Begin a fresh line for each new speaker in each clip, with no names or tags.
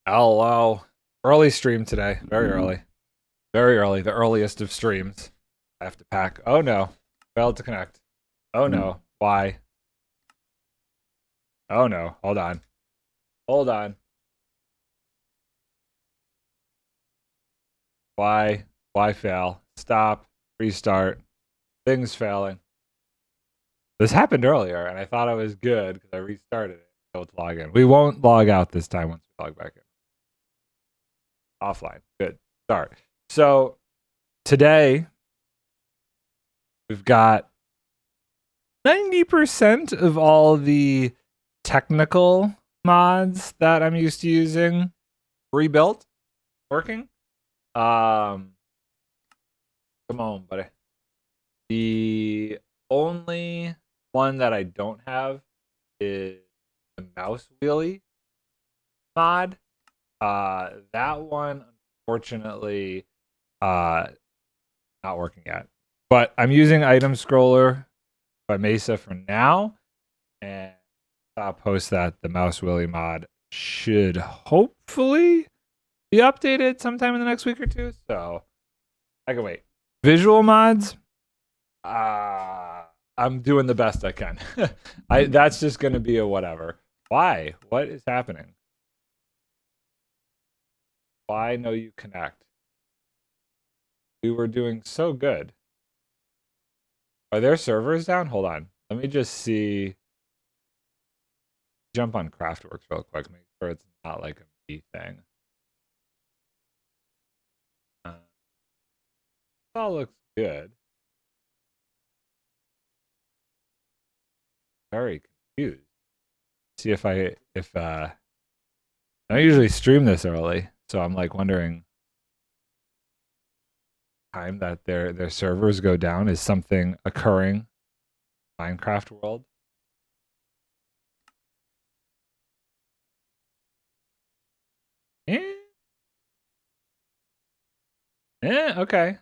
Hello. Early stream today. Very early. Very early. The earliest of streams. I have to pack. Oh no. Failed to connect. Oh no. Why? Oh no. Hold on. Hold on. Why? Why fail? Stop. Restart. Things failing. This happened earlier and I thought I was good because I restarted it. So let's log in. We won't log out this time once we log back in. Offline. Good. Start. So today we've got 90% of all the technical mods that I'm used to using rebuilt, working. Come on, buddy. The only one that I don't have is the mouse wheelie mod. That one, unfortunately, not working yet. But I'm using Item Scroller by Mesa for now, and I'll post that the mouse wheelie mod should hopefully be updated sometime in the next week or two. So I can wait. Visual mods, I'm doing the best I can. That's just gonna be a whatever. Why? What is happening? Why no you connect? We were doing so good. Are there servers down? Hold on. Let me just see. Jump on Craftworks real quick. Make sure it's not like a me thing. All looks good. Very confused. See if I usually stream this early, so I'm like wondering time that their servers go down. Is something occurring in Minecraft world? Eh. Okay.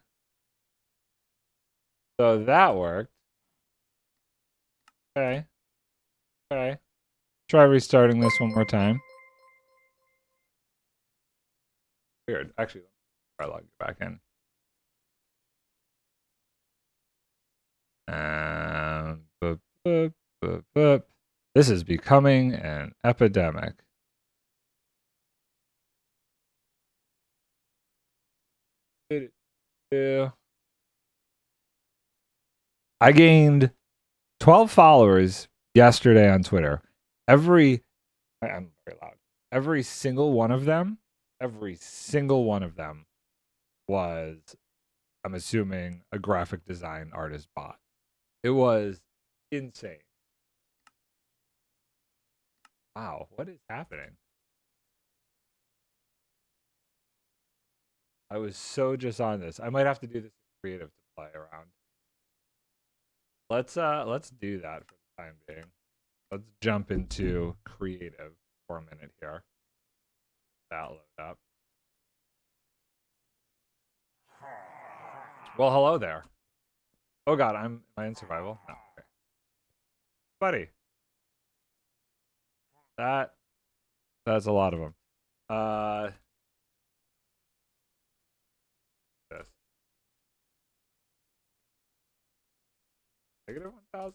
So that worked. Okay. Okay. Try restarting this one more time. Weird. Actually, let me try logging back in. Boop, boop, boop, boop. This is becoming an epidemic. I gained 12 followers yesterday on Twitter. I'm very loud. Every single one of them was, I'm assuming, a graphic design artist bot. It was insane. Wow, what is happening? I was so just on this. I might have to do this creative to play around. Let's do that for the time being. Let's jump into creative for a minute here. That load up. Well, hello there. Oh god, am I in survival? No. Okay. Buddy. That's a lot of them. This. Negative 1,000?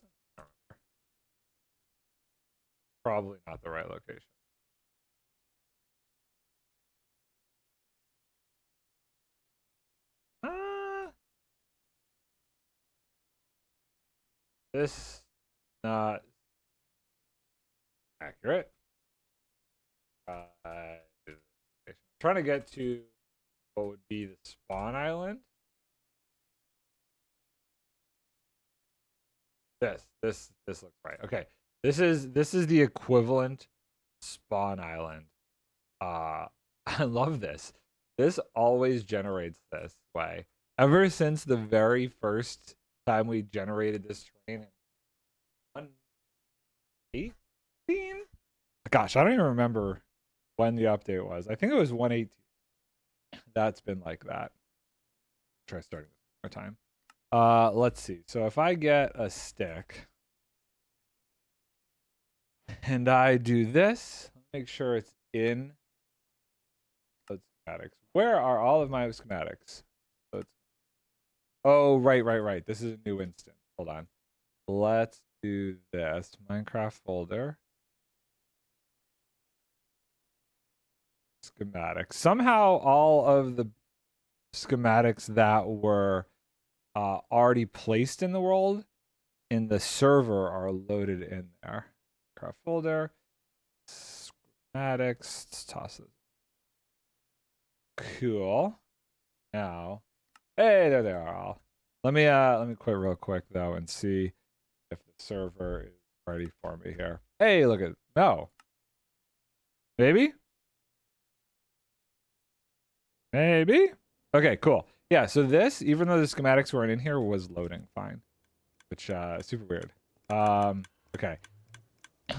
Probably not the right location. This not accurate. I'm trying to get to what would be the spawn island. This looks right. Okay. This is the equivalent spawn island. I love this. This always generates this way. Ever since the very first time we generated this train in 118? Gosh, I don't even remember when the update was. I think it was 118. That's been like that. Try starting this one more time. Let's see. So if I get a stick and I do this, make sure it's in schematics. Where are all of my schematics? So oh, right. This is a new instance. Hold on. Let's do this. Minecraft folder. Schematics. Somehow all of the schematics that were already placed in the world in the server are loaded in there. Minecraft folder. Schematics. Let's toss it. Cool. Now, hey, there they are all. Let me quit real quick though and see if the server is ready for me here. Hey, look at no. Maybe? Maybe? Okay, cool. Yeah, so this, even though the schematics weren't in here, was loading fine. Which is super weird. Okay.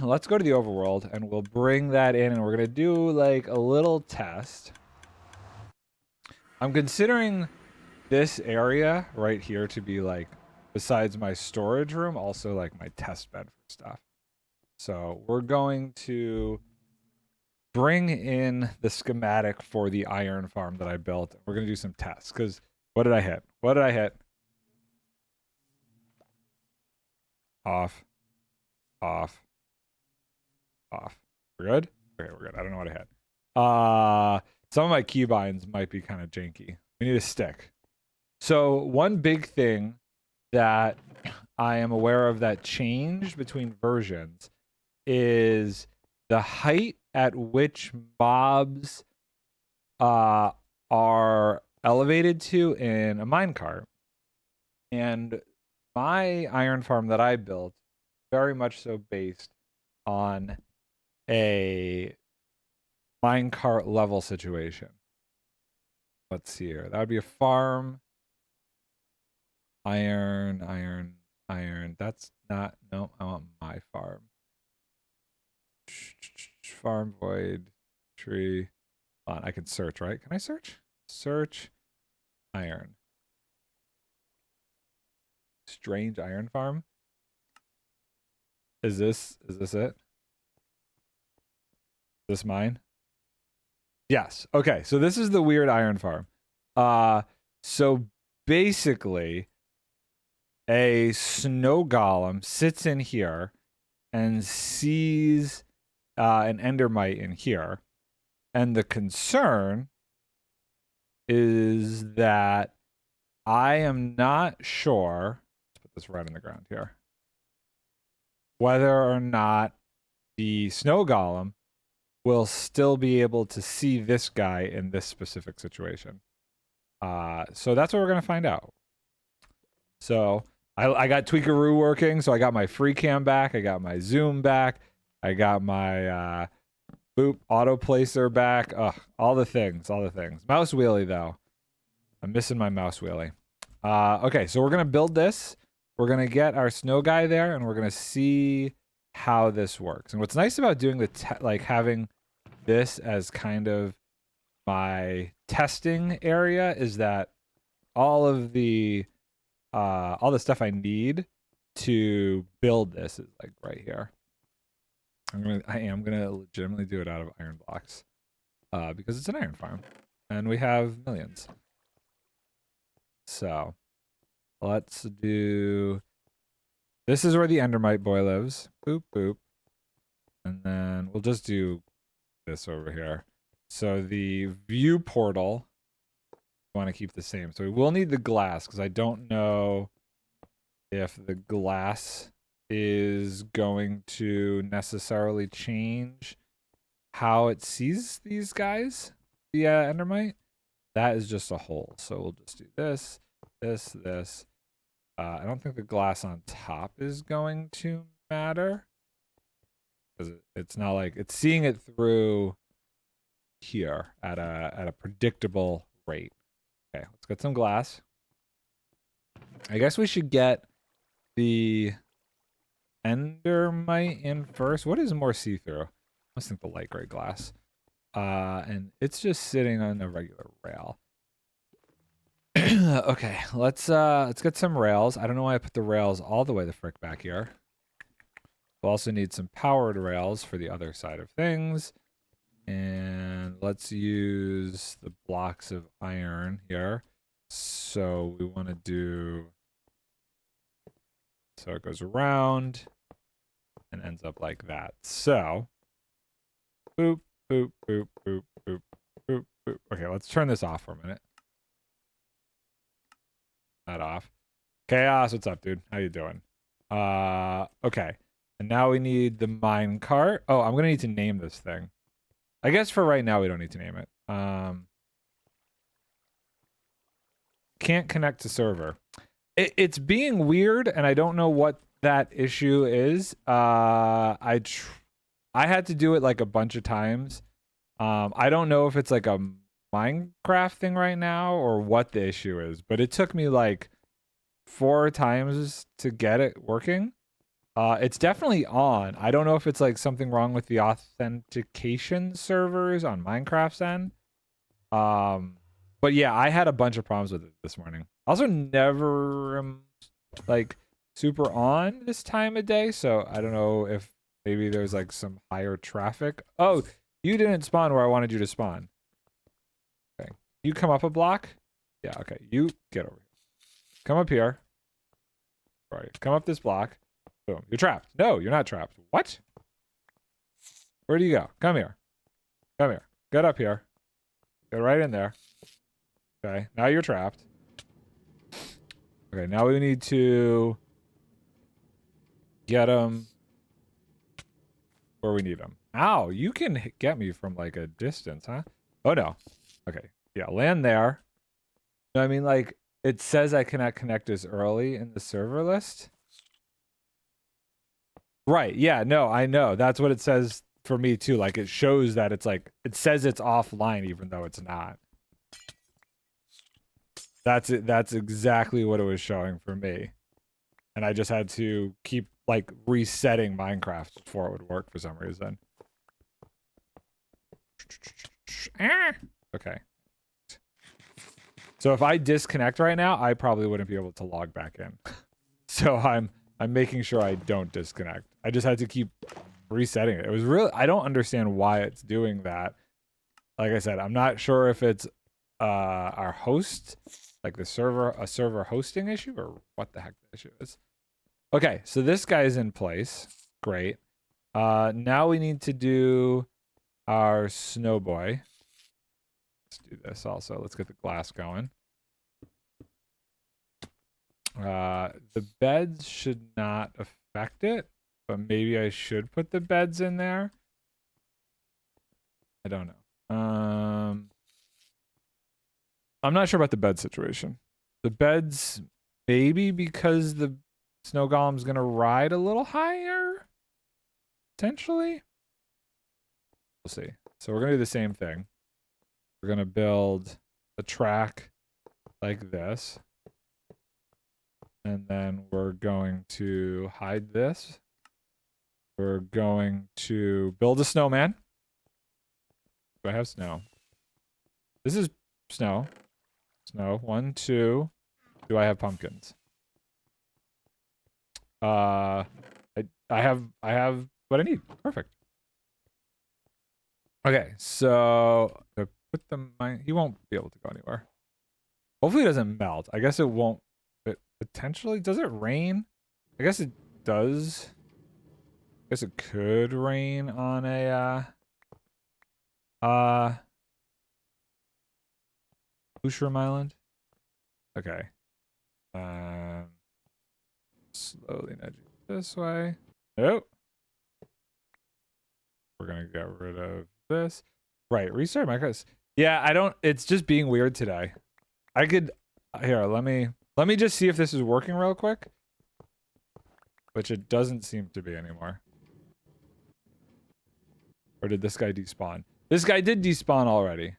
Let's go to the overworld and we'll bring that in and we're gonna do like a little test. I'm considering this area right here to be like, besides my storage room, also like my test bed for stuff. So we're going to bring in the schematic for the iron farm that I built. We're going to do some tests because what did I hit? What did I hit? Off, off, off. We're good? Okay, we're good. I don't know what I hit. Some of my keybinds might be kind of janky. We need a stick. So one big thing that I am aware of that changed between versions is the height at which mobs are elevated to in a minecart. And my iron farm that I built, very much so based on a minecart level situation. Let's see here. That would be a farm. Iron. That's not, no, I want my farm. Farm void tree. Hold on, I can search, right? Can I search? Search iron. Strange iron farm. Is this it? Is this mine? Yes. Okay, so this is the weird iron farm. So basically a snow golem sits in here and sees an endermite in here. And the concern is that I am not sure, let's put this right on the ground here, whether or not the snow golem will still be able to see this guy in this specific situation. So that's what we're going to find out. So I got Tweakaroo working, so I got my free cam back, I got my zoom back, I got my boop auto placer back. Ugh, all the things. Mouse wheelie though. I'm missing my mouse wheelie. Okay, so we're gonna build this. We're gonna get our snow guy there, and we're gonna see how this works. And what's nice about doing like having this as kind of my testing area is that all the stuff I need to build this is like right here. I am gonna legitimately do it out of iron blocks, because it's an iron farm, and we have millions. So let's do. This is where the Endermite boy lives. Boop boop, and then we'll just do this over here. So the view portal, we want to keep the same. So we will need the glass because I don't know if the glass is going to necessarily change how it sees these guys, the endermite. That is just a hole, so we'll just do this. I don't think the glass on top is going to matter because it's not like it's seeing it through here at a predictable rate. Okay, let's get some glass. I guess we should get the endermite in first. What is more see-through? I must think the light gray glass. And it's just sitting on a regular rail. Okay, let's get some rails. I don't know why I put the rails all the way the frick back here. We'll also need some powered rails for the other side of things. And let's use the blocks of iron here. So we want to do, so it goes around and ends up like that. So, boop, boop, boop, boop, boop, boop, boop. Okay, let's turn this off for a minute. That off. Chaos, what's up, dude? How you doing? Okay. And now we need the mine cart. Oh, I'm gonna need to name this thing. I guess for right now we don't need to name it. Can't connect to server. It's being weird, and I don't know what that issue is. I had to do it like a bunch of times. I don't know if it's like a Minecraft thing right now or what the issue is, but it took me like 4 times to get it working. It's definitely on. I don't know if it's like something wrong with the authentication servers on Minecraft's end. But yeah, I had a bunch of problems with it this morning. Also, never am like super on this time of day, so I don't know if maybe there's like some higher traffic. Oh, you didn't spawn where I wanted you to spawn. Okay, you come up a block. Yeah, okay, you get over here. Come up here. All right, come up this block. Boom, you're trapped. No, you're not trapped. What? Where do you go? Come here. Come here. Get up here. Get right in there. Okay, now you're trapped. Okay, now we need to get them where we need them. Ow, you can get me from like a distance, huh? Oh no. Okay, yeah, land there. I mean, like, it says I cannot connect as early in the server list. Right, yeah, no, I know. That's what it says for me too. Like, it shows that it's like, it says it's offline even though it's not. That's it. That's exactly what it was showing for me. And I just had to keep like resetting Minecraft before it would work for some reason. Okay. So if I disconnect right now, I probably wouldn't be able to log back in. So I'm making sure I don't disconnect. I just had to keep resetting it. It was really, I don't understand why it's doing that. Like I said, I'm not sure if it's our host, like the server, a server hosting issue, or what the heck the issue is. Okay, so this guy's in place. Great. Now we need to do our snow boy. Let's do this also. Let's get the glass going. The beds should not affect it, but maybe I should put the beds in there. I don't know. I'm not sure about the bed situation. The beds, maybe because the snow golem's gonna ride a little higher, potentially. We'll see. So we're gonna do the same thing. We're gonna build a track like this. And then we're going to hide this. We're going to build a snowman. Do I have snow? This is snow. Snow. 1, 2. Do I have pumpkins? I have what I need. Perfect. Okay, so I put the mine. He won't be able to go anywhere. Hopefully it doesn't melt. I guess it won't. It potentially, does it rain? I guess it does. I guess it could rain on a Bushroom Island. Okay. Slowly nudge it this way. Nope. We're gonna get rid of this. Right, restart Minecraft. Yeah, I don't, it's just being weird today. I could, here, let me just see if this is working real quick. Which it doesn't seem to be anymore. Or did this guy despawn? This guy did despawn already.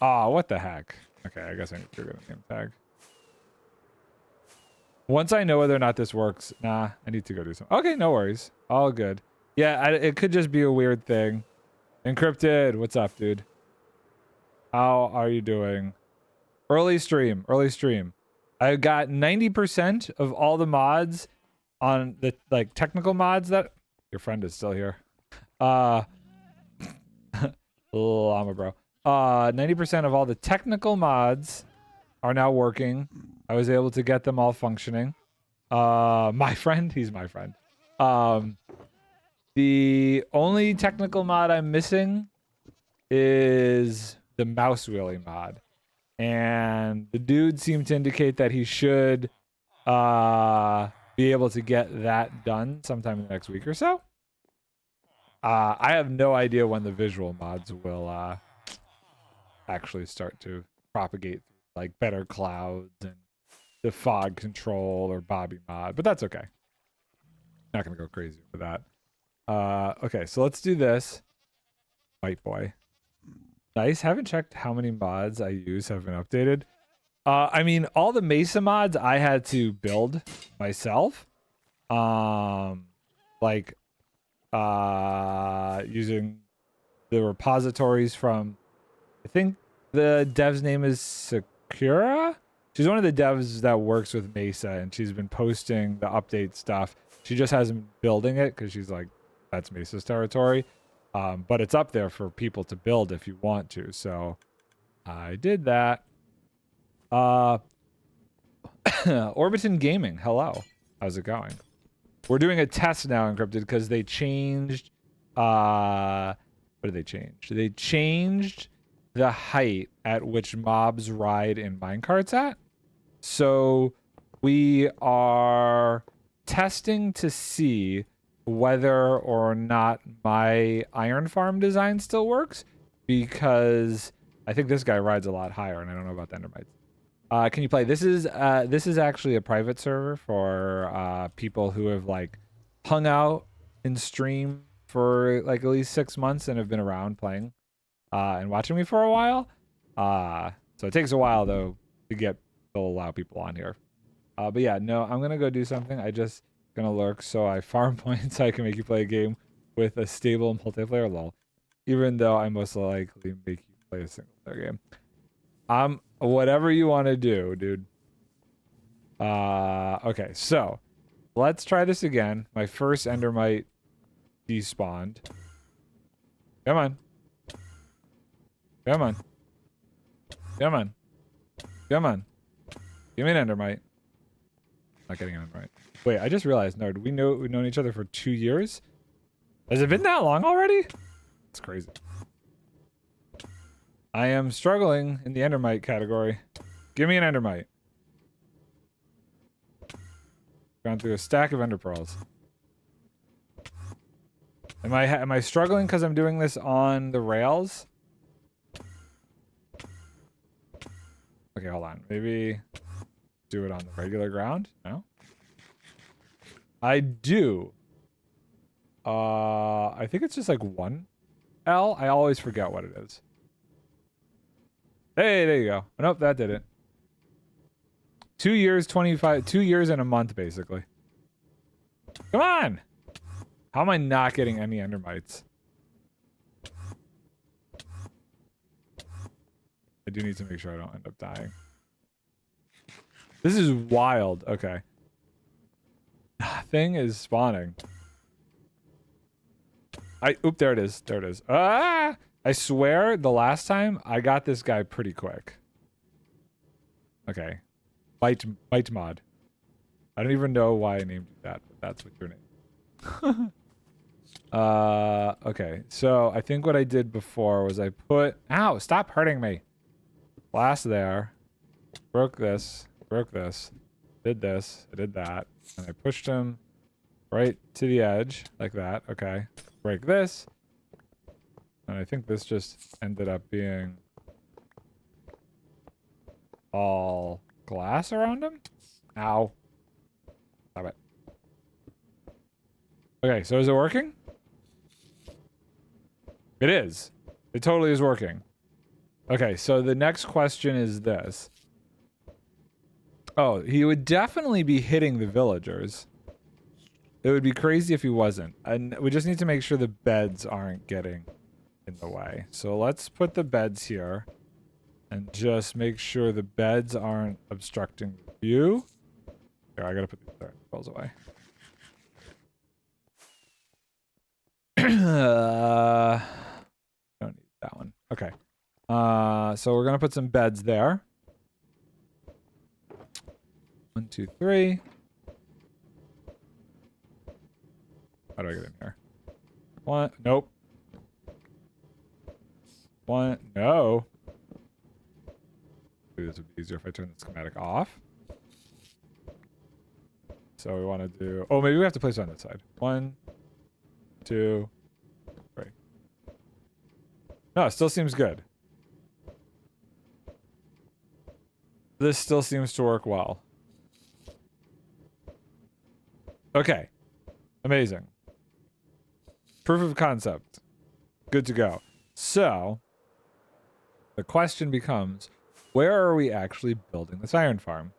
Ah, what the heck? Okay, I guess I need to figure the name tag. Once I know whether or not this works, nah, I need to go do something. Okay, no worries. All good. Yeah, it could just be a weird thing. Encrypted, what's up, dude? How are you doing? Early stream, early stream. I got 90% of all the mods on the like technical mods that your friend is still here. Llama bro. 90% of all the technical mods are now working. I was able to get them all functioning. My friend, he's my friend. The only technical mod I'm missing is the mouse wheelie mod. And the dude seemed to indicate that he should be able to get that done sometime in the next week or so. I have no idea when the visual mods will actually start to propagate, like better clouds and the fog control or Bobby mod, but that's okay. Not gonna go crazy for that. Okay, so let's do this. White boy. Nice. Haven't checked how many mods I use have been updated. I mean, all the Mesa mods I had to build myself. Like using the repositories from, I think the dev's name is Sakura. She's one of the devs that works with Mesa, and she's been posting the update stuff. She just hasn't been building it because she's like, that's Mesa's territory. But it's up there for people to build if you want to. So I did that. Orbiton Gaming, hello. How's it going? We're doing a test now, Encrypted, because they changed... what did they change? They changed the height at which mobs ride in minecarts at. So we are testing to see whether or not my iron farm design still works, because I think this guy rides a lot higher, and I don't know about the endermites. Can you play? This is actually a private server for people who have like hung out in stream for like at least 6 months and have been around playing and watching me for a while. So it takes a while though to allow people on here. But yeah, no, I'm gonna go do something. I just gonna lurk so I farm points so I can make you play a game with a stable multiplayer. Lol. Even though I most likely make you play a single player game. Whatever you want to do, dude. Okay, so let's try this again. My first endermite despawned. Come on. Come on. Come on. Come on. Give me an endermite. Not getting an endermite. Wait, I just realized, Nard, we've known each other for 2 years? Has it been that long already? It's crazy. I am struggling in the endermite category. Give me an endermite. Gone through a stack of ender pearls. Am I struggling because I'm doing this on the rails? Okay, hold on. Maybe do it on the regular ground? No? I do. I think it's just like 1 L. I always forget what it is. Hey, there you go. Nope, that did it. 2 years, 2 years and a month, basically. Come on! How am I not getting any endermites? I do need to make sure I don't end up dying. This is wild. Okay. Thing is spawning. Oop, there it is. There it is. Ah! I swear the last time I got this guy pretty quick. Okay. Bite mod. I don't even know why I named you that, but that's what your name. Okay. So I think what I did before was I put... Ow! Stop hurting me! Glass there. Broke this. Broke this. Did this. I did that. And I pushed him right to the edge. Like that. Okay. Break this. And I think this just ended up being all glass around him. Ow. Stop it. Okay, so is it working? It is. It totally is working. Okay, so the next question is this. Oh, he would definitely be hitting the villagers. It would be crazy if he wasn't. And we just need to make sure the beds aren't getting in the way. So let's put the beds here and just make sure the beds aren't obstructing the view. Here, I gotta put these rolls away. Don't need that one. Okay. So we're gonna put some beds there. 1, 2, 3. How do I get in here? 1. Nope. 1. No. Maybe this would be easier if I turn the schematic off. So we want to do... Oh, maybe we have to place it on this side. 1, 2, 3. No, it still seems good. This still seems to work well. Okay. Amazing. Proof of concept. Good to go. So, the question becomes, where are we actually building this iron farm?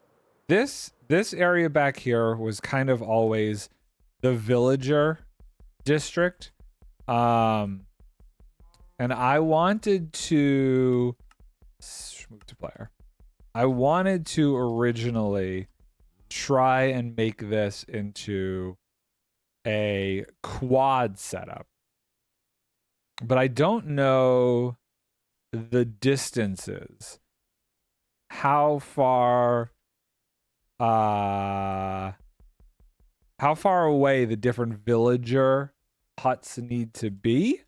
This area back here was kind of always the villager district. And I wanted to move to player. I wanted to originally try and make this into a quad setup. But I don't know the distances. How far away the different villager huts need to be.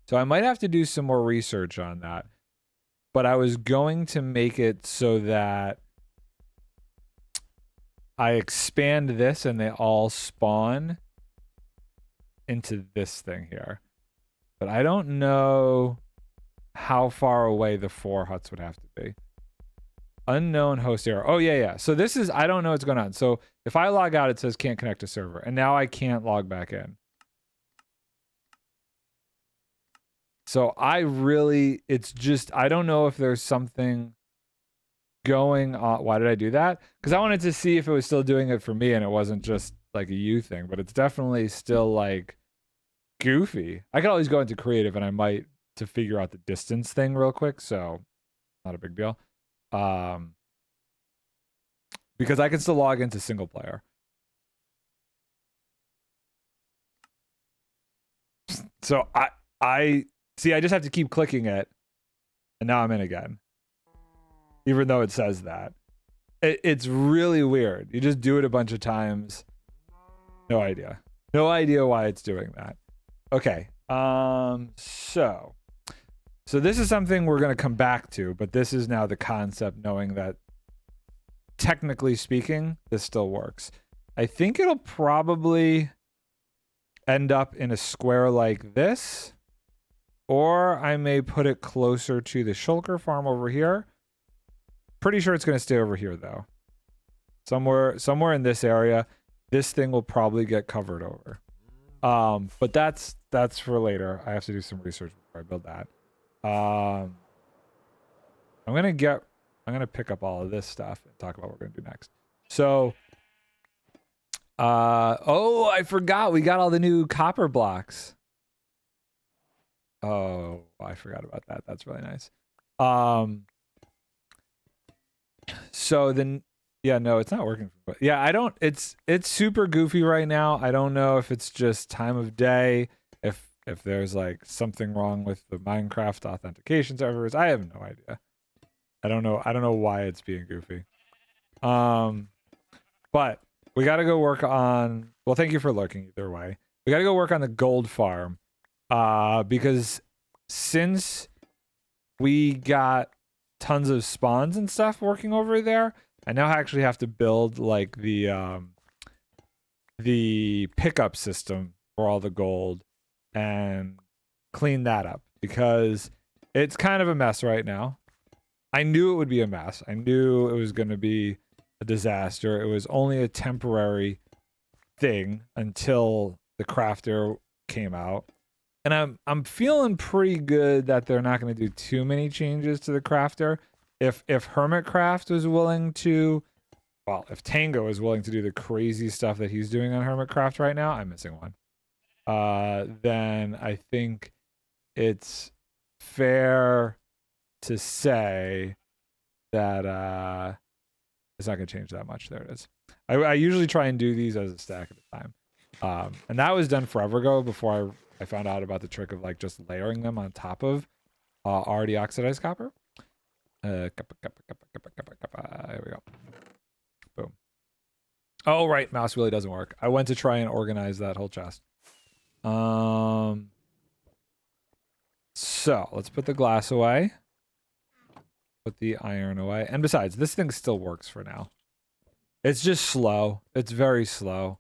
So I might have to do some more research on that. But I was going to make it so that I expand this and they all spawn into this thing here. But I don't know how far away the 4 huts would have to be. Unknown host error. Oh, yeah. So this is, I don't know what's going on. So if I log out, it says can't connect to server. And now I can't log back in. So it's just, I don't know if there's something going on. Why did I do that? Because I wanted to see if it was still doing it for me and it wasn't just like a you thing. But it's definitely still like goofy. I could always go into creative and I might to figure out the distance thing real quick. So not a big deal. Because I can still log into single player. So I see, I just have to keep clicking it and now I'm in again. Even though it says that. It's really weird. You just do it a bunch of times. No idea. No idea why it's doing that. Okay. So this is something we're going to come back to, but this is now the concept, knowing that technically speaking, this still works. I think it'll probably end up in a square like this, or I may put it closer to the shulker farm over here. Pretty sure it's going to stay over here though. Somewhere in this area, this thing will probably get covered over. But that's for later. I have to do some research before I build that. I'm gonna pick up all of this stuff and talk about what we're gonna do next. So, oh, I forgot we got all the new copper blocks. Oh, I forgot about that. That's really nice. So then, yeah, no, it's not working. But yeah, I don't. It's super goofy right now. I don't know if it's just time of day. If there's like something wrong with the Minecraft authentication servers, I have no idea. I don't know why it's being goofy. But we got to go work on, well, thank you for looking either way. We got to go work on the gold farm. Because since we got tons of spawns and stuff working over there, I now actually have to build like the pickup system for all the gold and clean that up because it's kind of a mess right now. I knew it would be a mess. I knew it was going to be a disaster. It was only a temporary thing until the crafter came out. And I'm feeling pretty good that they're not going to do too many changes to the crafter. If Hermitcraft was willing to, well, if Tango is willing to do the crazy stuff that he's doing on Hermitcraft right now, I'm missing one. Then I think it's fair to say that it's not going to change that much. There it is. I usually try and do these as a stack at a time. And that was done forever ago before I found out about the trick of like just layering them on top of already oxidized copper. There we go. Boom. Oh, right. Mouse really doesn't work. I went to try and organize that whole chest. So let's put the glass away. Put the iron away. And besides, this thing still works for now. It's just slow. It's very slow.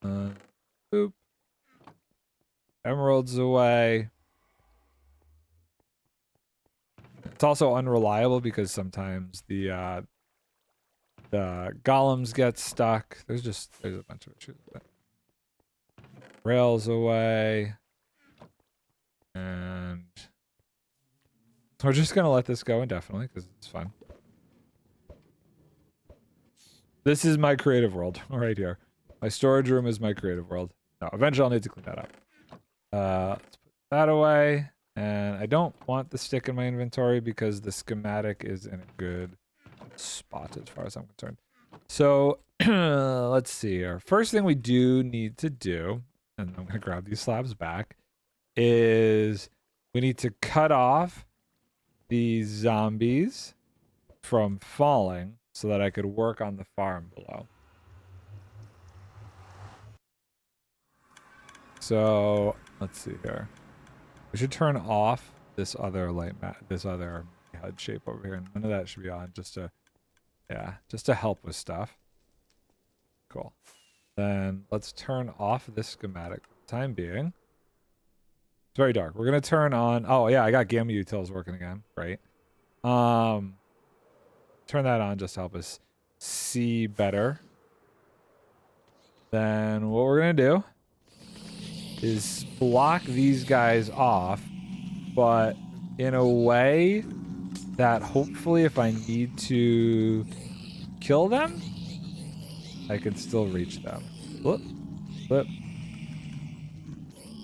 Boop. Emeralds away. It's also unreliable because sometimes the golems get stuck. There's a bunch of issues with it. Rails away. And we're just gonna let this go indefinitely because it's fun. This is my creative world right here. My storage room is my creative world. No, eventually I'll need to clean that up. Let's put that away. And I don't want the stick in my inventory because the schematic is in a good spot as far as I'm concerned. So let's see here. First thing we do need to do, and I'm gonna grab these slabs back, is we need to cut off these zombies from falling so that I could work on the farm below. So let's see here. We should turn off this other light mat, this other HUD shape over here. None of that should be on, just to help with stuff. Cool. Then let's turn off this schematic for the time being. It's very dark. We're gonna turn on. Oh yeah, I got gamma utils working again. Great. Turn that on just to help us see better. Then what we're gonna do is block these guys off, but in a way that hopefully if I need to kill them, I can still reach them. Whoop, whoop.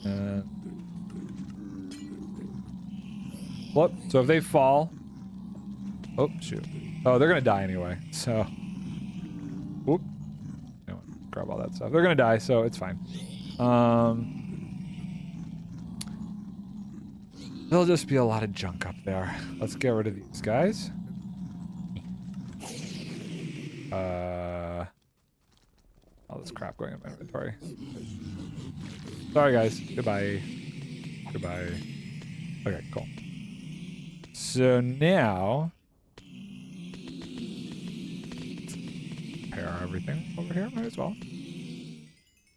And whoop. So if they fall, oh shoot. Oh, they're gonna die anyway. So, whoop. Grab all that stuff. They're gonna die, so it's fine. There'll just be a lot of junk up there. Let's get rid of these guys. All this crap going in my inventory. Sorry, guys. Goodbye. Goodbye. Okay, cool. So now, repair everything over here. Might as well.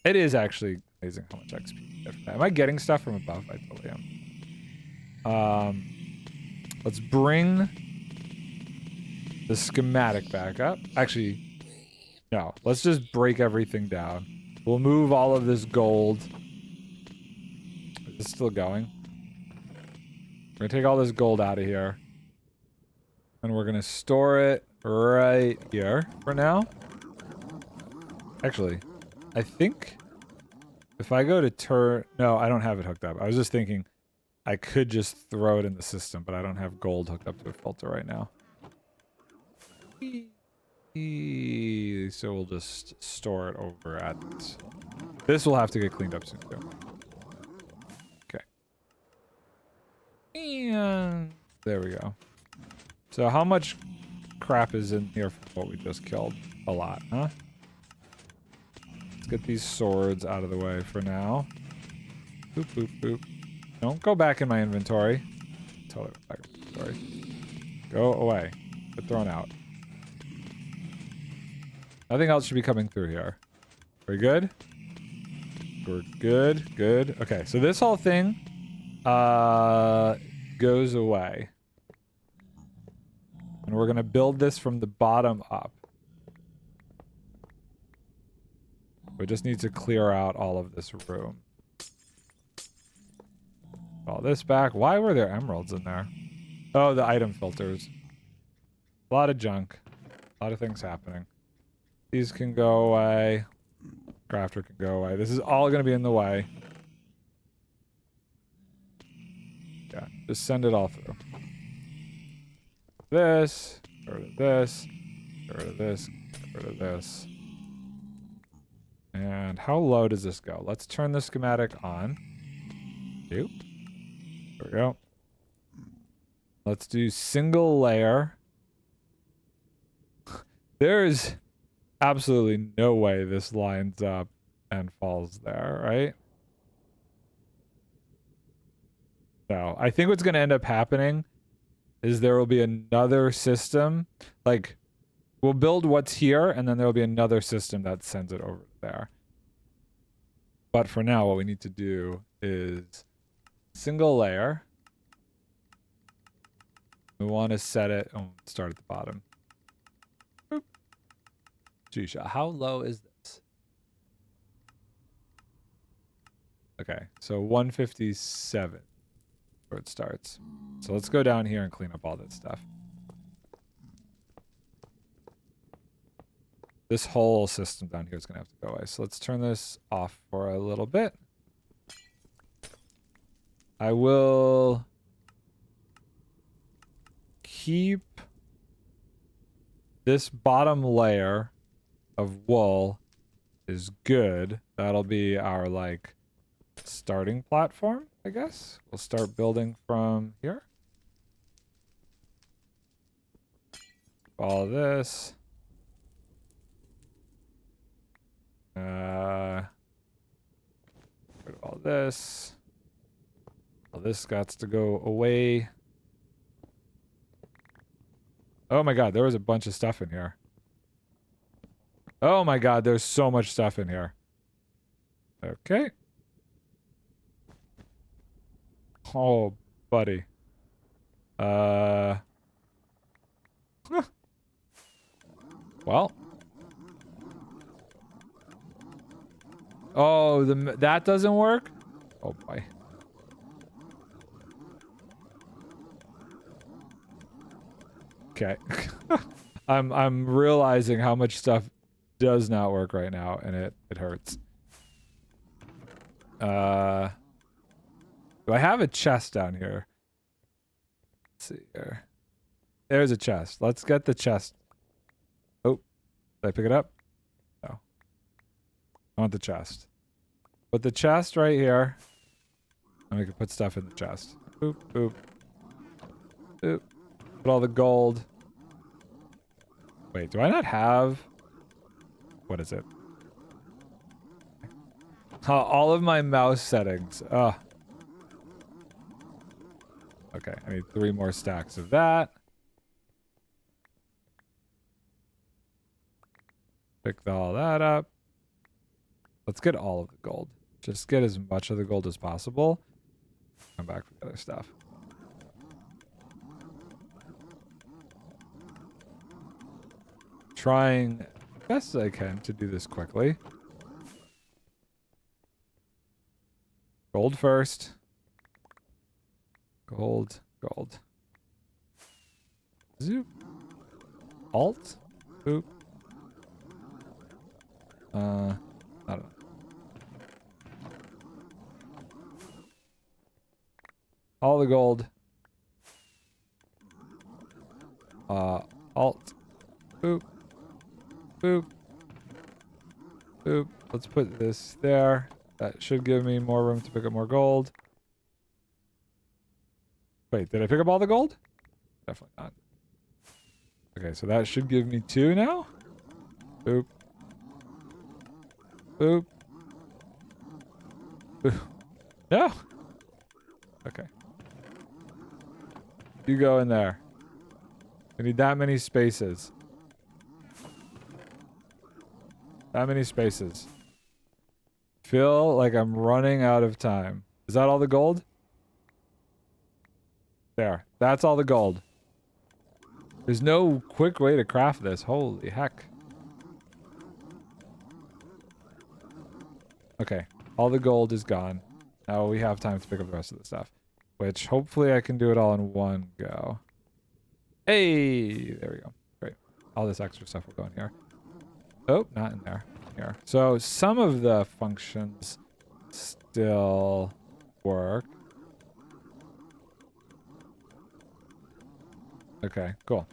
It is actually amazing how much XP you get from that. Am I getting stuff from above? I totally am. Let's bring the schematic back up. Actually, no. Let's just break everything down. We'll move all of this gold. Is it still going? We're gonna take all this gold out of here. And we're gonna store it right here for now. Actually, I think if I go to turn... No, I don't have it hooked up. I was just thinking I could just throw it in the system, but I don't have gold hooked up to a filter right now. So we'll just store it over at... This will have to get cleaned up soon too. Okay. And there we go. So how much crap is in here from what we just killed? A lot, huh? Let's get these swords out of the way for now. Boop, boop, boop. Don't go back in my inventory. Totally back in my inventory. Go away. Get thrown out. Nothing else should be coming through here. We're good? We're good. Good. Okay, so this whole thing goes away. And we're going to build this from the bottom up. We just need to clear out all of this room. All this back. Why were there emeralds in there? Oh, the item filters. A lot of junk. A lot of things happening. These can go away. Crafter can go away. This is all going to be in the way. Yeah, just send it all through. This. Get rid of this. Get rid of this. Get rid of this. And how low does this go? Let's turn the schematic on. Nope. There we go. Let's do single layer. There's absolutely no way this lines up and falls there, right? No. I think what's going to end up happening is there will be another system. Like, we'll build what's here, and then there will be another system that sends it over there. But for now, what we need to do is single layer. We want to set it, start at the bottom. Boop. Jeez, how low is this? Okay, so 157 where it starts. So let's go down here and clean up all this stuff. This whole system down here is going to have to go away. So let's turn this off for a little bit. I will keep this bottom layer of wool is good. That'll be our, like, starting platform, I guess. We'll start building from here. All this. All this. All this got to go away. Oh my god, there was a bunch of stuff in here. Oh my god, there's so much stuff in here. Okay. Oh, buddy. Well. Oh, that doesn't work? Oh boy. Okay. I'm realizing how much stuff does not work right now, and it hurts. Do I have a chest down here? Let's see here. There's a chest. Let's get the chest. Oh, did I pick it up? No. I want the chest. Put the chest right here. And we can put stuff in the chest. Boop, boop. Boop. Put all the gold. Wait, do I not have... What is it? All of my mouse settings. Ugh. Okay, I need 3 more stacks of that. Pick all that up. Let's get all of the gold. Just get as much of the gold as possible. Come back for the other stuff. Trying best I can to do this quickly. Gold first. Gold, gold. Zoop. Alt. Boop. I don't know. All the gold. Alt. Boop. Boop. Boop. Let's put this there. That should give me more room to pick up more gold. Wait, did I pick up all the gold? Definitely not. Okay, so that should give me 2 now. Boop. Boop. Boop. No. Okay. You go in there. I need that many spaces. That many spaces. Feel like I'm running out of time. Is that all the gold? There. That's all the gold. There's no quick way to craft this. Holy heck. Okay. All the gold is gone. Now we have time to pick up the rest of the stuff. Which, hopefully I can do it all in one go. Hey! There we go. Great. All this extra stuff will go in here. Oh, not in there. Here. So, some of the functions still work. Okay, cool.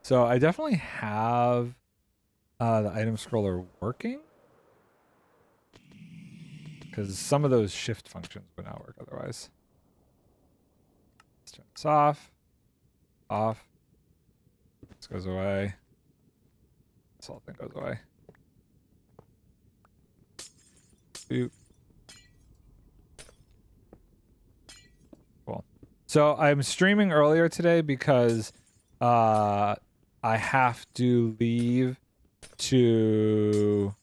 So, I definitely have the item scroller working. Because some of those shift functions would not work otherwise. Let's turn this off. Off. This goes away. This whole thing goes away. Boop. Cool. So I'm streaming earlier today because I have to leave to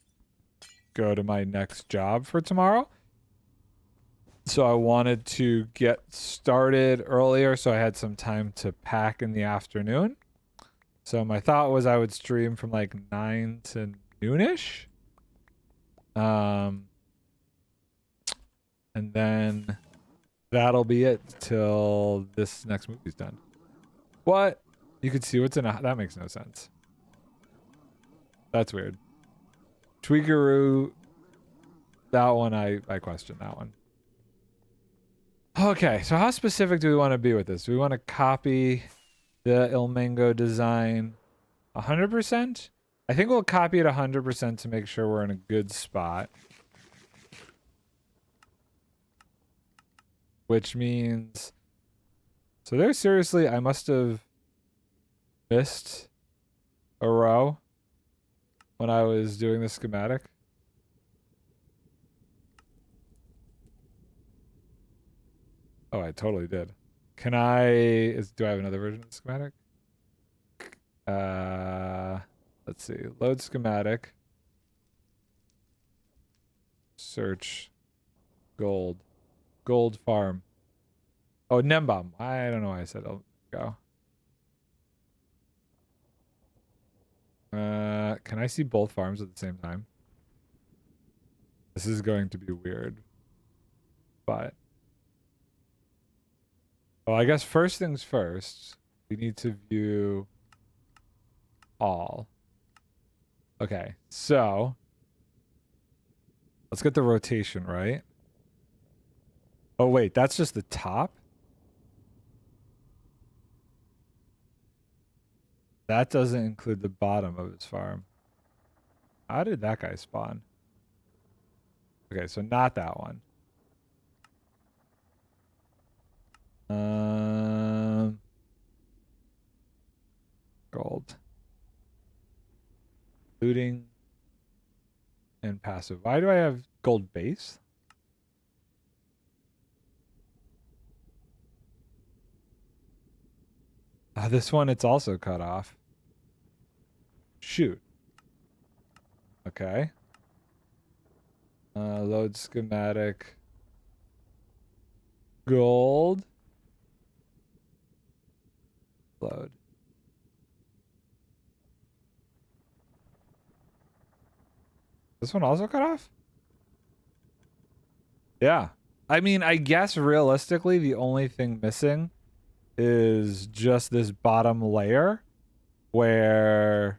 go to my next job for tomorrow. So I wanted to get started earlier so I had some time to pack in the afternoon. So my thought was I would stream from like 9 to noonish. And then that'll be it till this next movie's done. What? You could see what's in a... That makes no sense. That's weird. Tweakeroo. That one, I question that one. Okay, so how specific do we want to be with this? Do we want to copy the Ilmango design 100%? I think we'll copy it 100% to make sure we're in a good spot. Which means... So there, seriously, I must have missed a row when I was doing the schematic. Oh, I totally did. Can I... do I have another version of the schematic? Let's see. Load schematic. Search. Gold. Gold farm. Oh, Nembom. I don't know why I said I'll go. Can I see both farms at the same time? This is going to be weird. But... Well, I guess first things first, we need to view all. Okay, so let's get the rotation right. Oh, wait, that's just the top? That doesn't include the bottom of his farm. How did that guy spawn? Okay, so not that one. Gold. Looting and passive. Why do I have gold base? This one, it's also cut off. Shoot. Okay. Load schematic. Gold. Load. This one also cut off? Yeah. I mean, I guess realistically, the only thing missing is just this bottom layer where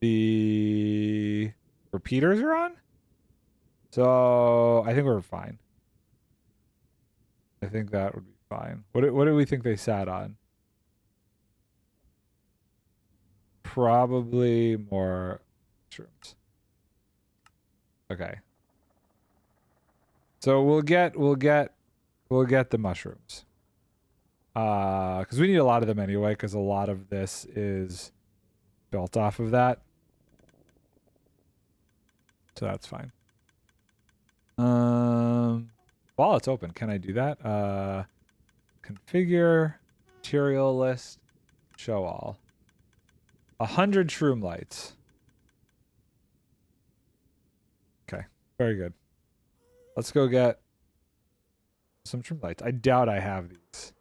the repeaters are on. So I think we're fine. I think that would be fine. What do we think they sat on? Probably more mushrooms. Okay. So we'll get the mushrooms. Because we need a lot of them anyway, because a lot of this is built off of that. So that's fine. While it's open, can I do that? Configure, material list, show all. 100 shroom lights. Okay, very good. Let's go get some shroom lights. I doubt I have these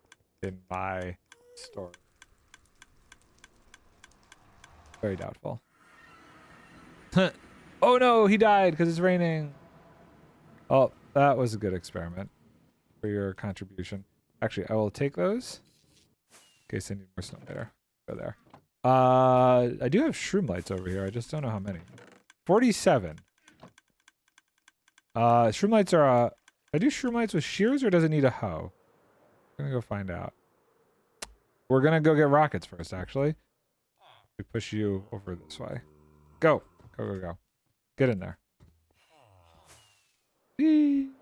in my store. Very doubtful. Oh no, he died because it's raining. Oh, that was a good experiment for your contribution. Actually, I will take those in case I need more snow later. Go there. I do have shroom lights over here. I just don't know how many. 47. Shroom lights are, I do shroom lights with shears or does it need a hoe? I'm gonna go find out. We're gonna go get rockets first, actually. We push you over this way. Go. Go, go, go. Get in there. Zoop.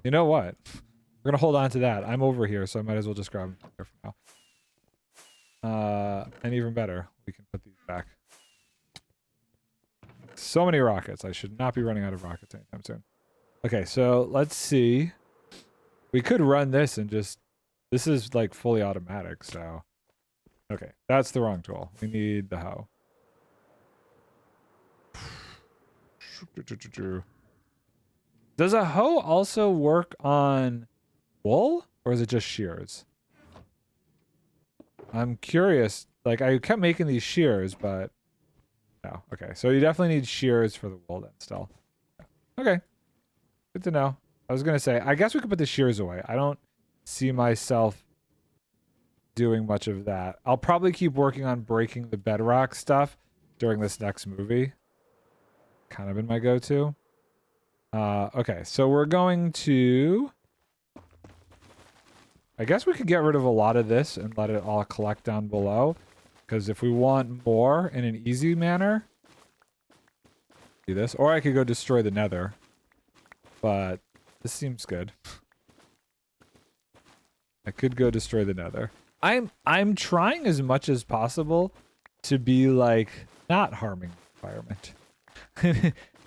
You know what? We're gonna hold on to that. I'm over here, so I might as well just grab them here for now. And even better, we can put these back. So many rockets. I should not be running out of rockets anytime soon. Okay, so let's see. We could run this and just... This is like fully automatic, so... Okay, that's the wrong tool. We need the hoe. Does a hoe also work on wool? Or is it just shears? I'm curious. Like, I kept making these shears, but... No. Okay, so you definitely need shears for the wool then still. Okay. Good to know. I was gonna say, I guess we could put the shears away. I don't see myself doing much of that. I'll probably keep working on breaking the bedrock stuff during this next movie. Kind of been my go-to. Okay, so we're going to... I guess we could get rid of a lot of this and let it all collect down below. Because if we want more in an easy manner... Do this. Or I could go destroy the nether. But this seems good. I could go destroy the nether. I'm trying as much as possible to be like not harming the environment.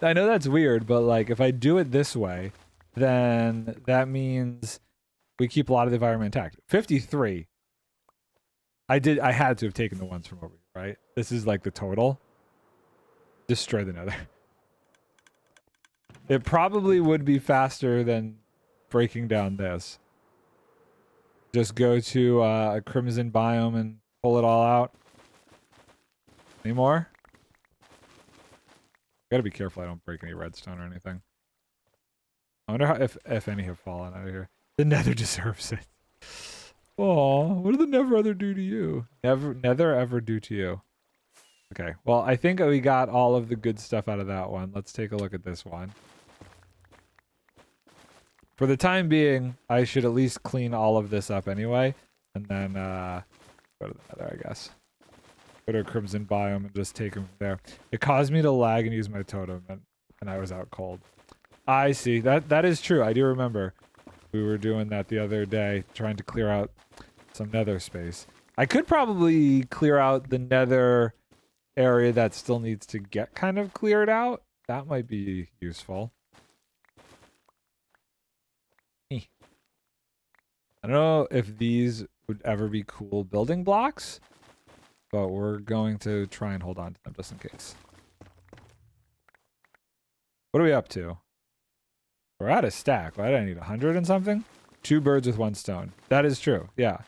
I know that's weird, but like if I do it this way, then that means we keep a lot of the environment intact. 53. I had to have taken the ones from over here, right? This is like the total. Destroy the nether. It probably would be faster than breaking down this. Just go to a crimson biome and pull it all out. Any more? Gotta be careful I don't break any redstone or anything. I wonder how, if any have fallen out of here. The nether deserves it. Oh, what did the nether ever do to you? Nether ever do to you? Okay, well, I think we got all of the good stuff out of that one. Let's take a look at this one. For the time being, I should at least clean all of this up anyway. And then go to the nether, I guess. Go to a crimson biome and just take them from there. It caused me to lag and use my totem, and I was out cold. I see. That is true. I do remember. We were doing that the other day, trying to clear out some nether space. I could probably clear out the nether area that still needs to get kind of cleared out. That might be useful. I don't know if these would ever be cool building blocks, but we're going to try and hold on to them just in case. What are we up to? We're at a stack. Why did I need 100 and something? 2 birds with 1 stone. That is true. Yeah.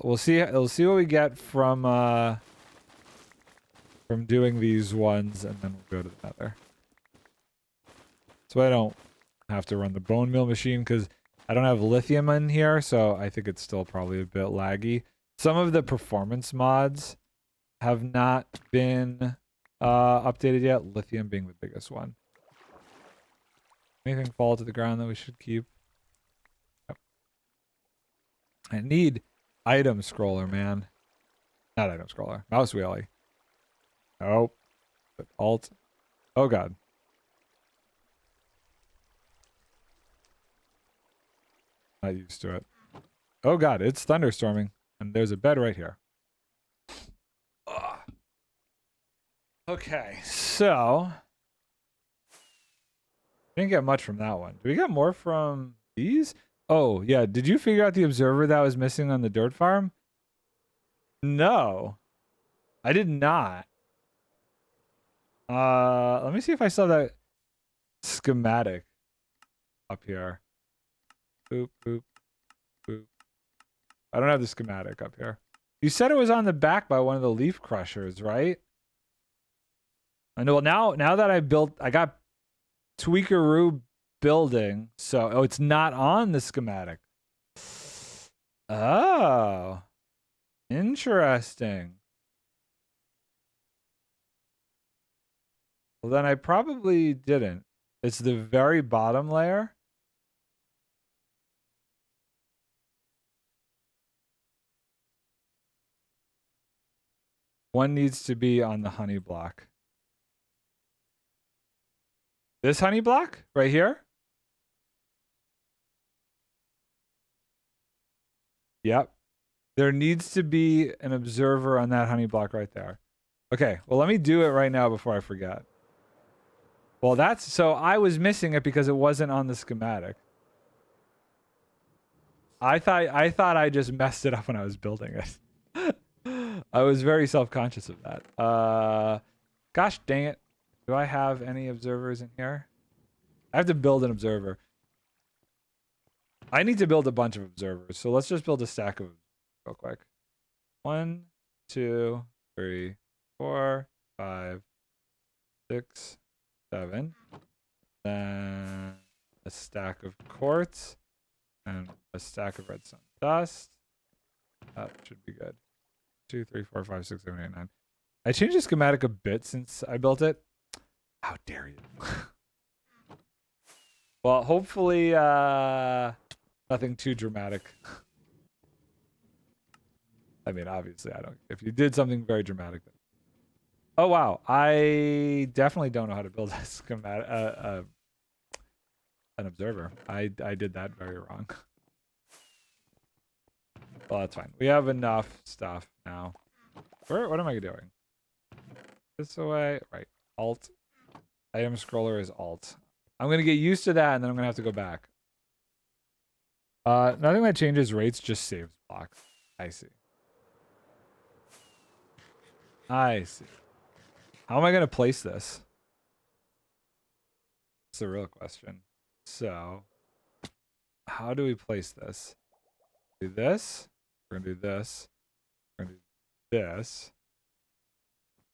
We'll see what we get from doing these ones, and then we'll go to the nether. So I don't have to run the bone meal machine because I don't have lithium in here, so I think it's still probably a bit laggy. Some of the performance mods have not been updated yet, lithium being the biggest one. Anything fall to the ground that we should keep? Yep. I need item scroller, man. Not item scroller. Mouse wheelie. Oh. Alt. Oh, God. Not used to it. Oh, God. It's thunderstorming. And there's a bed right here. Ugh. Okay. So... didn't get much from that one. Do we get more from these? Oh, yeah. Did you figure out the observer that was missing on the dirt farm? No. I did not. Let me see if I saw that schematic up here. Boop, boop, boop. I don't have the schematic up here. You said it was on the back by one of the leaf crushers, right? I know. Well, now that I got Tweakeroo building, so it's not on the schematic. Oh, interesting. Well, then I probably didn't. It's the very bottom layer. One needs to be on the honey block. This honey block right here? Yep. There needs to be an observer on that honey block right there. Okay, well, let me do it right now before I forget. Well, that's... So I was missing it because it wasn't on the schematic. I thought I just messed it up when I was building it. I was very self-conscious of that. Gosh dang it. Do I have any observers in here? I have to build an observer. I need to build a bunch of observers, so let's just build a stack of real quick. 1, 2, 3, 4, 5, 6, 7. Then a stack of quartz and a stack of redstone dust. That should be good. 2, 3, 4, 5, 6, 7, 8, 9. I changed the schematic a bit since I built it. How dare you? Well, hopefully nothing too dramatic. I mean, obviously, I don't. If you did something very dramatic, then... Oh wow, I definitely don't know how to build a schematic, an observer. I did that very wrong. Well, that's fine. We have enough stuff now. What am I doing? This away, right? Alt. Item scroller is Alt. I'm gonna get used to that, and then I'm gonna have to go back. Nothing that changes rates, just saves blocks. I see. I see. How am I gonna place this? That's the real question. So, how do we place this? Do this. We're gonna do this. We're gonna do this.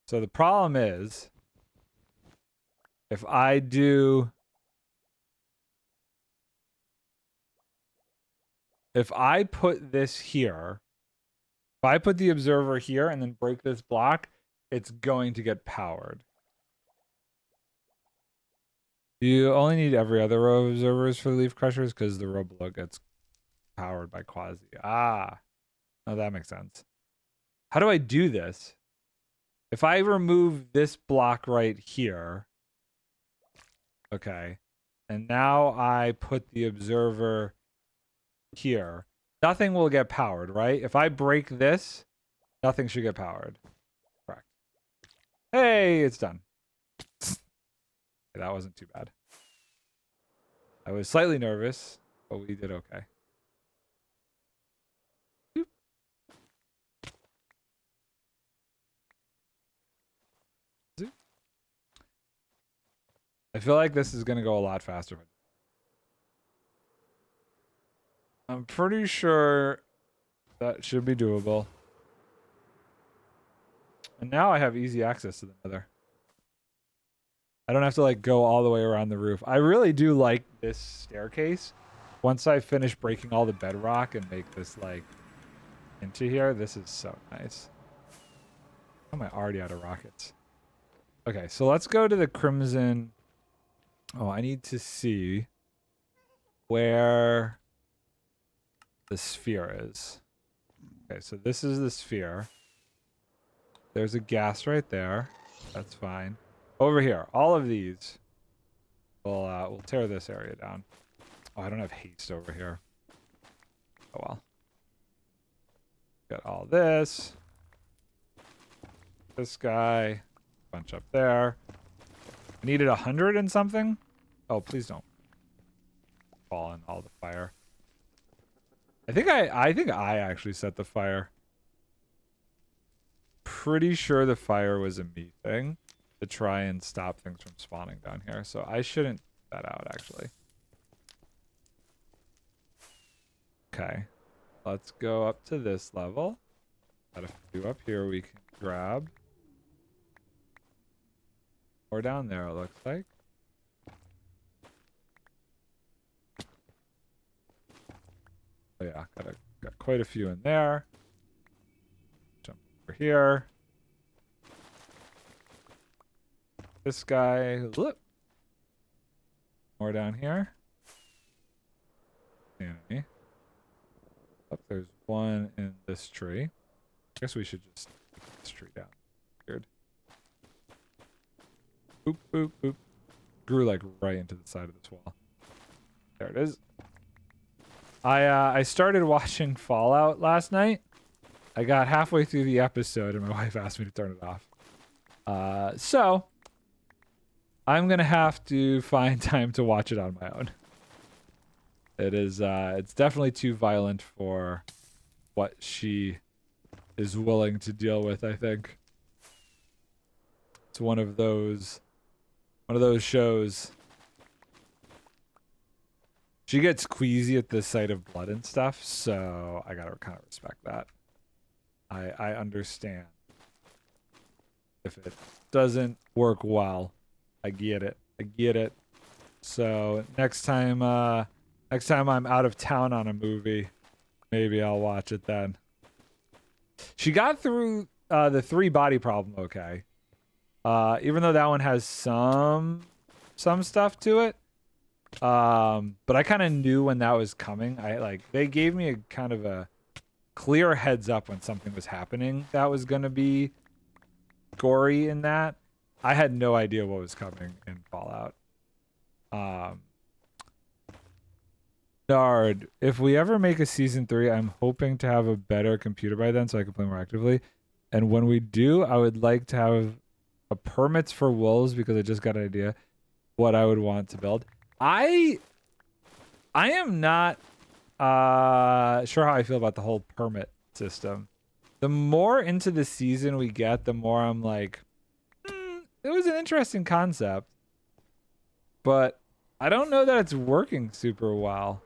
So the problem is, if I put this here, if I put the observer here and then break this block, it's going to get powered. You only need every other row of observers for the leaf crushers because the row below gets powered by quasi. Ah, oh, that makes sense. How do I do this? If I remove this block right here, okay, and now I put the observer here, nothing will get powered, right? If I break this, nothing should get powered. Correct. Hey, it's done. That wasn't too bad. I was slightly nervous, but we did okay. Boop. Zoop. I feel like this is going to go a lot faster. I'm pretty sure that should be doable. And now I have easy access to the nether. I don't have to like go all the way around the roof. I really do like this staircase. Once I finish breaking all the bedrock and make this like into here, this is so nice. How am I already out of rockets? Okay, so let's go to the crimson. Oh, I need to see where the sphere is. Okay, so this is the sphere. There's a gas right there. That's fine. Over here, all of these. We'll tear this area down. Oh, I don't have haste over here. Oh well. Got all this. This guy. Bunch up there. I needed 100 and something? Oh, please don't fall in all the fire. I think I actually set the fire. Pretty sure the fire was a me thing to try and stop things from spawning down here. So I shouldn't put that out actually. Okay. Let's go up to this level. Got a few up here we can grab. Or down there, it looks like. Oh yeah, got quite a few in there. Jump over here. This guy, look. More down here. Enemy. Oh, there's one in this tree. I guess we should just take this tree down. Boop, boop, boop. Grew like right into the side of this wall. There it is. I started watching Fallout last night. I got halfway through the episode and my wife asked me to turn it off. So I'm gonna have to find time to watch it on my own. It is it's definitely too violent for what she is willing to deal with, I think. It's one of those shows. She gets queasy at the sight of blood and stuff, so I gotta kind of respect that. I understand if it doesn't work well. I get it. I get it. So next time I'm out of town on a movie, maybe I'll watch it then. She got through the 3 body problem okay. Even though that one has some stuff to it. But I kind of knew when that was coming. They gave me a kind of a clear heads up when something was happening that was gonna be gory in that. I had no idea what was coming in Fallout. Nard, if we ever make a season 3, I'm hoping to have a better computer by then so I can play more actively. And when we do, I would like to have a permits for wolves because I just got an idea what I would want to build. I am not sure how I feel about the whole permit system. The more into the season we get, the more I'm like, it was an interesting concept, but I don't know that it's working super well.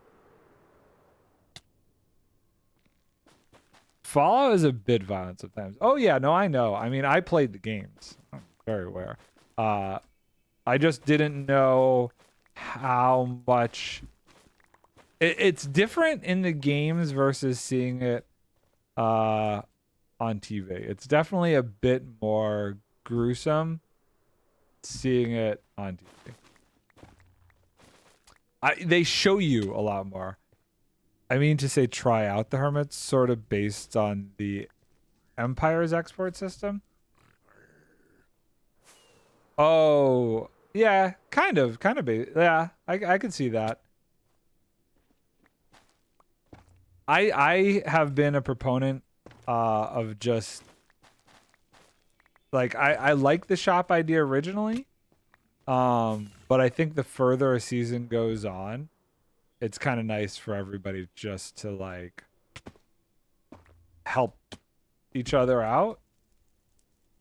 Fallout is a bit violent sometimes. Oh yeah, no, I know. I mean, I played the games. I'm very aware. I just didn't know how much it's different in the games versus seeing it on TV. It's definitely a bit more gruesome seeing it on TV. They show you a lot more. I mean to say try out the hermits sort of based on the Empire's export system. Oh, yeah, kind of yeah, I can see that. I have been a proponent of just like I like the shop idea originally. But I think the further a season goes on, it's kind of nice for everybody just to like help each other out.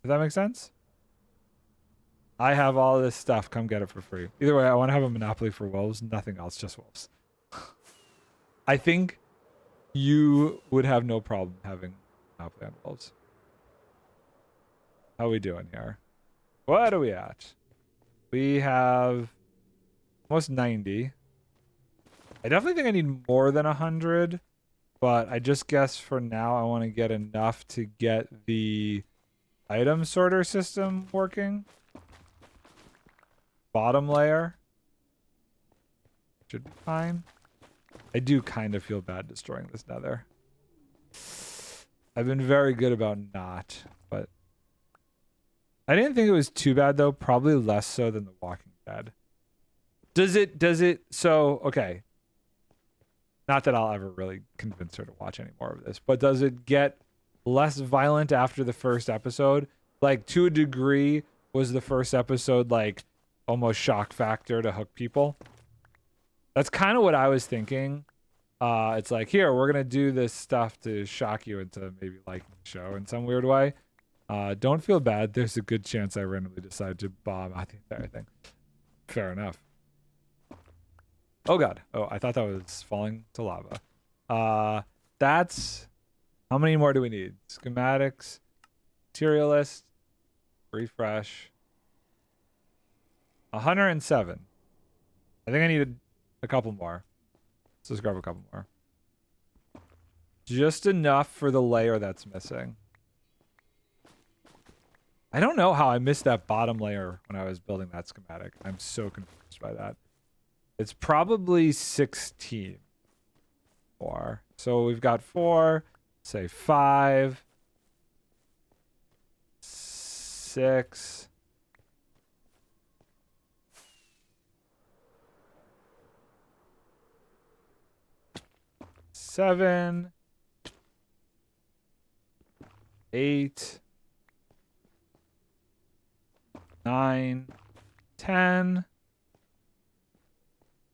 Does that make sense? I have all this stuff. Come get it for free. Either way, I want to have a monopoly for wolves. Nothing else, just wolves. I think you would have no problem having monopoly on wolves. How are we doing here? What are we at? We have almost 90. I definitely think I need more than 100, but I just guess for now I want to get enough to get the item sorter system working. Bottom layer should be fine. I do kind of feel bad destroying this nether. I've been very good about not, but I didn't think it was too bad though. Probably less so than The Walking Dead. Does it, so, okay. Not that I'll ever really convince her to watch any more of this, but does it get less violent after the first episode? Like, to a degree, was the first episode like almost shock factor to hook people? That's kind of what I was thinking. It's like, here, we're gonna do this stuff to shock you into maybe liking the show in some weird way. Don't feel bad. There's a good chance I randomly decide to bomb out the entire thing. Fair enough. Oh god. Oh, I thought that was falling to lava. That's... How many more do we need? Schematics, material list, refresh. 107. I think I needed a couple more. Let's just grab a couple more. Just enough for the layer that's missing. I don't know how I missed that bottom layer when I was building that schematic. I'm so confused by that. It's probably 16 more. So we've got 4, say 5, 6, 7, 8, 9, 10.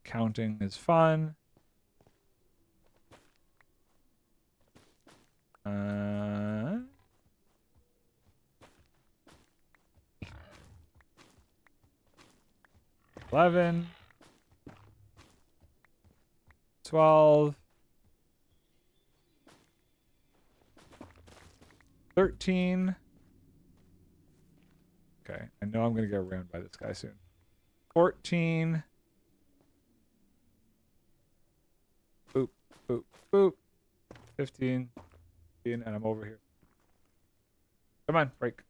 Counting is fun. 11, 12, 13. Okay, I know I'm gonna get rammed by this guy soon. 14. Boop, boop, boop. 15, and I'm over here. Come on, break.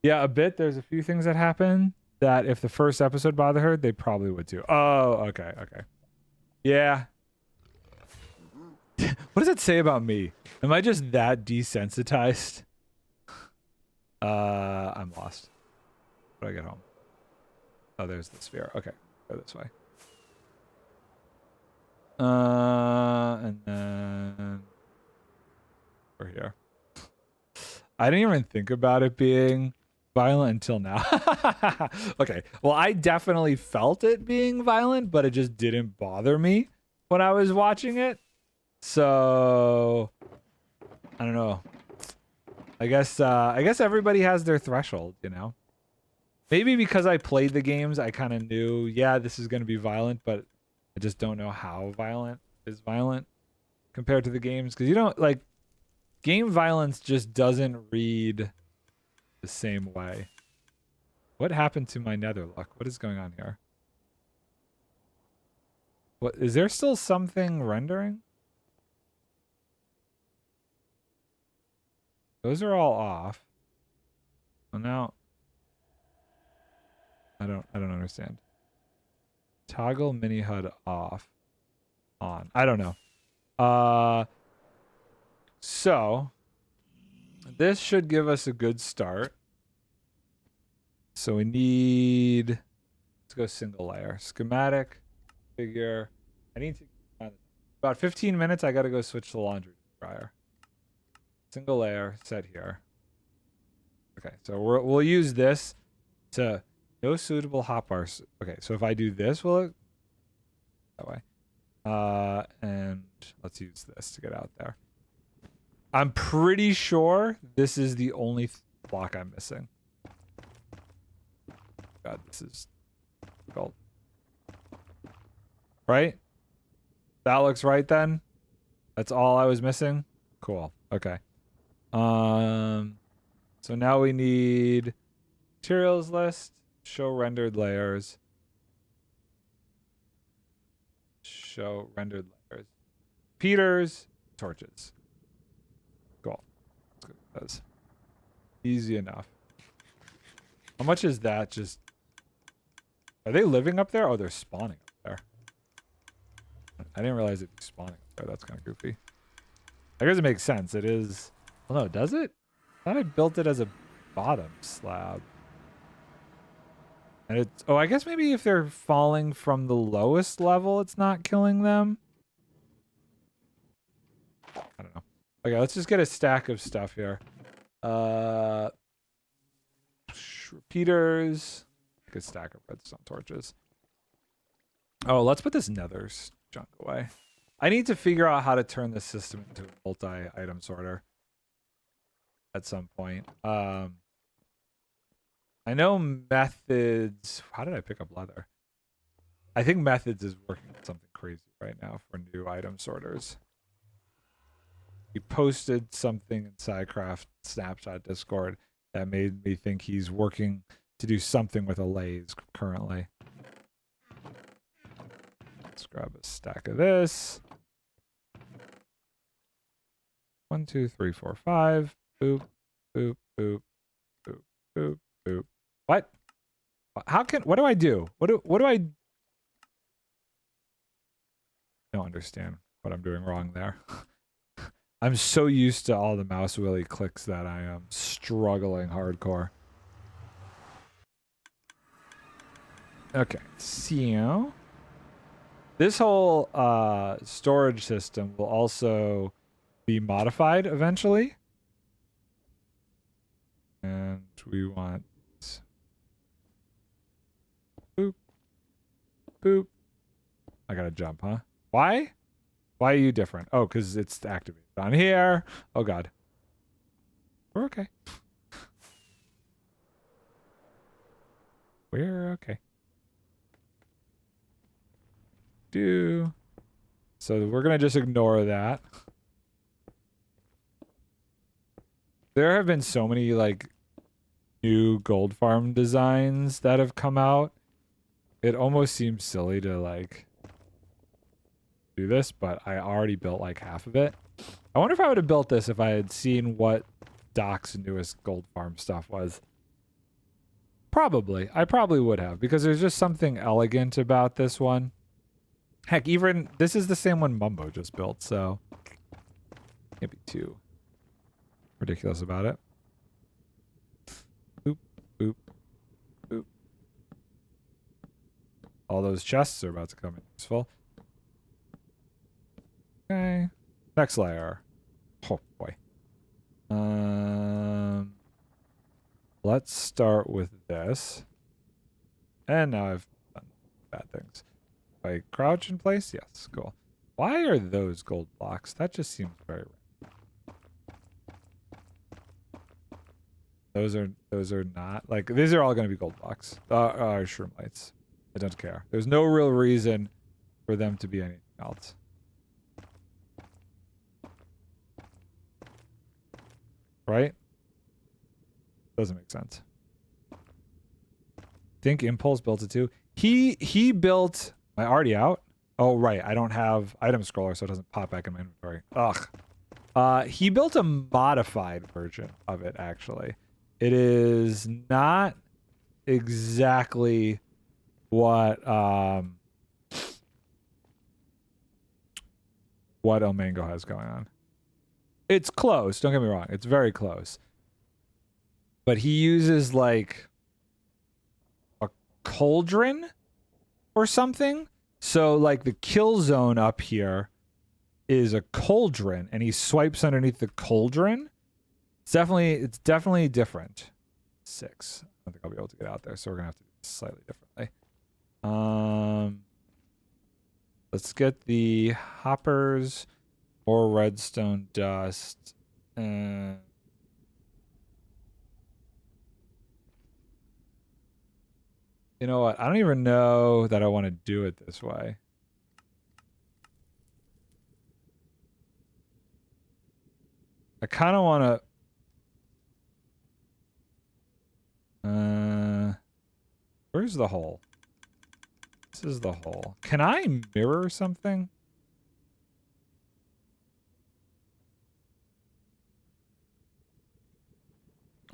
Yeah, a bit. There's a few things that happen that if the first episode bothered her, they probably would too. Oh, okay, okay. Yeah. What does it say about me? Am I just that desensitized? I'm lost. How do I get home? Oh, there's the sphere. Okay, go this way. And then we're here. I didn't even think about it being violent until now. Okay, well, I definitely felt it being violent, but it just didn't bother me when I was watching it. So I don't know. I guess everybody has their threshold, you know. Maybe because I played the games, I kind of knew, yeah, this is going to be violent, but I just don't know how violent is violent compared to the games, because you don't like game violence just doesn't read the same way. What happened to my nether luck? What is going on here? What is there still something rendering? Those are all off. Well, now I don't understand. Toggle mini HUD off. On. I don't know. So this should give us a good start. So we need, let's go single layer. Schematic, figure. I need to, about 15 minutes, I gotta go switch the laundry dryer. Single layer, set here. Okay, so we'll use this to, no suitable hotbars. Okay, so if I do this, will it? That way. And let's use this to get out there. I'm pretty sure this is the only block I'm missing. God, this is difficult. Right? That looks right then. That's all I was missing. Cool. Okay. So now we need materials list, show rendered layers. Show rendered layers. Repeaters, torches. Cool. That's easy enough. How much is that? Just are they living up there? Oh, they're spawning up there. I didn't realize it'd be spawning up there. That's kind of goofy. I guess it makes sense. It is. Well, no, does it? I thought I built it as a bottom slab. And it's. Oh, I guess maybe if they're falling from the lowest level, it's not killing them. I don't know. Okay, let's just get a stack of stuff here. Repeaters. Good stack of redstone torches. Oh, let's put this nether junk away. I need to figure out how to turn this system into a multi-item sorter at some point. I know methods. How did I pick up leather? I think methods is working on something crazy right now for new item sorters. He posted something in Minecraft Snapshot Discord that made me think he's working to do something with a lathe currently. Let's grab a stack of this. 1, 2, 3, 4, 5. Boop, boop, boop, boop, boop, boop. What? How can? What do I do? What do I? Don't understand what I'm doing wrong there. I'm so used to all the mouse wheelie clicks that I am struggling hardcore. Okay, so This whole storage system will also be modified eventually. And we want boop, boop. I gotta jump, huh? Why? Why are you different? Oh, because it's activated on here. Oh, God. We're okay. We're okay. So we're going to just ignore that. There have been so many, like, new gold farm designs that have come out. It almost seems silly to, like, do this, but I already built, like, half of it. I wonder if I would have built this if I had seen what Doc's newest gold farm stuff was. Probably. I probably would have, because there's just something elegant about this one. Heck, even this is the same one Mumbo just built, so can't be too ridiculous about it. Boop, boop, boop. All those chests are about to come in useful. Okay. Next layer. Oh boy. Let's start with this. And now I've done bad things. If I crouch in place? Yes, cool. Why are those gold blocks? That just seems very random. Those are not, like, these are all going to be gold blocks. Shroom lights. I don't care. There's no real reason for them to be anything else. Right? Doesn't make sense. Think Impulse built it too. He built my already out. Oh right, I don't have item scroller, so it doesn't pop back in my inventory. Ugh. He built a modified version of it actually. It is not exactly what Omango has going on. It's close, don't get me wrong. It's very close. But he uses like a cauldron or something. So like the kill zone up here is a cauldron and he swipes underneath the cauldron. It's definitely different. 6. I don't think I'll be able to get out there, so we're gonna have to do this slightly differently. Let's get the hoppers or redstone dust. You know what? I don't even know that I want to do it this way. I kind of want to... where's the hole? This is the hole. Can I mirror something?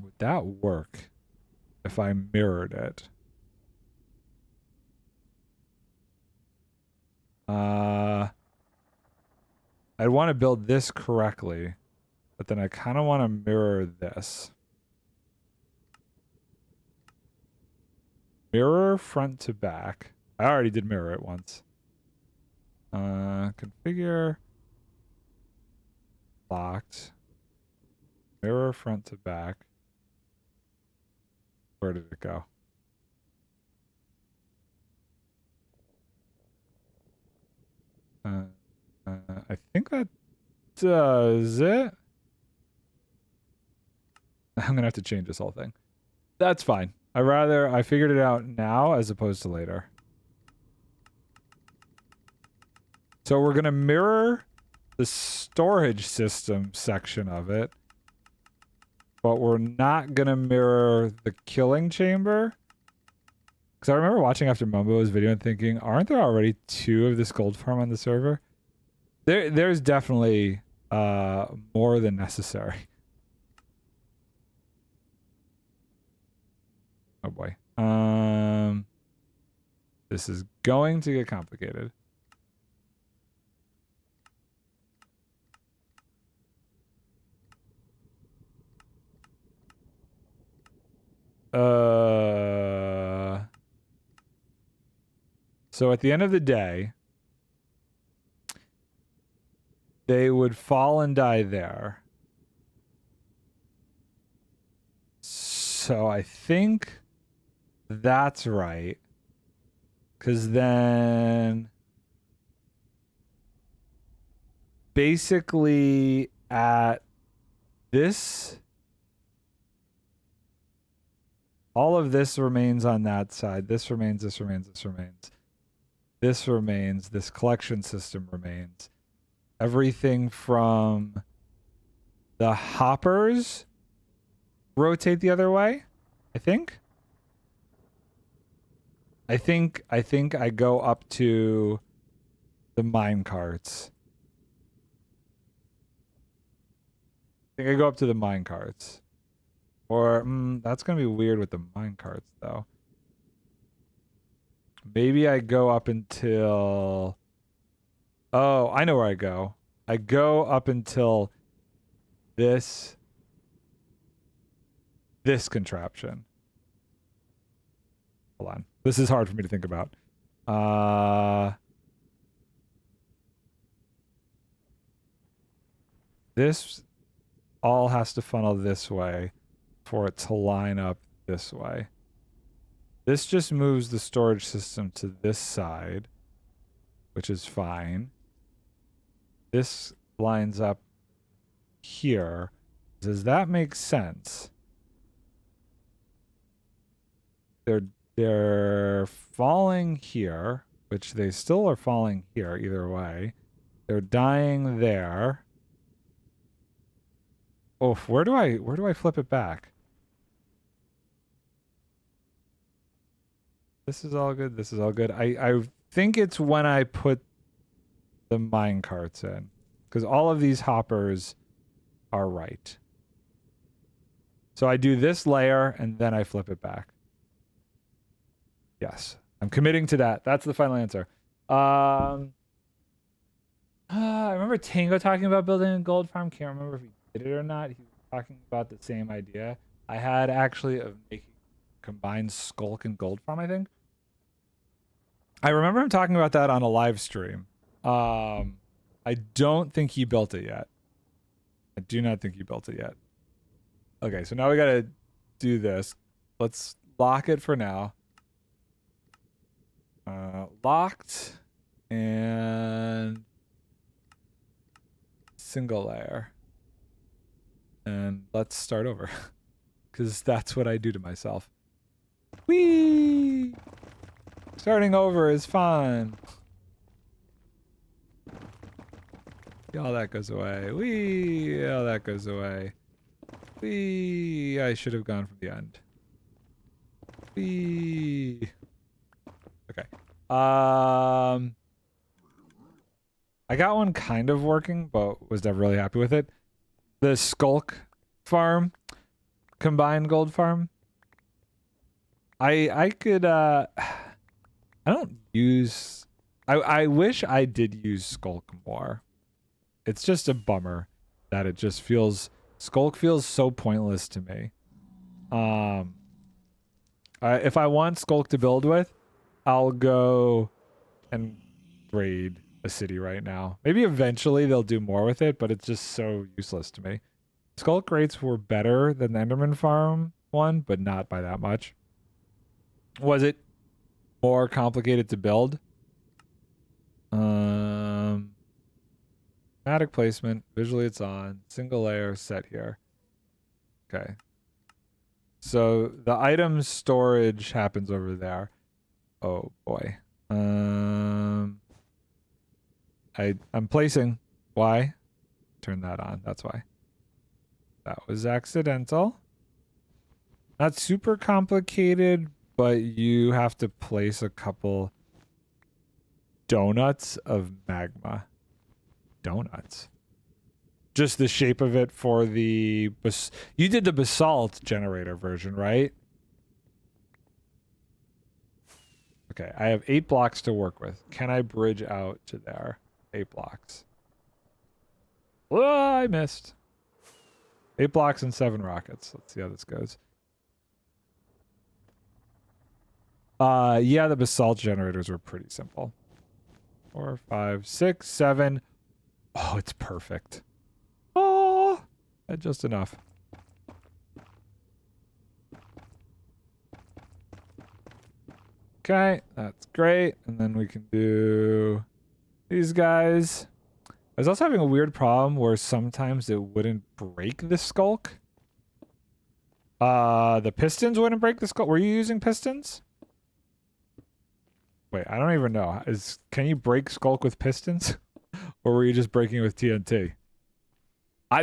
Would that work if I mirrored it? I'd want to build this correctly, but then I kind of want to mirror this. Mirror front to back. I already did mirror it once. Configure. Locked. Mirror front to back. Where did it go? I think that does it. I'm gonna have to change this whole thing. That's fine. I figured it out now as opposed to later. So we're gonna mirror the storage system section of it, but we're not gonna mirror the killing chamber. Because I remember watching after Mumbo's video and thinking, aren't there already 2 of this gold farm on the server? There's definitely more than necessary. Oh boy. This is going to get complicated. So at the end of the day, they would fall and die there. So I think that's right. Because then basically at this, all of this remains on that side. This remains, this remains, this remains. This remains, this collection system remains. Everything from the hoppers rotate the other way, I think. I think I go up to the mine carts. I think I go up to the mine carts. Or, that's going to be weird with the mine carts, though. Maybe I go up until... Oh, I know where I go. I go up until this contraption. Hold on. This is hard for me to think about. This all has to funnel this way for it to line up this way. This just moves the storage system to this side, which is fine. This lines up here. Does that make sense? They're falling here, which they still are falling here either way. They're dying there. Oh, where do I flip it back? This is all good. This is all good. I think it's when I put the mine carts in, because all of these hoppers are right. So I do this layer and then I flip it back. Yes, I'm committing to that. That's the final answer. I remember Tango talking about building a gold farm. Can't remember if he did it or not. He was talking about the same idea I had actually of making combined skulk and gold farm, I think. I remember him talking about that on a live stream. I don't think he built it yet. I do not think he built it yet. Okay, so now we gotta do this. Let's lock it for now. Locked and single layer. And let's start over. Because that's what I do to myself. Whee! Starting over is fun. All that goes away. Whee! All that goes away. Whee! I should have gone from the end. Whee! Okay. I got one kind of working, but was never really happy with it. The Skulk farm, combined gold farm. I could I don't use I wish I did use Skulk more. It's just a bummer that it just feels Skulk feels so pointless to me. If I want Skulk to build with, I'll go and raid a city right now. Maybe eventually they'll do more with it, but it's just so useless to me. Skulk rates were better than the Enderman farm one, but not by that much. Was it more complicated to build? Attic placement, visually it's on, single layer set here. Okay. So the item storage happens over there. Oh boy. I'm placing. Why? Turn that on. That's why. That was accidental. Not super complicated, but you have to place a couple donuts of magma. Donuts. Just the shape of it for the... You did the basalt generator version, right? Okay, I have 8 blocks to work with. Can I bridge out to there? 8 blocks. Oh, I missed. 8 blocks and 7 rockets. Let's see how this goes. Yeah, the basalt generators were pretty simple. 4, 5, 6, 7. Oh, it's perfect. Oh, just enough. Okay, that's great. And then we can do these guys. I was also having a weird problem where sometimes it wouldn't break the skulk. The pistons wouldn't break the skulk. Were you using pistons? Wait, I don't even know. Can you break skulk with pistons? Or were you just breaking it with TNT?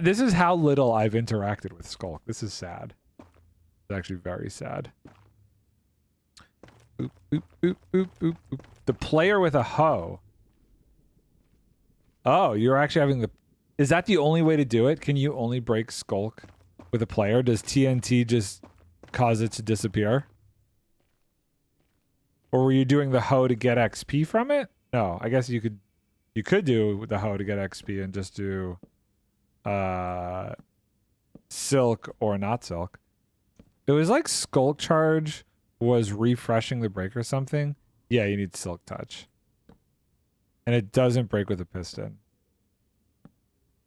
This is how little I've interacted with skulk. This is sad. It's actually very sad. Boop, boop, boop, boop, boop, boop. The player with a hoe. Oh, you're actually having the... Is that the only way to do it? Can you only break skulk with a player? Does TNT just cause it to disappear? Or were you doing the hoe to get XP from it? No, I guess you could do the hoe to get XP and just do silk or not silk. It was like skulk charge was refreshing the break or something. Yeah, you need silk touch. And it doesn't break with a piston.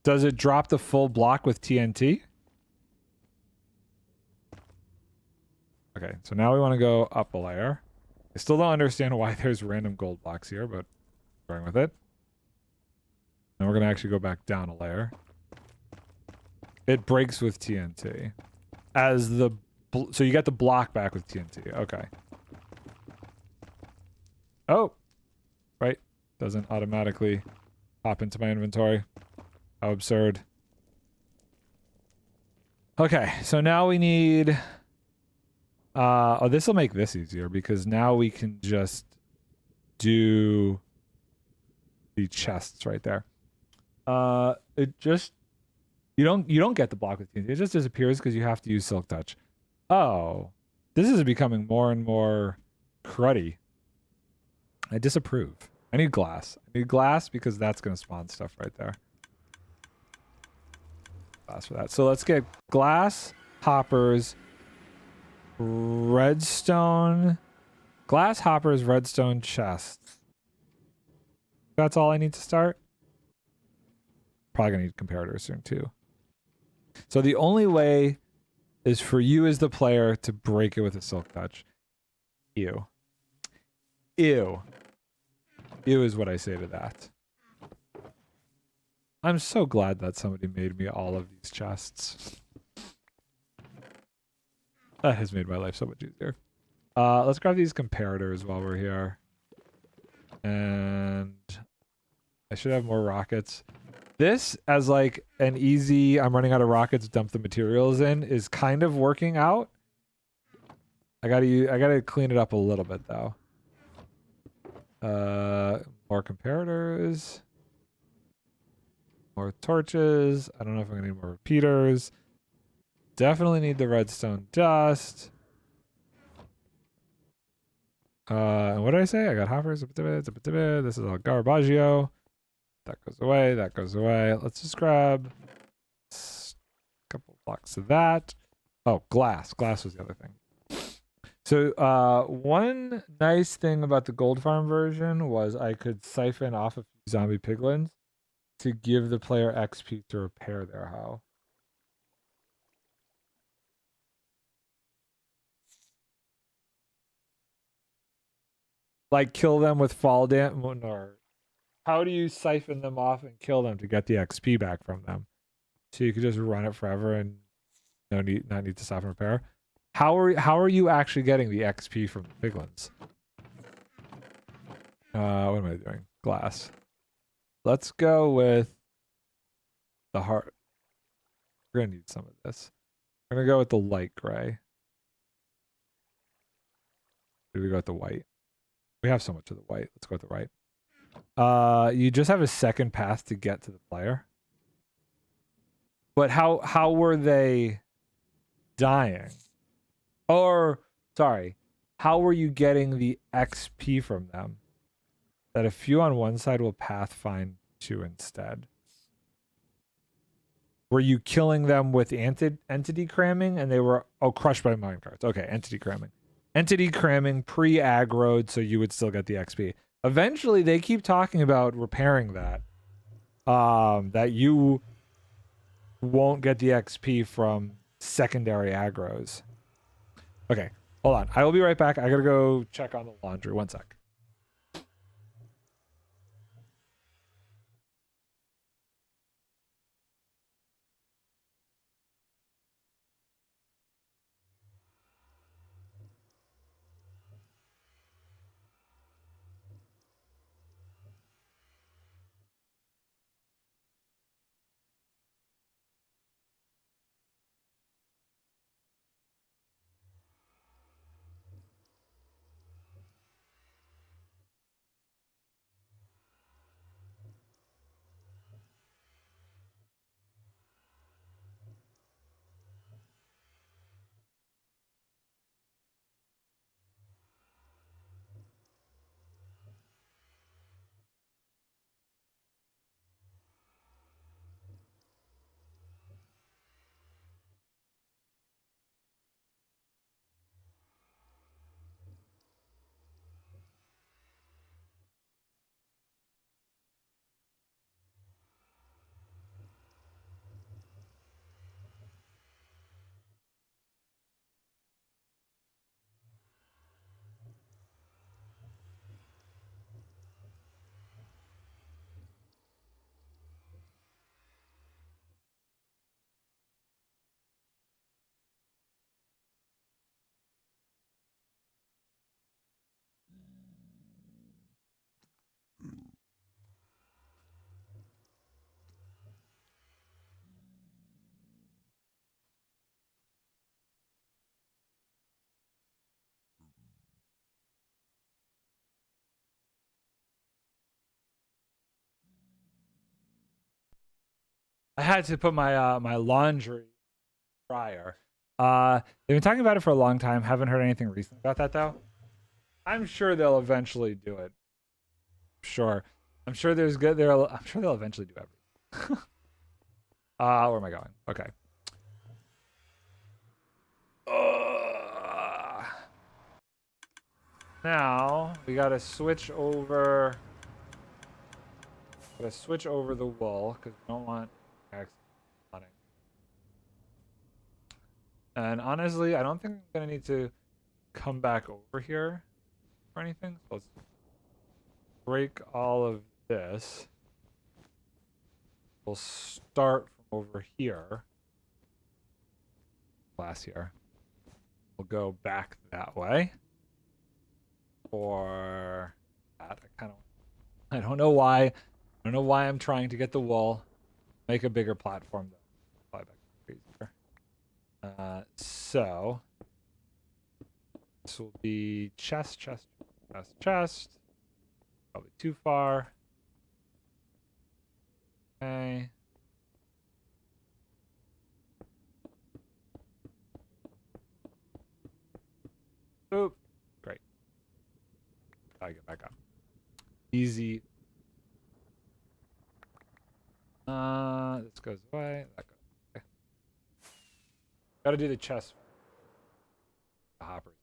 Does it drop the full block with TNT? Okay, so now we want to go up a layer. I still don't understand why there's random gold blocks here, but going with it. Then we're going to actually go back down a layer. It breaks with TNT. So you get the block back with TNT. Okay. Oh. Right. Doesn't automatically pop into my inventory. How absurd. Okay, so now we need... oh, this will make this easier because now we can just do the chests right there. It just... You don't get the block with TNT. It just disappears because you have to use Silk Touch. Oh. This is becoming more and more cruddy. I disapprove. I need glass. I need glass because that's going to spawn stuff right there. Glass for that. So let's get glass, hoppers, redstone, glass, hoppers, redstone, chests. That's all I need to start. Probably going to need comparators soon too. So the only way is for you as the player to break it with a silk touch. Ew. Ew. Ew is what I say to that. I'm so glad that somebody made me all of these chests. That has made my life so much easier. Let's grab these comparators while we're here. And I should have more rockets. This, as like an easy, I'm running out of rockets, dump the materials in, is kind of working out. I gotta clean it up a little bit though. More comparators. More torches. I don't know if I'm gonna need more repeaters. Definitely need the redstone dust. And what did I say? I got hoppers. This is all garbaggio. That goes away. That goes away. Let's just grab a couple blocks of that. Oh, glass. Glass was the other thing. So one nice thing about the gold farm version was I could siphon off a few zombie piglins to give the player XP to repair their hoe. Like kill them with fall damage, or how do you siphon them off and kill them to get the XP back from them? So you could just run it forever and not need to stop and repair. How are you actually getting the XP from the piglins? What am I doing? Glass. Let's go with the heart. We're gonna need some of this. We're gonna go with the light gray. Did we go with the white? We have so much of the white. Let's go with the white. You just have a second path to get to the player. But how were they dying? Or, sorry, how were you getting the XP from them? That a few on one side will pathfind to instead. Were you killing them with entity cramming and they were, oh, crushed by minecarts. Okay, entity cramming. Entity cramming pre-aggroed so you would still get the XP. Eventually, they keep talking about repairing that. that you won't get the XP from secondary aggros. Okay, hold on. I will be right back. I gotta go check on the laundry. One sec. I had to put my my laundry dryer. They've been talking about it for a long time. Haven't heard anything recently about that though. I'm sure they'll eventually do it. Sure. I'm sure there's good there. I'm sure they'll eventually do everything. Where am I going? Okay. Now we gotta switch over. Gotta switch over the wool because we don't want accident on it. And honestly, I don't think I'm gonna need to come back over here or anything. So let's break all of this. We'll start from over here. Glass here. We'll go back that way. Or that. I don't know why. I don't know why I'm trying to get the wool. Make a bigger platform though. Fly back easier. So this will be chest, chest, chest, chest. Probably too far. Okay. Oop. Great. I get back up. Easy. This goes away. That goes away. Gotta do the chest. The hoppers.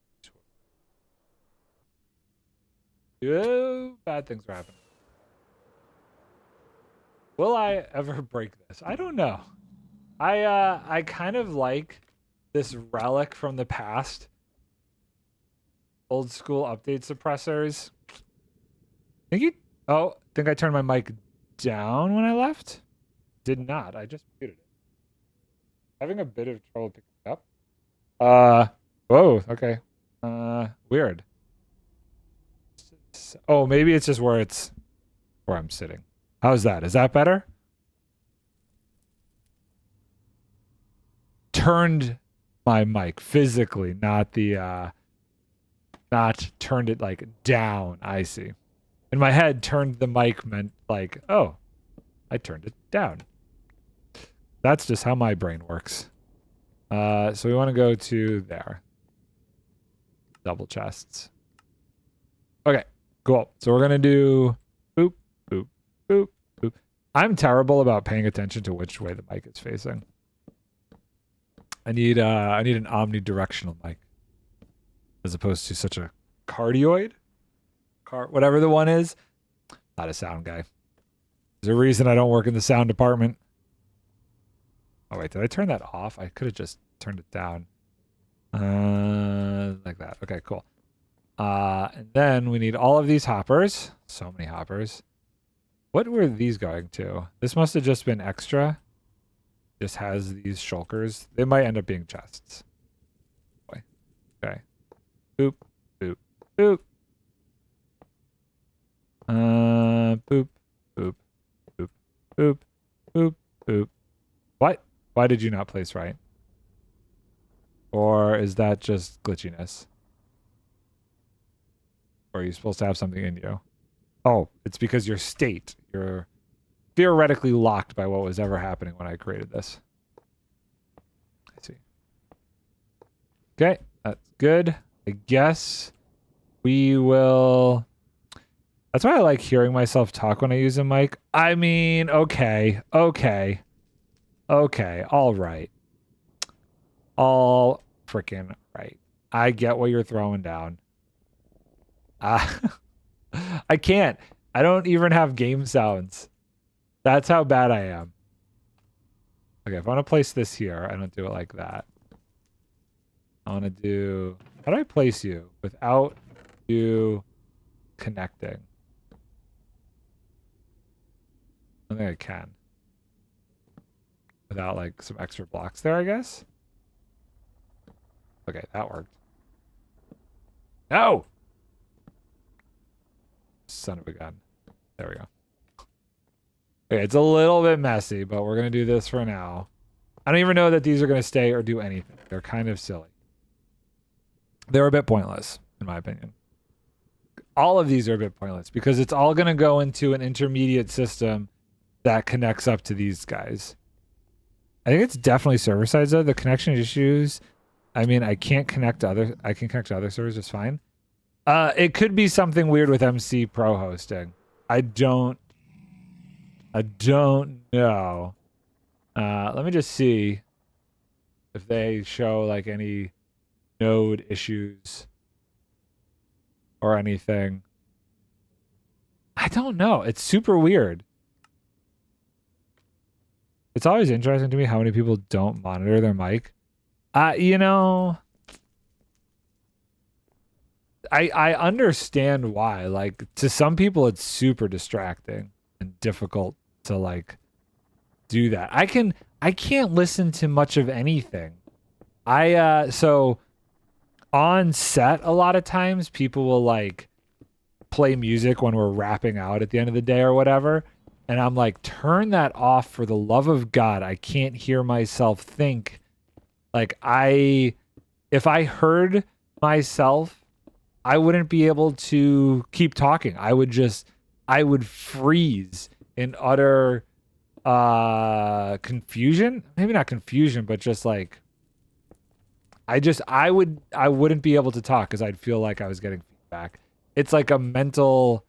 Oh, bad things are happening. Will I ever break this? I don't know. I kind of like this relic from the past. Old school update suppressors. Think I turned my mic down when I left? Did not. I just muted it. Having a bit of trouble picking it up. Whoa, okay. Weird. Oh, maybe it's just where I'm sitting. How's that? Is that better? Turned my mic physically, not turned it like down. I see. In my head, turned the mic meant like, oh, I turned it down. That's just how my brain works. So we want to go to there. Double chests. Okay, cool. So we're gonna do boop, boop, boop, boop. I'm terrible about paying attention to which way the mic is facing. I need an omnidirectional mic, as opposed to such a cardioid, whatever the one is. Not a sound guy. There's a reason I don't work in the sound department. Oh, wait, did I turn that off? I could have just turned it down. Like that. Okay, cool. And then we need all of these hoppers. So many hoppers. What were these going to? This must have just been extra. Just has these shulkers. They might end up being chests. Boy. Okay. Boop, boop, boop. Boop, boop, boop, boop, boop, boop. What? Why did you not place right? Or is that just glitchiness? Or are you supposed to have something in you? Oh, it's because your state. You're theoretically locked by what was ever happening when I created this. I see. Okay, that's good. I guess we will... That's why I like hearing myself talk when I use a mic. I mean, okay, all right. All freaking right. I get what you're throwing down. I can't. I don't even have game sounds. That's how bad I am. Okay, if I want to place this here, I don't do it like that. I want to do... How do I place you without you connecting? I don't think I can. Without, like, some extra blocks there, I guess? Okay, that worked. No! Son of a gun. There we go. Okay, it's a little bit messy, but we're going to do this for now. I don't even know that these are going to stay or do anything. They're kind of silly. They're a bit pointless, in my opinion. All of these are a bit pointless because it's all going to go into an intermediate system that connects up to these guys. I think it's definitely server sides though. The connection issues. I mean, I can connect to other servers just fine. It could be something weird with MC Pro hosting. I don't know. Let me just see if they show like any node issues or anything. I don't know. It's super weird. It's always interesting to me how many people don't monitor their mic. You know, I understand why. Like, to some people, it's super distracting and difficult to, like, do that. I can't listen to much of anything. So on set, a lot of times, people will, like, play music when we're wrapping out at the end of the day or whatever. And I'm like, turn that off for the love of God. I can't hear myself think. Like, if I heard myself, I wouldn't be able to keep talking. I would freeze in utter confusion. Maybe not confusion, but just like, I wouldn't be able to talk because I'd feel like I was getting feedback. It's like a mental...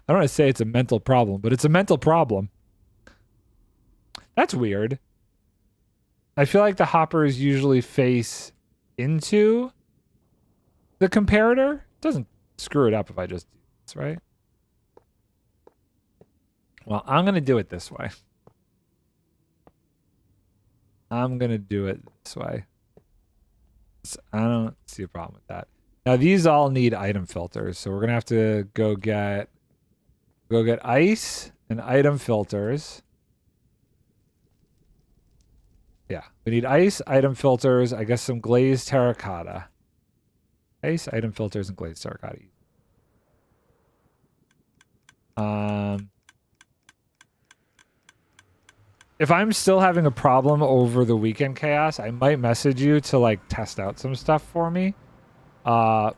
I don't want to say it's a mental problem, but it's a mental problem. That's weird. I feel like the hoppers usually face into the comparator. It doesn't screw it up if I just do this, right? Well, I'm going to do it this way. I'm going to do it this way. So I don't see a problem with that. Now, these all need item filters, so we're going to have to go get ice and item filters. Yeah, we need ice, item filters, I guess some glazed terracotta. Ice, item filters, and glazed terracotta. If I'm still having a problem over the weekend chaos, I might message you to like test out some stuff for me. Hello,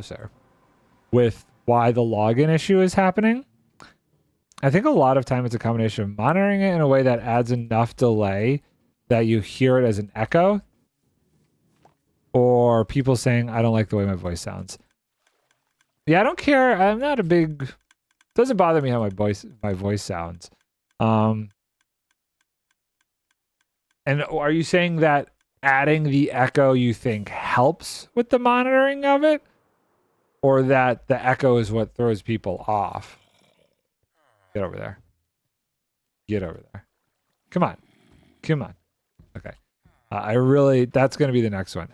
sir. With why the login issue is happening. I think a lot of time it's a combination of monitoring it in a way that adds enough delay that you hear it as an echo, or people saying, I don't like the way my voice sounds. Yeah, I don't care. I'm not a big... It doesn't bother me how my voice sounds. And are you saying that adding the echo you think helps with the monitoring of it? Or that the echo is what throws people off? Get over there. Get over there. Come on. Come on. Okay. That's going to be the next one.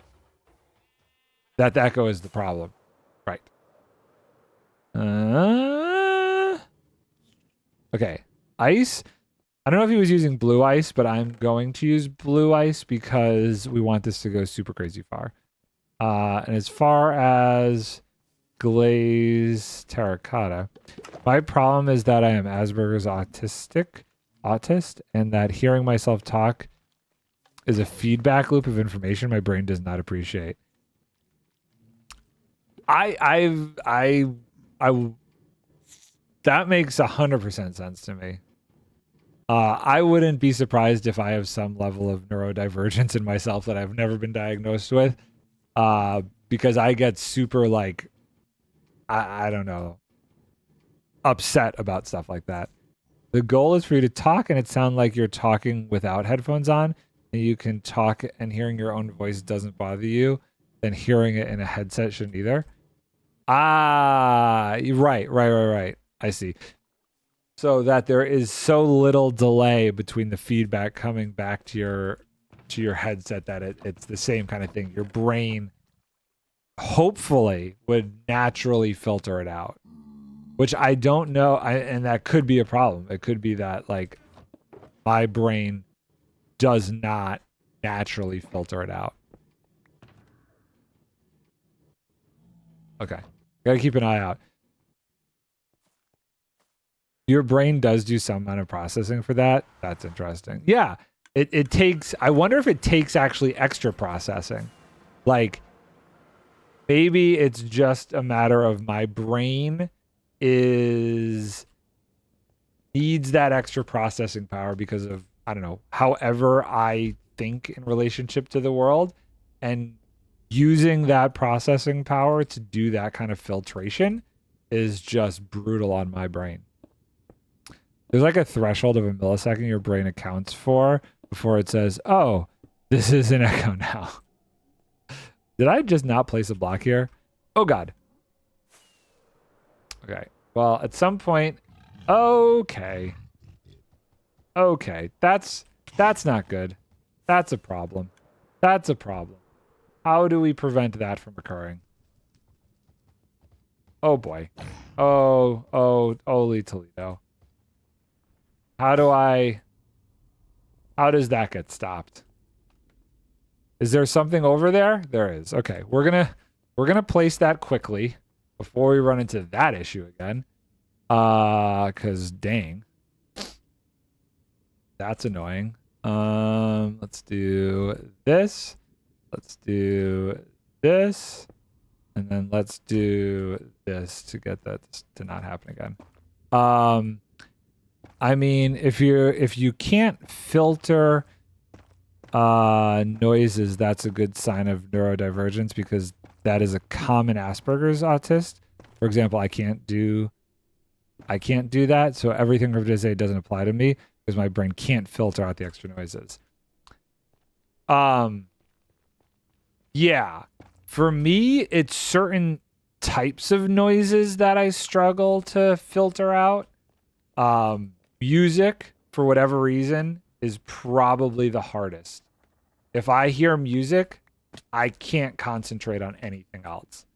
That echo is the problem. Right. Okay. Ice. I don't know if he was using blue ice, but I'm going to use blue ice because we want this to go super crazy far. And as far as glazed terracotta, my problem is that I am Asperger's autist, and that hearing myself talk is a feedback loop of information my brain does not appreciate. That makes 100% sense to me. I wouldn't be surprised if I have some level of neurodivergence in myself that I've never been diagnosed with. Because I get super like, I don't know, upset about stuff like that. The goal is for you to talk and it sounds like you're talking without headphones on, and you can talk and hearing your own voice doesn't bother you, then hearing it in a headset shouldn't either. Right. I see. So that there is so little delay between the feedback coming back to your headset that it's the same kind of thing. Your brain hopefully would naturally filter it out, which I don't know. And that could be a problem. It could be that like my brain does not naturally filter it out. Okay. Gotta keep an eye out. Your brain does do some amount of processing for that. That's interesting. Yeah. It takes, I wonder if it takes actually extra processing. Like maybe it's just a matter of my brain needs that extra processing power because of, I don't know, however I think in relationship to the world, and using that processing power to do that kind of filtration is just brutal on my brain. There's like a threshold of a millisecond your brain accounts for before it says, oh, this is an echo now. Did I just not place a block here? Oh, God. Okay. Well, at some point... Okay. Okay. That's not good. That's a problem. That's a problem. How do we prevent that from occurring? Oh, boy. Holy Toledo. How does that get stopped? Is there something over there? There is. Okay, we're gonna place that quickly before we run into that issue again. Cause dang. That's annoying. Let's do this. Let's do this. And then let's do this to get that to not happen again. I mean, if you can't filter noises, that's a good sign of neurodivergence because that is a common Asperger's autist. For example, I can't do that, so everything I'm going to say doesn't apply to me because my brain can't filter out the extra noises. Yeah. For me, it's certain types of noises that I struggle to filter out. Music, for whatever reason, is probably the hardest. If I hear music, I can't concentrate on anything else.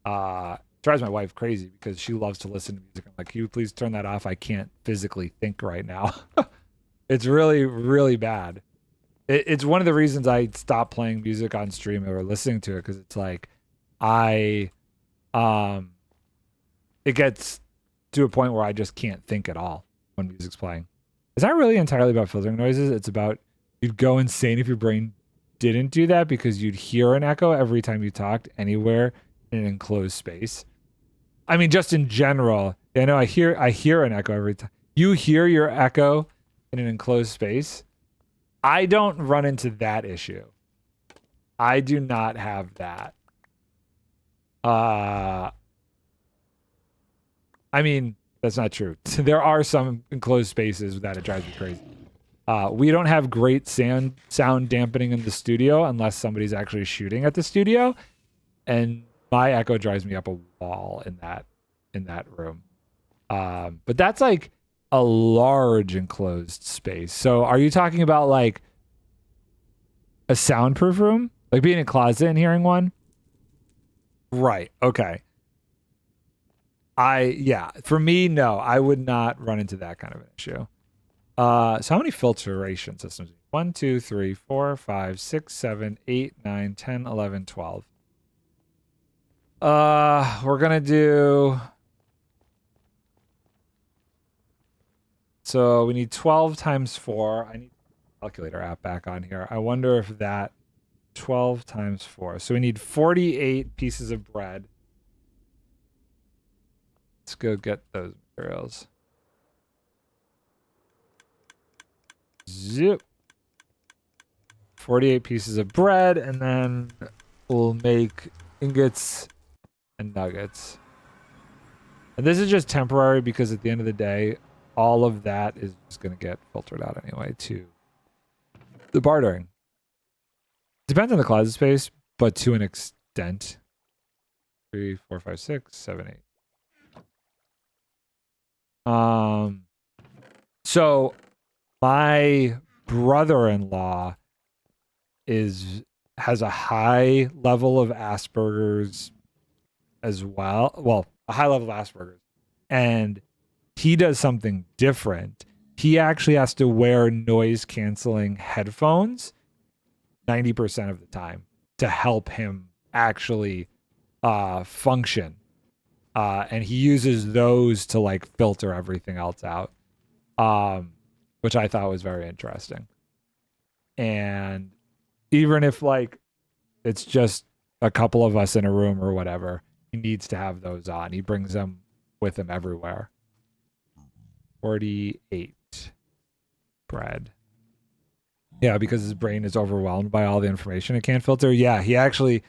Drives my wife crazy because she loves to listen to music. I'm like, can you please turn that off? I can't physically think right now. It's really, really bad. It's one of the reasons I stopped playing music on stream or listening to it, because it's like it gets to a point where I just can't think at all when music's playing. It's not really entirely about filtering noises. It's about, you'd go insane if your brain didn't do that, because you'd hear an echo every time you talked anywhere in an enclosed space. I mean, just in general, I know I hear an echo every time. You hear your echo in an enclosed space. I don't run into that issue. I do not have that. I mean, that's not true. There are some enclosed spaces that it drives me crazy. We don't have great sound dampening in the studio unless somebody's actually shooting at the studio, and my echo drives me up a wall in that room. But that's like a large enclosed space. So are you talking about like a soundproof room? Like being in a closet and hearing one? Right. Okay. Yeah, for me, no, I would not run into that kind of an issue. So how many filtration systems? 1, 2, 3, 4, 5, 6, 7, 8, 9, 10, 11, 12. We're gonna do. So we need 12 times 4. I need the calculator app back on here. I wonder if that 12 times 4. So we need 48 pieces of bread. Let's go get those materials. Zip. 48 pieces of bread, and then we'll make ingots and nuggets. And this is just temporary because at the end of the day, all of that is just going to get filtered out anyway to the bartering. Depends on the closet space, but to an extent. 3, 4, 5, 6, 7, 8. So my brother-in-law has a high level of Asperger's as well. Well, a high level of Asperger's. And he does something different. He actually has to wear noise canceling headphones 90% of the time to help him actually function. And he uses those to like filter everything else out, which I thought was very interesting. And even if like it's just a couple of us in a room or whatever, he needs to have those on. He brings them with him everywhere. 48 bread. Yeah, because his brain is overwhelmed by all the information it can't filter. Yeah, he actually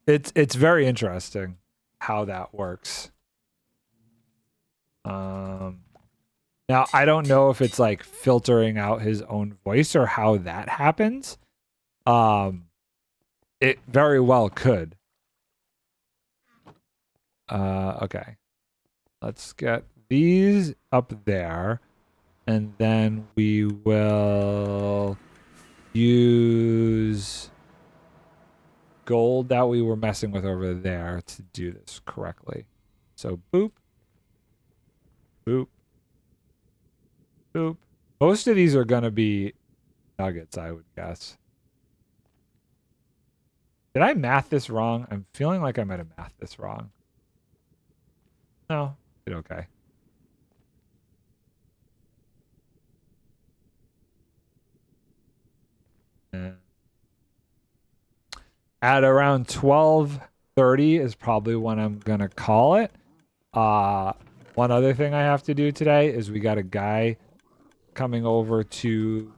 it's very interesting how that works. Now I don't know if it's like filtering out his own voice or how that happens. It very well could. Okay. Let's get these up there, and then we will use gold that we were messing with over there to do this correctly. So boop, boop, boop. Most of these are going to be nuggets, I would guess. Did I math this wrong? I'm feeling like I might have mathed this wrong. No, did okay. At around 12:30 is probably when I'm gonna call it. One other thing I have to do today is we got a guy coming over to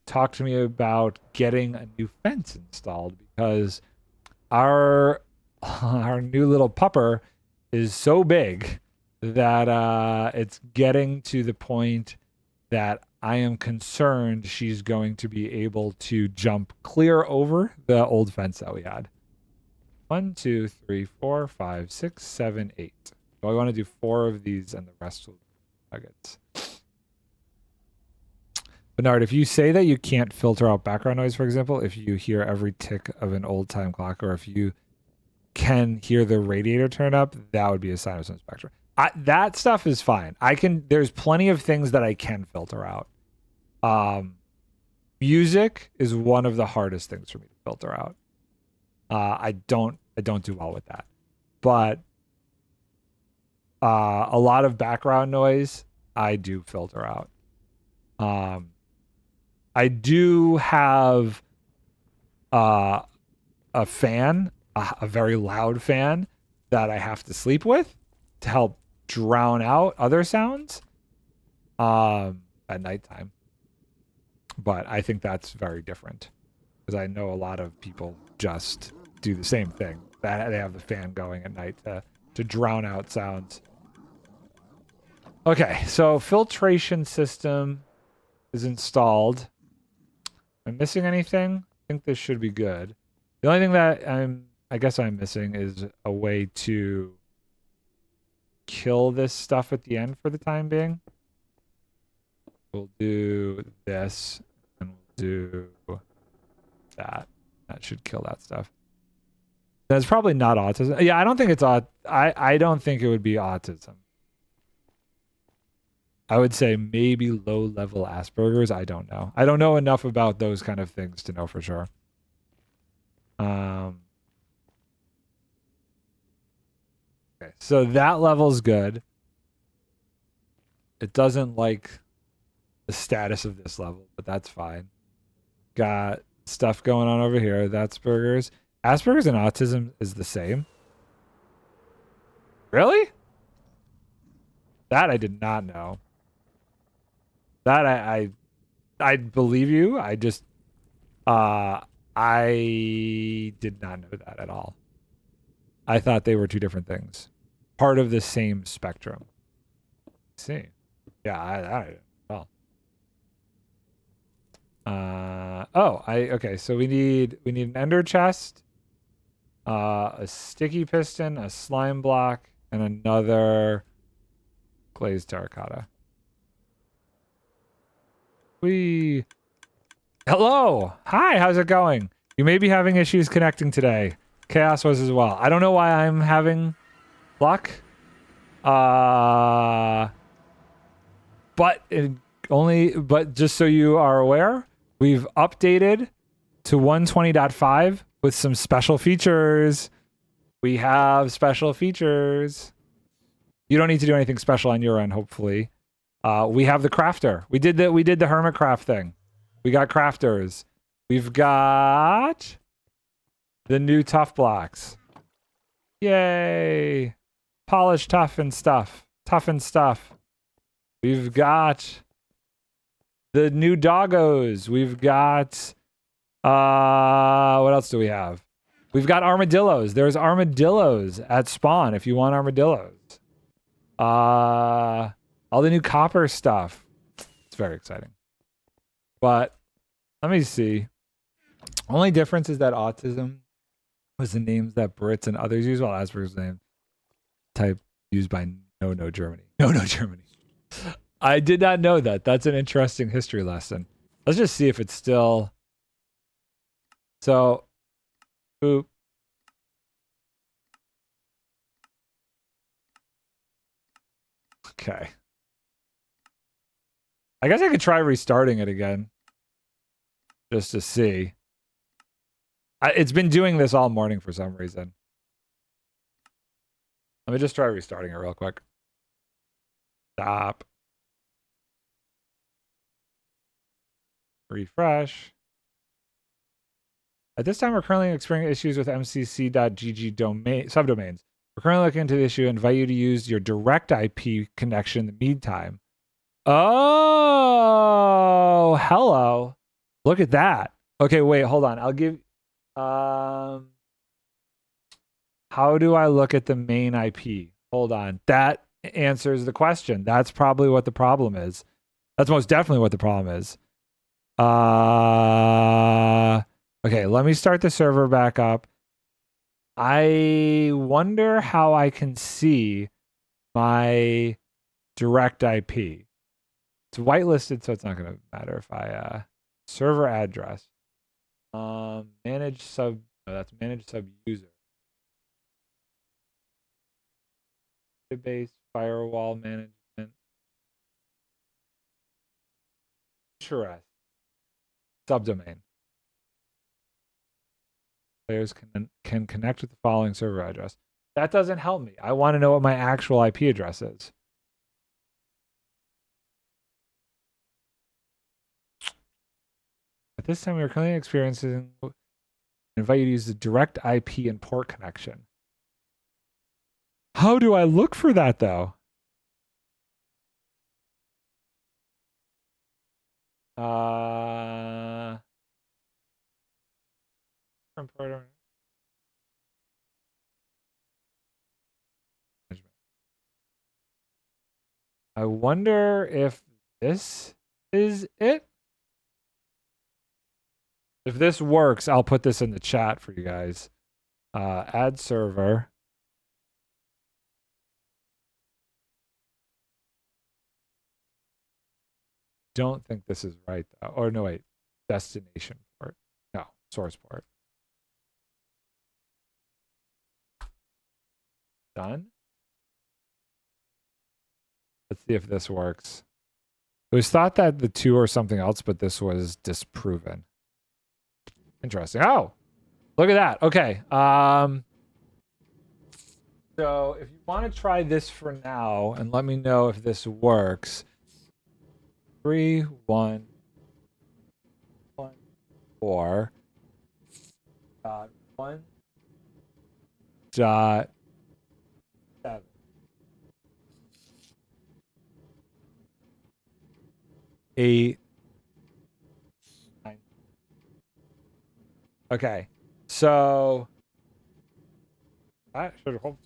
talk to me about getting a new fence installed because our our new little pupper is so big that it's getting to the point that I am concerned she's going to be able to jump clear over the old fence that we had. 1, 2, 3, 4, 5, 6, 7, 8. So I want to do 4 of these and the rest will be nuggets. Bernard, if you say that you can't filter out background noise, for example, if you hear every tick of an old time clock, or if you can hear the radiator turn up, that would be a sign of some spectrum. That stuff is fine. There's plenty of things that I can filter out. Music is one of the hardest things for me to filter out. I don't do well with that. But a lot of background noise I do filter out. I do have a fan, a very loud fan that I have to sleep with to help drown out other sounds at nighttime. But I think that's very different because I know a lot of people just do the same thing. That they have the fan going at night to drown out sounds. Okay, so filtration system is installed. Am I missing anything? I think this should be good. The only thing that I guess I'm missing is a way to kill this stuff at the end for the time being. We'll do this, and we'll do that. That should kill that stuff. That's probably not autism. Yeah, I don't think it's I don't think it would be autism. I would say maybe low-level Asperger's. I don't know. I don't know enough about those kind of things to know for sure. Okay, so that level's good. It doesn't like the status of this level, but that's fine. Got stuff going on over here. That's Asperger's. Asperger's and autism is the same. Really? That I did not know. That I believe you. I just I did not know that at all. I thought they were two different things. Part of the same spectrum. Let's see. Yeah, I well. Okay, so we need an ender chest, a sticky piston, a slime block, and another glazed terracotta. Hello. Hi, how's it going? You may be having issues connecting today. Chaos was as well. I don't know why I'm having luck. But just so you are aware, we've updated to 120.5 with some special features. We have special features. You don't need to do anything special on your end, hopefully. We have the crafter. We did the hermit craft thing. We got crafters. We've got the new tough blocks. Yay! Polished tough and stuff. Tough and stuff. We've got the new doggos. We've got what else do we have? We've got armadillos. There's armadillos at spawn if you want armadillos. All the new copper stuff. It's very exciting. But let me see. Only difference is that autism was the names that Brits and others use, while Asperger's name type used by No Germany. No Germany. I did not know that. That's an interesting history lesson. Let's just see if it's still. So, boop. Okay. I guess I could try restarting it again. Just to see. It's been doing this all morning for some reason. Let me just try restarting it real quick. Stop. Refresh. At this time, we're currently experiencing issues with mcc.gg subdomains. We're currently looking into the issue and invite you to use your direct IP connection in the meantime. Oh, hello. Look at that. Okay, wait, hold on. I'll give... how do I look at the main IP? Hold on. That answers the question. That's probably what the problem is. That's most definitely what the problem is. Okay, let me start the server back up. I wonder how I can see my direct IP. It's whitelisted, so it's not going to matter if I server address. Manage sub. No, that's manage sub user. Database firewall management. Sure. Subdomain. Players can connect with the following server address. That doesn't help me. I want to know what my actual IP address is. At this time, we are currently experiencing. I invite you to use the direct IP and port connection. How do I look for that though? I wonder if this is it. If this works, I'll put this in the chat for you guys. Add server. don't think this is right though. Or no, wait. Destination port. No, source port. Done. Let's see if this works. It was thought that the 2 or something else, but this was disproven. Interesting. Oh, look at that. Okay. So if you want to try this for now and let me know if this works. 3, 1, 1, 4. 1. 7. 8. 9. Okay. So that should hold.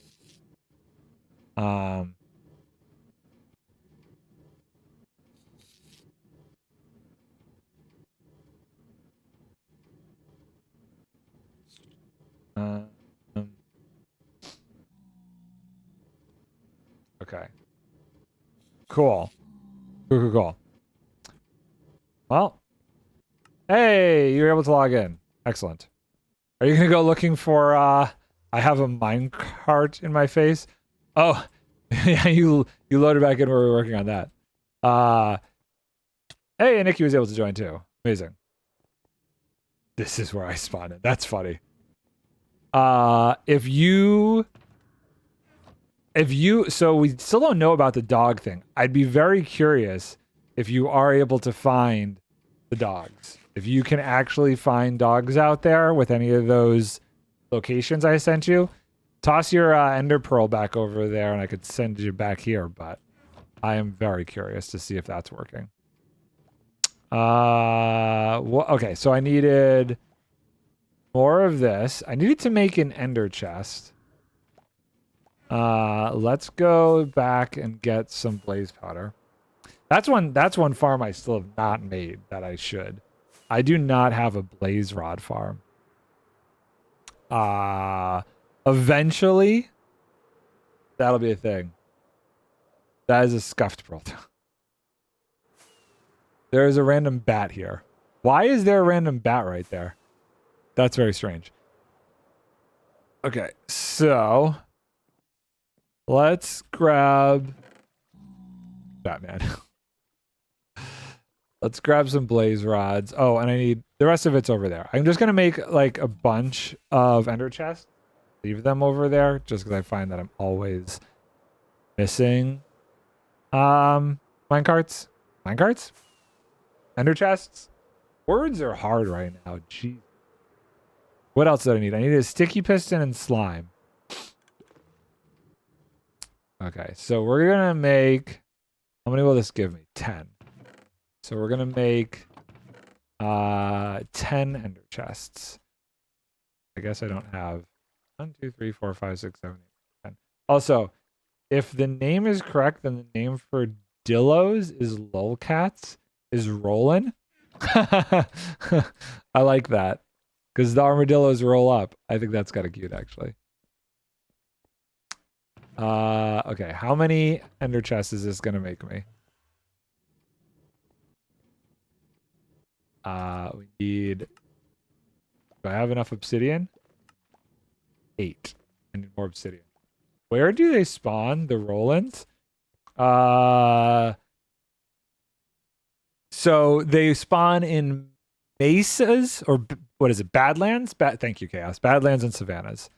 Okay. Cool. Cool. Well, hey, you're able to log in. Excellent. Are you gonna go looking for I have a minecart in my face? Oh, yeah, you loaded back in where we were working on that. Hey, and Nikki was able to join too. Amazing. This is where I spawned in. That's funny. If you so we still don't know about the dog thing. I'd be very curious if you are able to find the dogs. If you can actually find dogs out there with any of those locations I sent you, toss your ender pearl back over there and I could send you back here, but I am very curious to see if that's working. Okay, so I needed more of this. I needed to make an ender chest. Let's go back and get some blaze powder. That's one farm I still have not made that I should. I do not have a blaze rod farm. Eventually that'll be a thing. That is a scuffed pearl. There is a random bat here. Why is there a random bat right there? That's very strange. Okay, so let's grab Batman. Let's grab some blaze rods. Oh, and I need the rest of it's over there. I'm just gonna make like a bunch of ender chests. Leave them over there just because I find that I'm always missing minecarts. Minecarts? Ender chests? Words are hard right now. Jeez. What else did I need? I need a sticky piston and slime. Okay, so we're gonna make, how many will this give me? 10. So we're gonna make 10 ender chests. I guess I don't have 1, 2, 3, 4, 5, 6, 7, 8, 10. Also, if the name is correct, then the name for dillos is lolcats, is Rollin. I like that. Because the armadillos roll up. I think that's kind of cute, actually. Okay, how many ender chests is this going to make me? We need... Do I have enough obsidian? 8. I need more obsidian. Where do they spawn, the Rollins? So they spawn in mesas, or what is it, Badlands? Thank you, Chaos. Badlands and Savannas.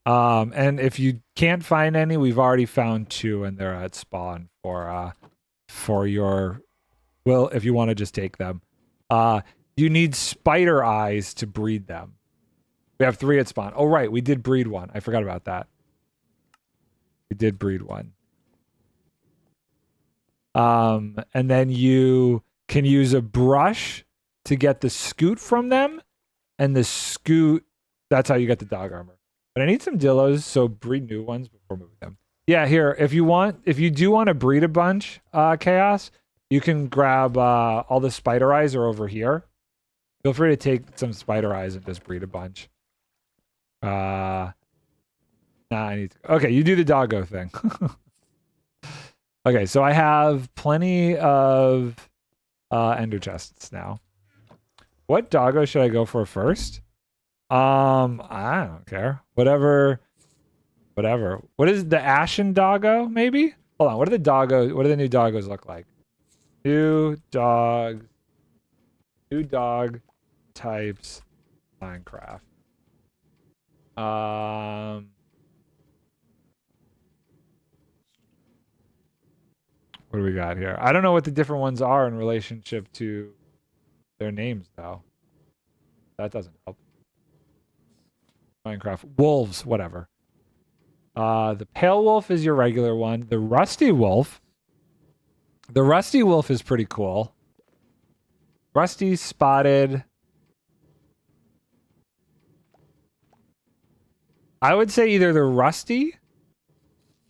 And if you can't find any, we've already found 2, and they're at spawn for your... Well, if you want to just take them. You need spider eyes to breed them. We have 3 at spawn. Oh, right, we did breed 1. I forgot about that. We did breed 1. And then you can use a brush to get the scoot from them, and the scoot, that's how you get the dog armor. But I need some dillos, so breed new ones before moving them. Yeah, here, if you do want to breed a bunch, Chaos, you can grab all the spider eyes are over here. Feel free to take some spider eyes and just breed a bunch. Nah, I need to, okay, you do the doggo thing. Okay, so I have plenty of ender chests now. What doggo should I go for first? I don't care. Whatever. What is the ashen doggo, maybe? Hold on, what do the new doggos look like? New dog types Minecraft. What do we got here? I don't know what the different ones are in relationship to their names, though. That doesn't help. Minecraft. Wolves, whatever. The pale wolf is your regular one. The rusty wolf. The rusty wolf is pretty cool. Rusty, spotted. I would say either the rusty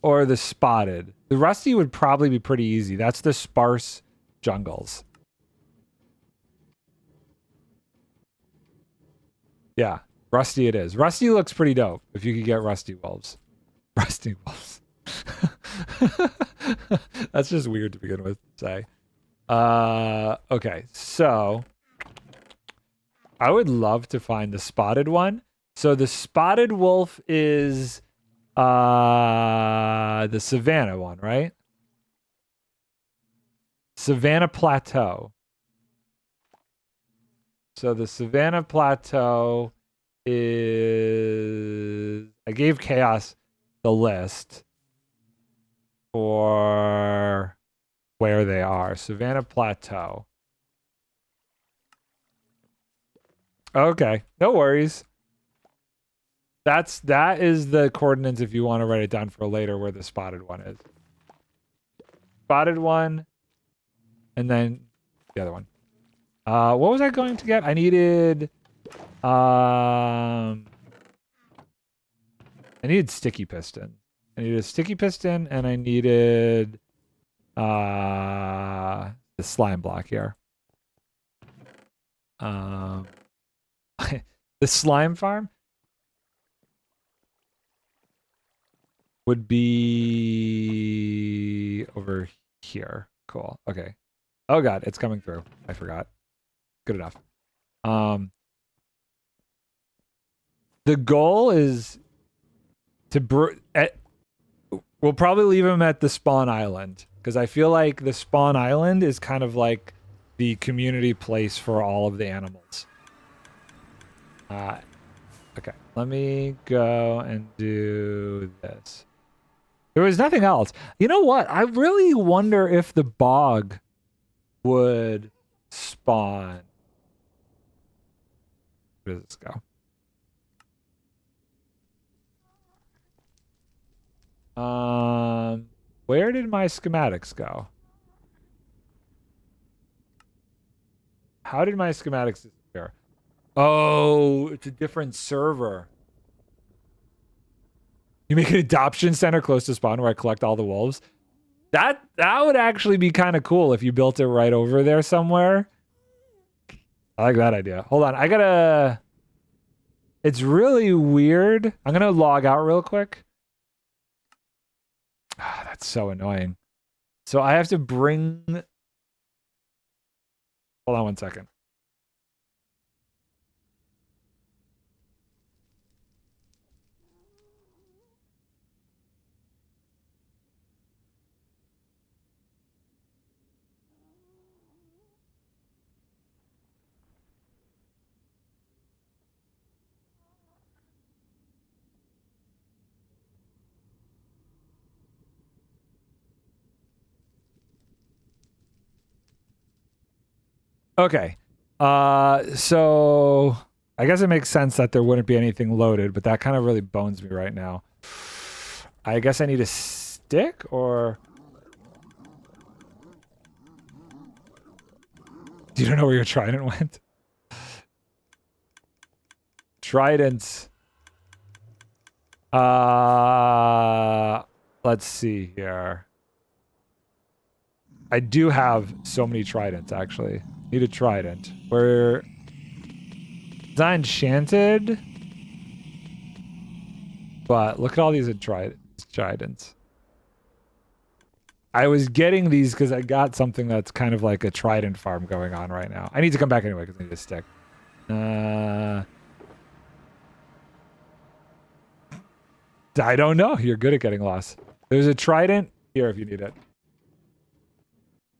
or the spotted. The rusty would probably be pretty easy. That's the sparse jungles. Yeah, rusty it is. Rusty looks pretty dope if you could get rusty wolves. Rusty wolves. That's just weird to begin with, say. Okay, so I would love to find the spotted one. So the spotted wolf is the Savannah one, right? Savannah Plateau. So the Savannah Plateau is... I gave Chaos the list for where they are. Savannah Plateau. Okay, no worries. That is the coordinates if you want to write it down for later where the spotted one is. Spotted one, and then the other one. What was I going to get? I needed sticky piston. I needed a sticky piston, and I needed the slime block here. The slime farm would be over here. Cool. Okay. Oh god, it's coming through. I forgot. Good enough. The goal is to we'll probably leave him at the spawn island because I feel like the spawn island is kind of like the community place for all of the animals. Okay, let me go and do this. There was nothing else. You know what? I really wonder if the bog would spawn. Where does this go? Where did my schematics go? How did my schematics disappear? Oh, it's a different server. You make an adoption center close to spawn where I collect all the wolves. That would actually be kind of cool if you built it right over there somewhere. I like that idea. Hold on, I gotta... It's really weird. I'm gonna log out real quick. Ah, that's so annoying. So I have to bring... Hold on one second. Okay. So I guess it makes sense that there wouldn't be anything loaded, but that kind of really bones me right now. I guess I need a stick or... You don't know where your trident went? Tridents. Let's see here. I do have so many tridents, actually. Need a trident. Where... Is that enchanted? But look at all these tridents. I was getting these because I got something that's kind of like a trident farm going on right now. I need to come back anyway because I need a stick. I don't know. You're good at getting lost. There's a trident here if you need it.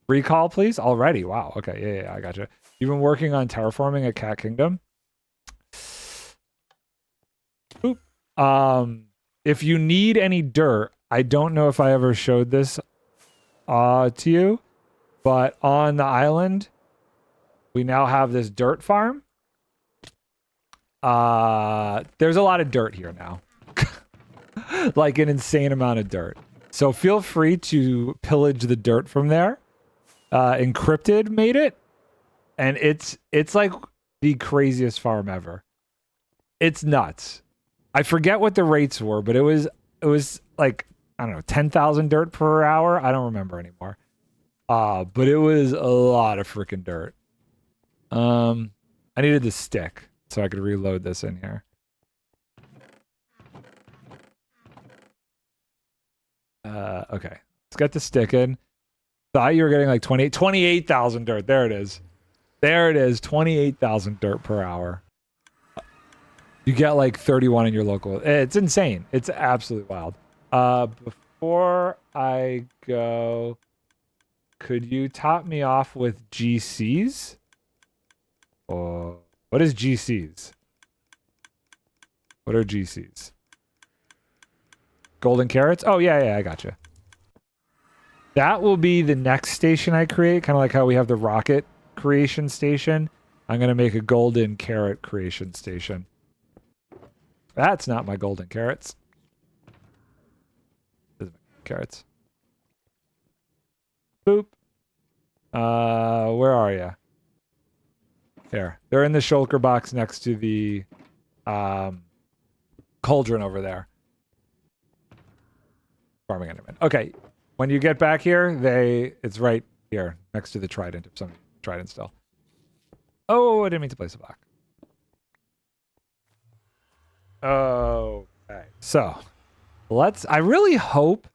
Recall, please. Already. Wow. Okay. Yeah. I got you. You've been working on terraforming at Cat Kingdom. Oop. If you need any dirt, I don't know if I ever showed this to you, but on the island, we now have this dirt farm. There's a lot of dirt here now. Like an insane amount of dirt. So feel free to pillage the dirt from there. Encrypted made it, and it's like the craziest farm ever. It's nuts. I forget what the rates were, but it was like, I don't know, 10,000 dirt per hour. I don't remember anymore. But it was a lot of freaking dirt. I needed the stick so I could reload this in here. Okay. Let's get the stick in. Thought you were getting like 28,000 dirt. There it is. There it is. 28,000 dirt per hour. You get like 31 in your local. It's insane. It's absolutely wild. Before I go, could you top me off with GCs? Oh, what is GCs? What are GCs? Golden carrots? Oh, yeah, I gotcha. That will be the next station I create, kind of like how we have the rocket creation station. I'm going to make a golden carrot creation station. That's not my golden carrots. This is my carrots. Boop. Where are you? There. They're in the shulker box next to the cauldron over there. Farming enderman. Okay. When you get back here, it's right here next to the trident. If some trident still. Oh, I didn't mean to place a block. Okay. So, I really hope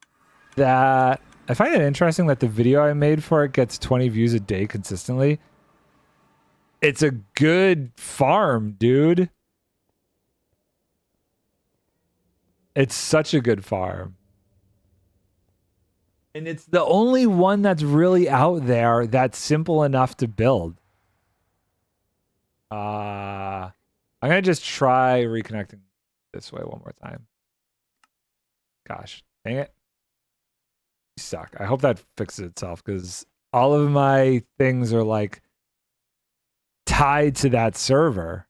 that I find it interesting that the video I made for it gets 20 views a day consistently. It's a good farm, dude. It's such a good farm. And it's the only one that's really out there that's simple enough to build. I'm going to just try reconnecting this way one more time. Gosh, dang it. You suck. I hope that fixes itself because all of my things are like tied to that server.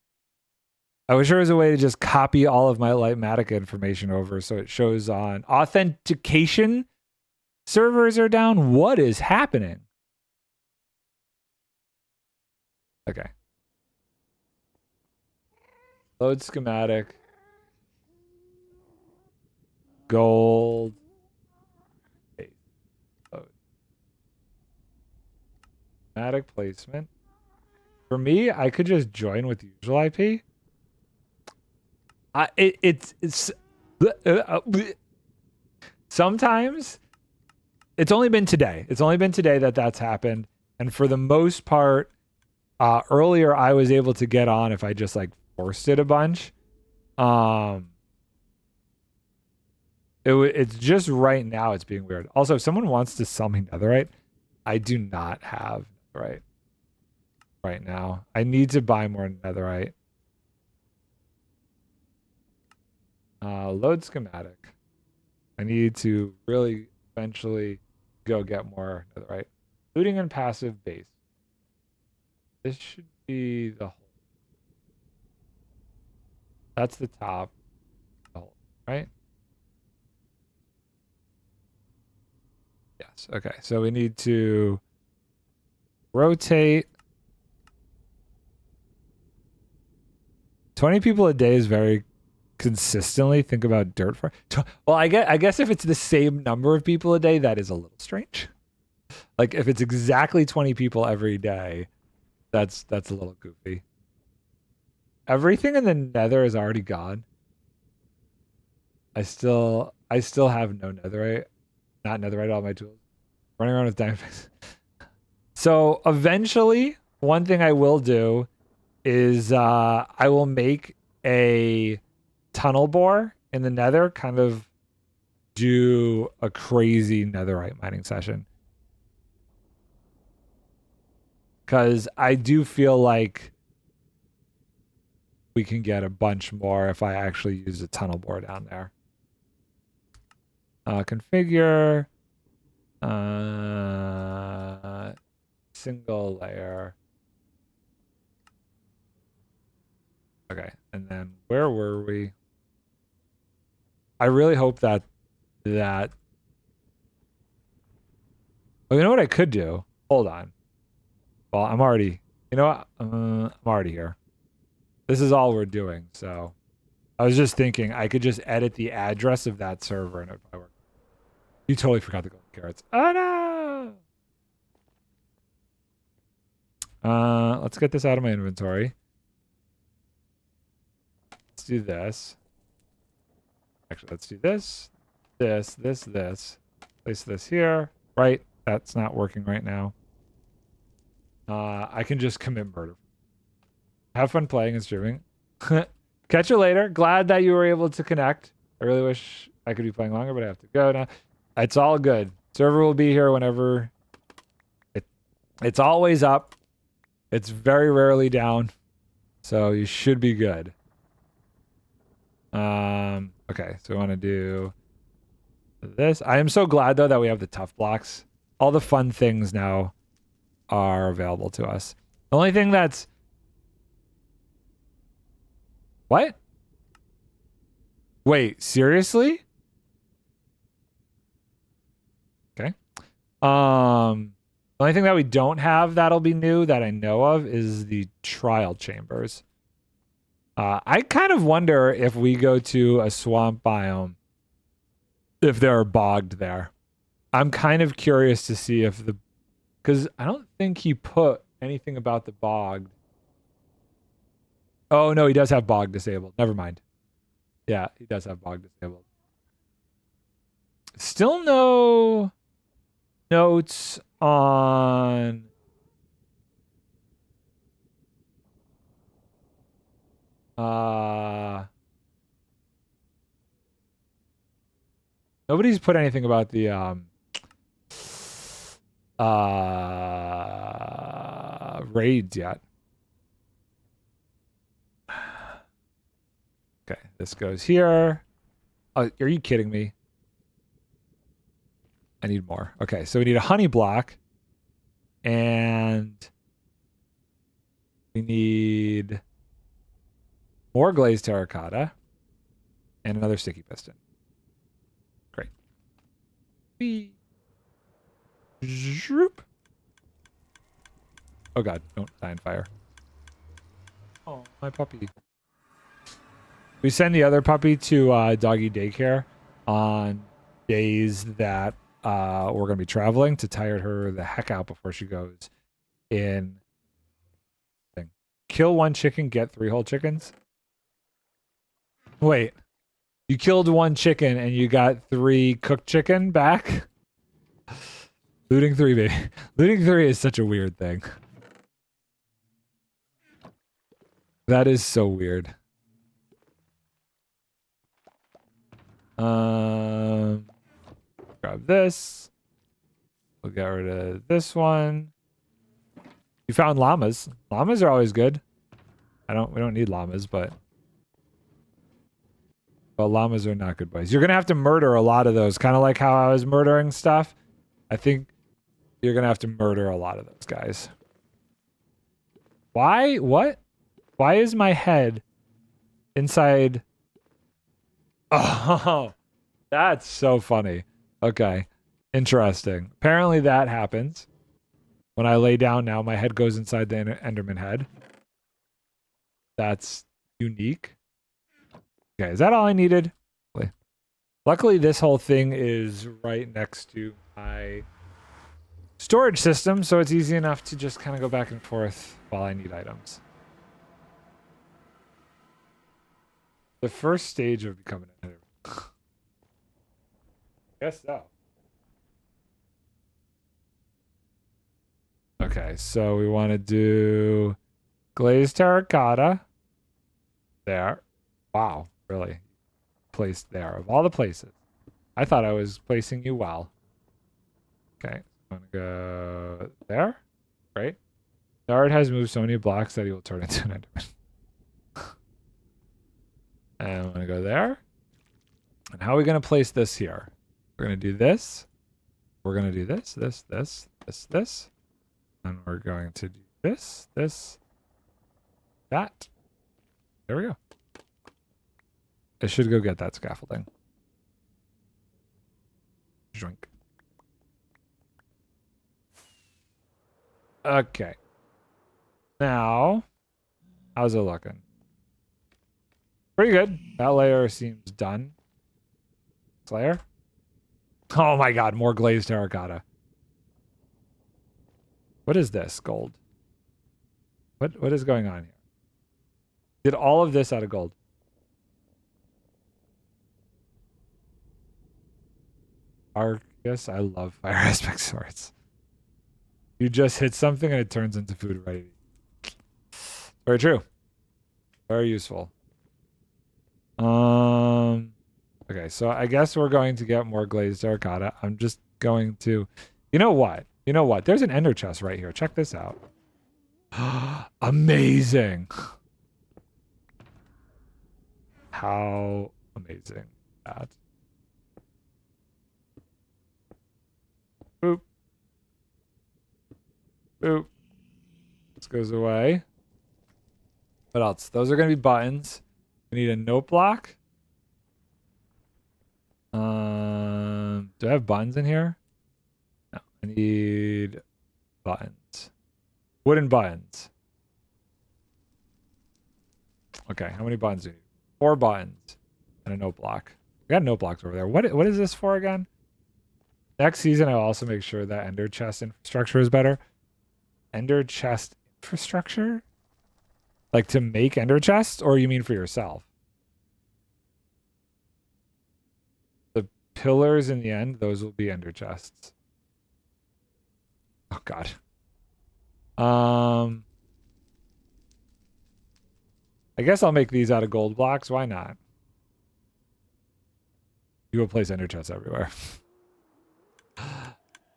I wish there was a way to just copy all of my Lightmatica information over so it shows on authentication. Servers are down. What is happening? Okay. Load schematic. Gold. Load. Schematic placement. For me, I could just join with usual IP. It's sometimes it's only been today. It's only been today that that's happened. And for the most part, earlier I was able to get on if I just like forced it a bunch. It's just right now it's being weird. Also, if someone wants to sell me netherite, I do not have netherite right now. I need to buy more netherite. Load schematic. I need to really eventually go get more netherite. Looting and passive base. This should be the whole. That's the top. The whole, right? Yes. Okay. So we need to rotate. 20 people a day is very consistently. Think about dirt farm. Well, I guess if it's the same number of people a day, that is a little strange. Like if it's exactly 20 people every day, that's a little goofy. Everything in the nether is already gone. I still have no netherite. Not netherite all my tools. Running around with diamonds. So eventually, one thing I will do is I will make a tunnel bore in the nether, kind of do a crazy netherite mining session. Because I do feel like we can get a bunch more if I actually use a tunnel bore down there. Configure. Single layer. Okay, and then where were we? I really hope that oh, you know what I could do? Hold on. Well, I'm already, you know what? I'm already here. This is all we're doing, so I was just thinking I could just edit the address of that server and it would probably work. You totally forgot the golden carrots. Oh no! Let's get this out of my inventory. Let's do this. Actually, let's do this. This. Place this here. Right. That's not working right now. I can just commit murder. Have fun playing and streaming. Catch you later. Glad that you were able to connect. I really wish I could be playing longer, but I have to go now. It's all good. Server will be here whenever. It's always up. It's very rarely down. So you should be good. Okay, so we want to do this. I am so glad though that we have the tough blocks. All the fun things now are available to us. The only thing that's what? Wait, seriously? Okay. The only thing that we don't have that'll be new that I know of is the trial chambers. I kind of wonder if we go to a swamp biome, if they're bogged there. I'm kind of curious to see if because I don't think he put anything about the bogged. Oh, no, he does have bog disabled. Never mind. Yeah, he does have bog disabled. Still no notes on... Nobody's put anything about the raids yet. Okay, this goes here. Oh, are you kidding me? I need more. Okay, so we need a honey block. And we need more glazed terracotta and another sticky piston. Great. Whee. Zoop. Oh god, don't die in fire. Oh, my puppy. We send the other puppy to doggy daycare on days that we're going to be traveling to tire her the heck out before she goes in. Kill one chicken, get 3 whole chickens? Wait. You killed 1 chicken and you got 3 cooked chicken back? Looting 3, baby. Looting 3 is such a weird thing. That is so weird. Grab this. We'll get rid of this one. You found llamas. Llamas are always good. We don't need llamas, but llamas are not good boys. You're gonna have to murder a lot of those, kind of like how I was murdering stuff. I think you're gonna have to murder a lot of those guys. Why? What? Why is my head inside? Oh, that's so funny. Okay. Interesting. Apparently that happens. When I lay down now, my head goes inside the Enderman head. That's unique. Okay, is that all I needed? Luckily, this whole thing is right next to my storage system, so it's easy enough to just kind of go back and forth while I need items. The first stage of becoming an Enderman. Guess so. Okay, so we want to do glazed terracotta. There. Wow, really? Placed there. Of all the places. I thought I was placing you well. Okay, I'm going to go there. Great. Nard has moved so many blocks that he will turn into an enderman. And I'm going to go there. And how are we going to place this here? We're going to do this. We're going to do this, this, this, this, this. And we're going to do this, this, that. There we go. I should go get that scaffolding. Drink. Okay. Now, how's it looking? Pretty good. That layer seems done. This layer. Oh my god, more glazed terracotta. What is this? Gold. What is going on here? Did all of this out of gold? Arcus, I love fire aspect swords. You just hit something and it turns into food ready to eat. Very true. Very useful. Okay, so I guess we're going to get more glazed terracotta. I'm just going to... You know what? You know what? There's an ender chest right here. Check this out. Amazing. How amazing is that? Boop. Boop. This goes away. What else? Those are going to be buttons. We need a note block. Do I have buttons in here? No. I need buttons. Wooden buttons. Okay, how many buttons do you need? 4 buttons and a note block. We got note blocks over there. What is this for again? Next season, I'll also make sure that ender chest infrastructure is better. Ender chest infrastructure? Like to make ender chests, or you mean for yourself? The pillars in the end, those will be ender chests. Oh god. I guess I'll make these out of gold blocks. Why not? You will place ender chests everywhere.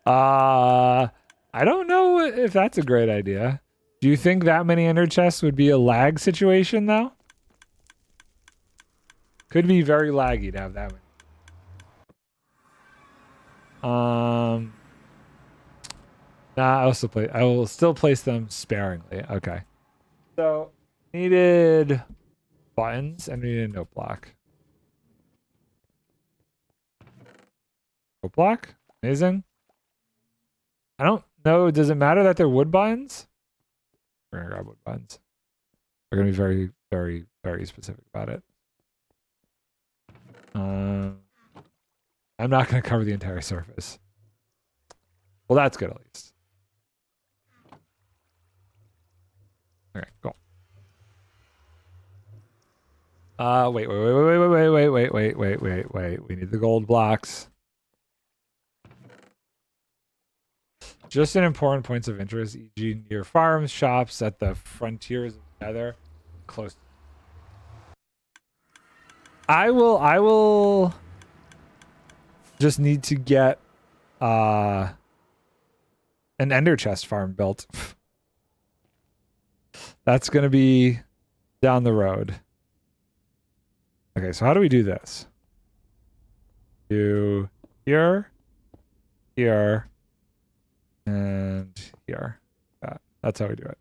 I don't know if that's a great idea. Do you think that many ender chests would be a lag situation, though? Could be very laggy to have that many. Nah, I will still place them sparingly. Okay. So, needed buttons and we need a note block. Note block? Amazing. I don't know. Does it matter that they're wood buttons? We're gonna grab wood buttons. We're gonna be very, very, very specific about it. I'm not gonna cover the entire surface. Well, that's good at least. Okay, cool. Wait. We need the gold blocks. Just in important points of interest, e.g. near farms, shops, at the frontiers of Nether, close. I will just need to get an ender chest farm built. That's gonna be down the road. Okay, so how do we do this? Do here, here, and here. That's how we do it.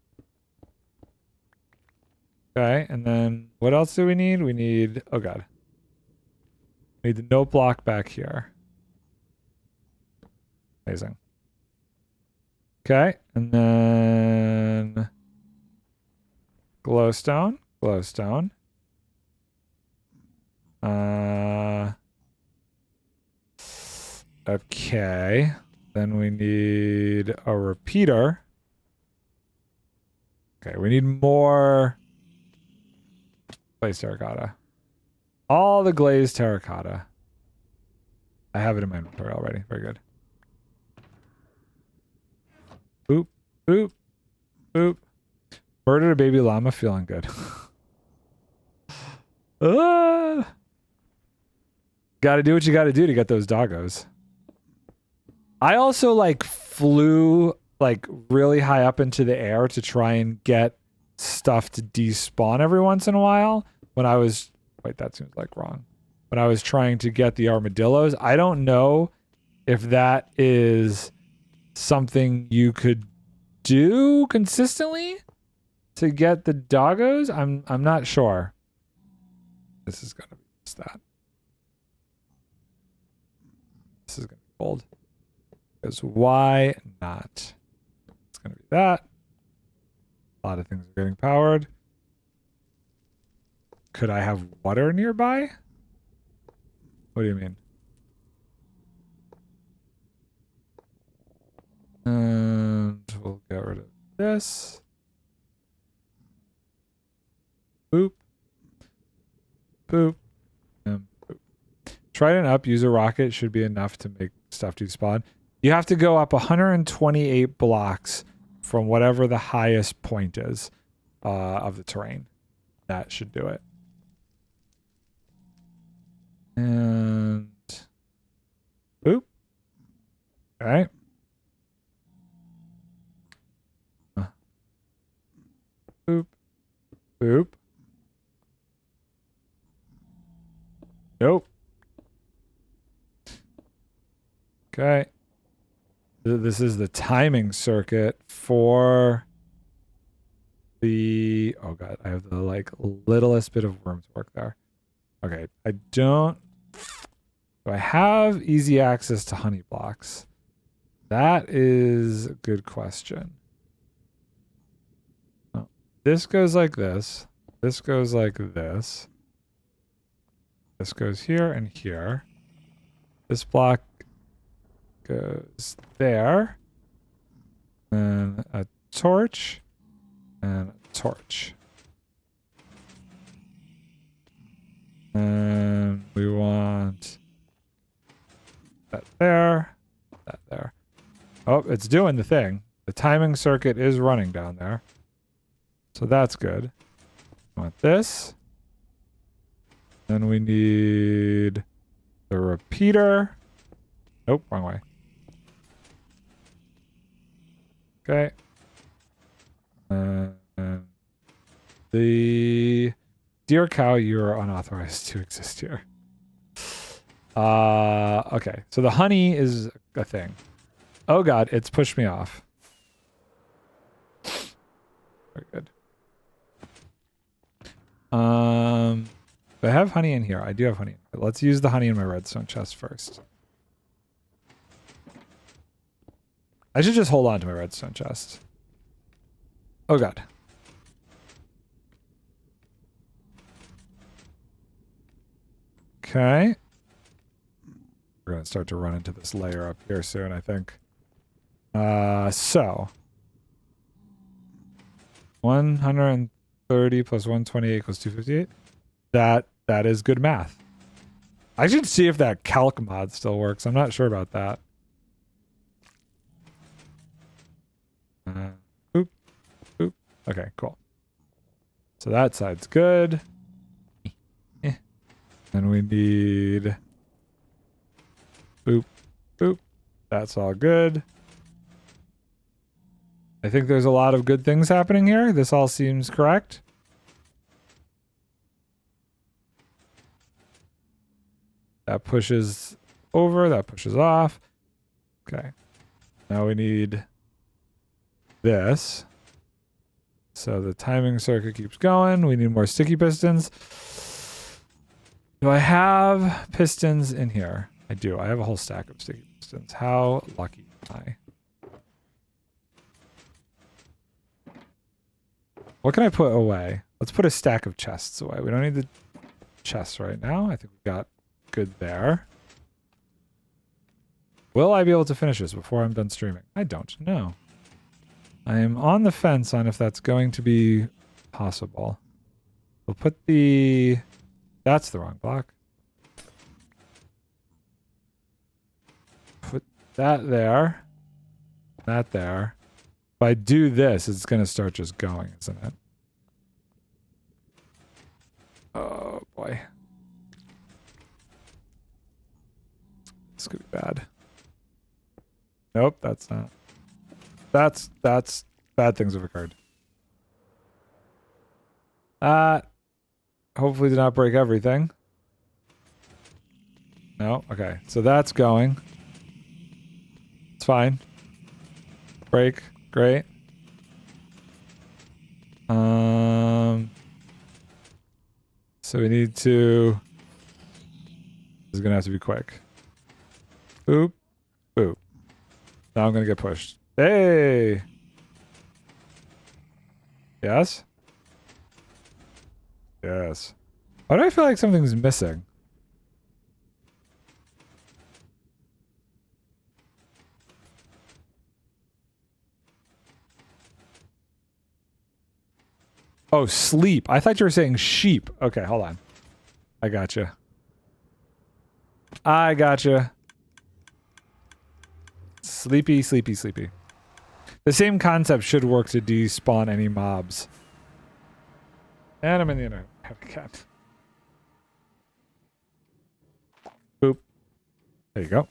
Okay, and then what else do we need? We need, oh god. We need the note block back here. Amazing. Okay, and then glowstone, glowstone. Okay. Then we need a repeater. Okay, we need more glazed terracotta. All the glazed terracotta. I have it in my inventory already. Very good. Boop, Boop. Boop. Murdered a baby llama, feeling good. Gotta do what you gotta do to get those doggos. I also like flew like really high up into the air to try and get stuff to despawn every once in a while when I was, wait, that seems like wrong. When I was trying to get the armadillos. I don't know if that is something you could do consistently to get the doggos. I'm not sure. This is gonna be just that. This is gonna be bold. Because why not? It's gonna be that. A lot of things are getting powered. Could I have water nearby? What do you mean? And we'll get rid of this. Boop. Boop. And boop. Trident up, use a rocket should be enough to make stuff despawn. You have to go up 128 blocks from whatever the highest point is of the terrain. That should do it. And boop. Okay. Boop. Boop. Nope. Okay. This is the timing circuit for the, oh god, I have the like littlest bit of worms work there. Okay, I don't, do I have easy access to honey blocks? That is a good question. Oh, this goes like this. This goes like this. This goes here and here. This block goes there. And a torch. And a torch. And we want that there. That there. Oh, it's doing the thing. The timing circuit is running down there. So that's good. I want this. Then we need the repeater. Nope, wrong way. Okay. And the dear cow, you are unauthorized to exist here. Okay. So the honey is a thing. Oh god, it's pushed me off. Very good. Do I have honey in here? I do have honey. Let's use the honey in my redstone chest first. I should just hold on to my redstone chest. Oh god. Okay. We're going to start to run into this layer up here soon, I think. So. 130 plus 128 equals 258. That is good math. I should see if that calc mod still works. I'm not sure about that. Boop. Boop. Okay, cool. So that side's good. And we need boop, boop. That's all good. I think there's a lot of good things happening here. This all seems correct. That pushes over, that pushes off. Okay. Now we need this. So the timing circuit keeps going. We need more sticky pistons. Do I have pistons in here? I do. I have a whole stack of sticky pistons. How lucky am I? What can I put away? Let's put a stack of chests away. We don't need the chests right now. I think we got good there. Will I be able to finish this before I'm done streaming? I don't know. I am on the fence on if that's going to be possible. We'll put the... That's the wrong block. Put that there. That there. If I do this, it's gonna start just going, isn't it? Oh boy. This could be bad. Nope, that's not. That's bad things have occurred. Hopefully did not break everything. No, okay. So that's going. It's fine. Break. Great. So we need to... This is gonna have to be quick. Boop. Boop. Now I'm gonna get pushed. Hey! Yes? Yes. Why do I feel like something's missing? Oh, sleep. I thought you were saying sheep. Okay, hold on. I gotcha. I gotcha. Sleepy, sleepy, sleepy. The same concept should work to despawn any mobs. And I'm in the internet again. Boop. There you go.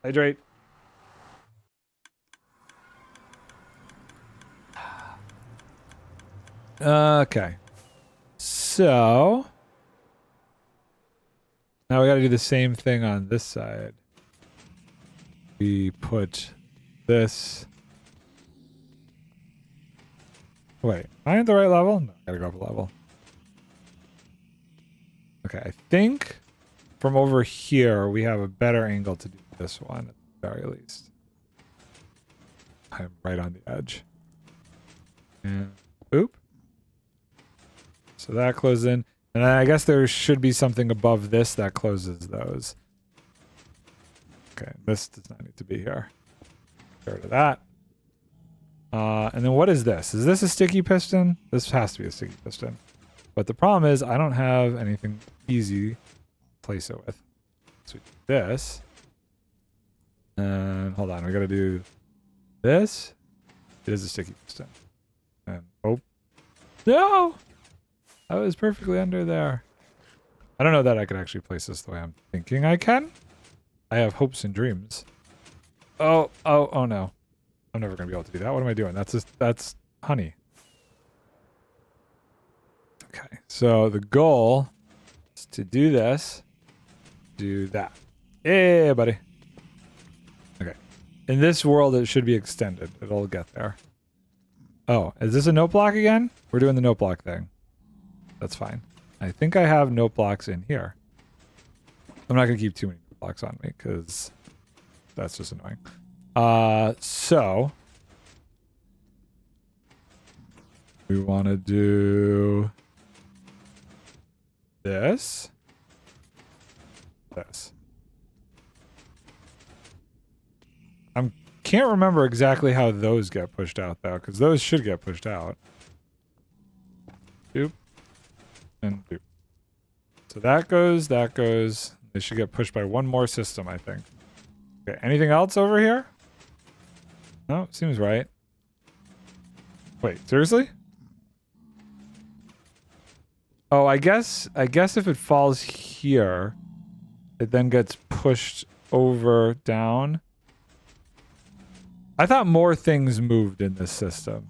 Hydrate. Okay. So now we gotta do the same thing on this side. We put this. Wait, am I at the right level? No, I gotta go up a level. Okay, I think from over here we have a better angle to do this one at the very least. I'm right on the edge. And boop. So that closes in. And I guess there should be something above this that closes those. Okay, this does not need to be here. Get rid of that. And then what is this? Is this a sticky piston? This has to be a sticky piston. But the problem is I don't have anything easy to place it with. So we do this. And hold on, we gotta do this. It is a sticky piston. And oh. No! I was perfectly under there. I don't know that I could actually place this the way I'm thinking I can. I have hopes and dreams. Oh no. I'm never gonna be able to do that. What am I doing? That's honey. Okay, so the goal is to do this, do that. Yeah, buddy. Okay. In this world, it should be extended. It'll get there. Oh, is this a note block again? We're doing the note block thing. That's fine. I think I have note blocks in here. I'm not gonna keep too many note blocks on me because that's just annoying. So we want to do this. Can't remember exactly how those get pushed out though, because those should get pushed out. Doop. And doop. So that goes. They should get pushed by one more system, I think. Okay, anything else over here? No, seems right. Wait, seriously? Oh, I guess if it falls here, it then gets pushed over down. I thought more things moved in this system.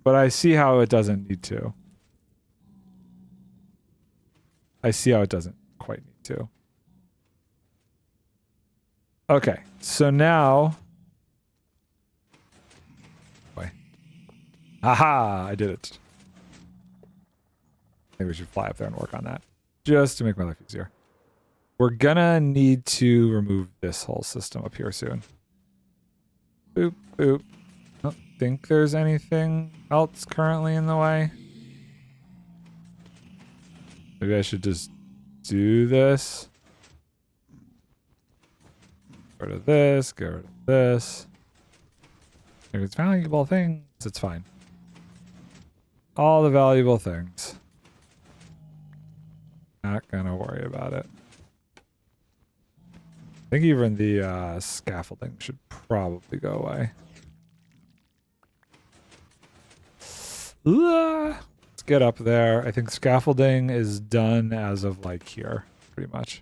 But I see how it doesn't need to. I see how it doesn't quite need to. Okay, so now... Boy. Aha! I did it. Maybe we should fly up there and work on that. Just to make my life easier. We're gonna need to remove this whole system up here soon. Boop, boop. I don't think there's anything else currently in the way. Maybe I should just do this. Get rid of this, get rid of this. If it's valuable things, it's fine. All the valuable things. Not gonna worry about it. I think even the scaffolding should probably go away. Let's get up there. I think scaffolding is done as of like here, pretty much.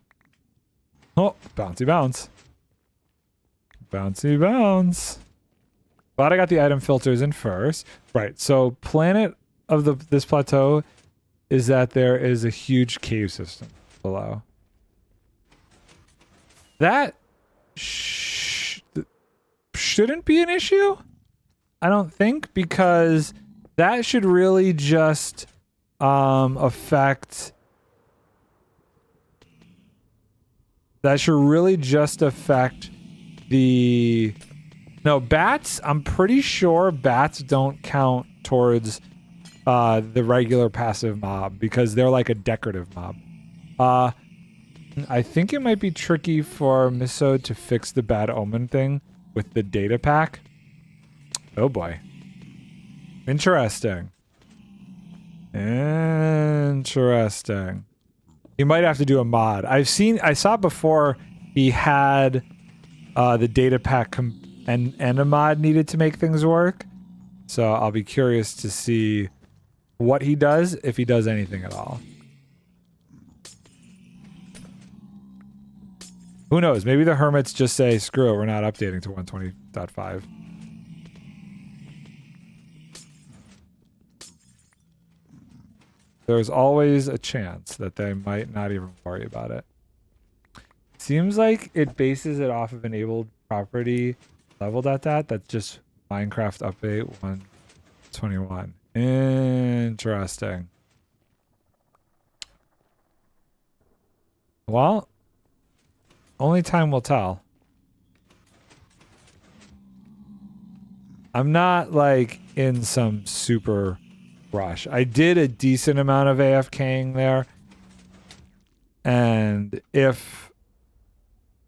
Oh, bouncy bounce. Bouncy bounce. Glad I got the item filters in first. Right, so planet of this plateau is that there is a huge cave system below. That shouldn't be an issue, I don't think, because that should really just affect... That should really just affect the... No, bats, I'm pretty sure bats don't count towards the regular passive mob because they're like a decorative mob. I think it might be tricky for Miso to fix the bad omen thing with the data pack. Oh boy. Interesting. Interesting. He might have to do a mod. I saw before he had the data pack and a mod needed to make things work. So I'll be curious to see what he does, if he does anything at all. Who knows? Maybe the hermits just say, screw it, we're not updating to 120.5. There's always a chance that they might not even worry about it. Seems like it bases it off of enabled property leveled at that. That's just Minecraft update 121. Interesting. Well, only time will tell. I'm not like in some super rush. I did a decent amount of AFKing there. And if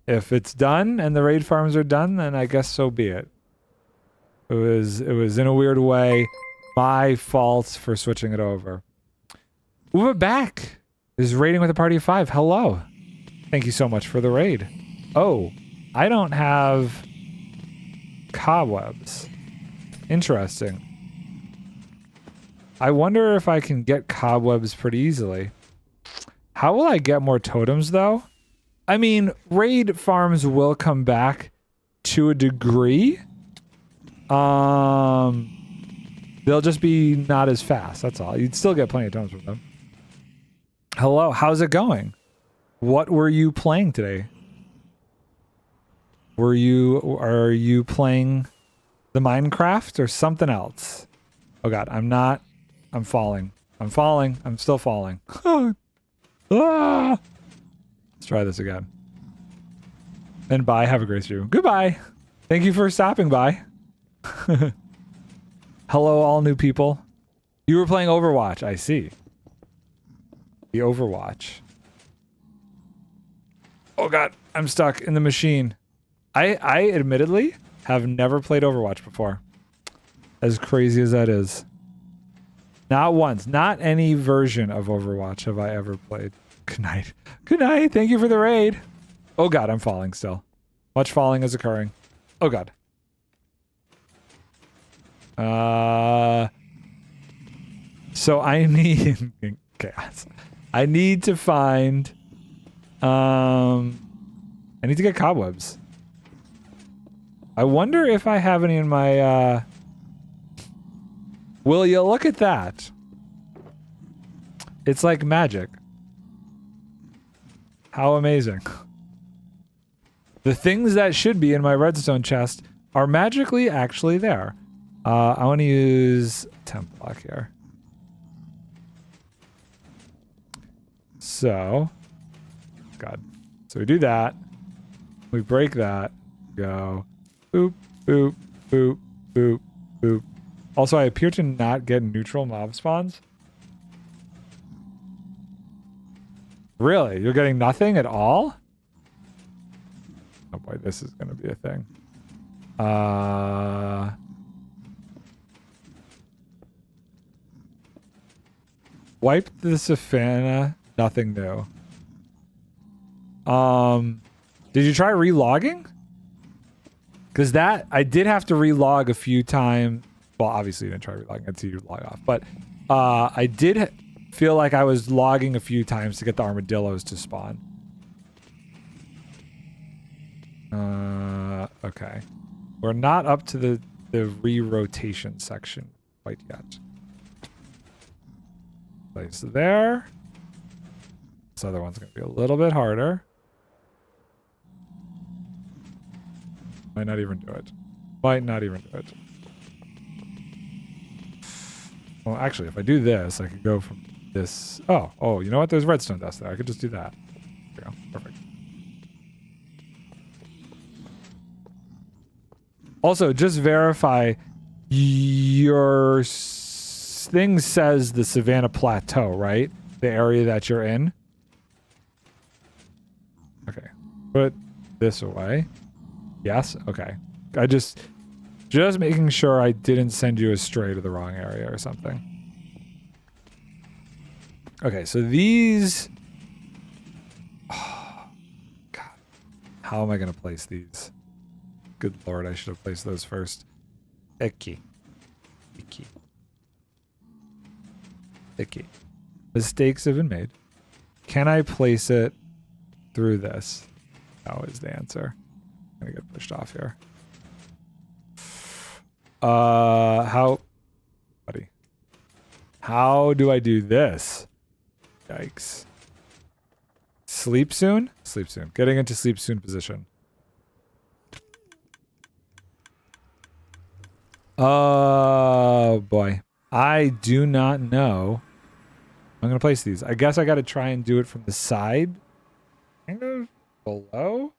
it's done and the raid farms are done, then I guess so be it. It was in a weird way my fault for switching it over. We're back. This is raiding with a party of 5. Hello. Thank you so much for the raid. Oh, I don't have cobwebs. Interesting. I wonder if I can get cobwebs pretty easily. How will I get more totems though? I mean, raid farms will come back to a degree. They'll just be not as fast, that's all. You'd still get plenty of totems from them. Hello, how's it going? What were you playing today? Are you playing the Minecraft or something else? Oh god, I'm falling. I'm still falling. Ah! Let's try this again. And bye, have a great stream. Goodbye. Thank you for stopping by. Hello, all new people. You were playing Overwatch, I see. The Overwatch. Oh god, I'm stuck in the machine. I admittedly have never played Overwatch before. As crazy as that is. Not once. Not any version of Overwatch have I ever played. Good night. Good night. Thank you for the raid. Oh god, I'm falling still. Much falling is occurring. Oh god. So I need chaos. I need to find I need to get cobwebs. I wonder if I have any in my will you look at that? It's like magic. How amazing. The things that should be in my redstone chest are magically actually there. I want to use temp block here. So, God. So we do that. We break that. Go. Boop, boop, boop, boop, boop. Also, I appear to not get neutral mob spawns. Really? You're getting nothing at all? Oh boy, this is going to be a thing. Wipe the Savannah. Nothing new. Did you try relogging? Because that, I did have to relog a few times. Well, obviously you didn't try relogging until you log off. But I did feel like I was logging a few times to get the armadillos to spawn. Okay. We're not up to the re-rotation section quite yet. Place there. This other one's going to be a little bit harder. Might not even do it. Might not even do it. Well, actually, if I do this, I could go from this. Oh, you know what? There's redstone dust there. I could just do that. There we go. Perfect. Also, just verify your thing says the Savannah Plateau, right? The area that you're in. Okay. Put this away. Yes? Okay. I just making sure I didn't send you astray to the wrong area or something. Okay, so these... Oh, God. How am I going to place these? Good lord, I should have placed those first. Icky. Icky. Icky. Mistakes have been made. Can I place it through this? No is the answer. I'm gonna get pushed off here. How... Buddy. How do I do this? Yikes. Sleep soon? Sleep soon. Getting into sleep soon position. Oh, boy. I do not know. I'm going to place these. I guess I got to try and do it from the side. Kind of below?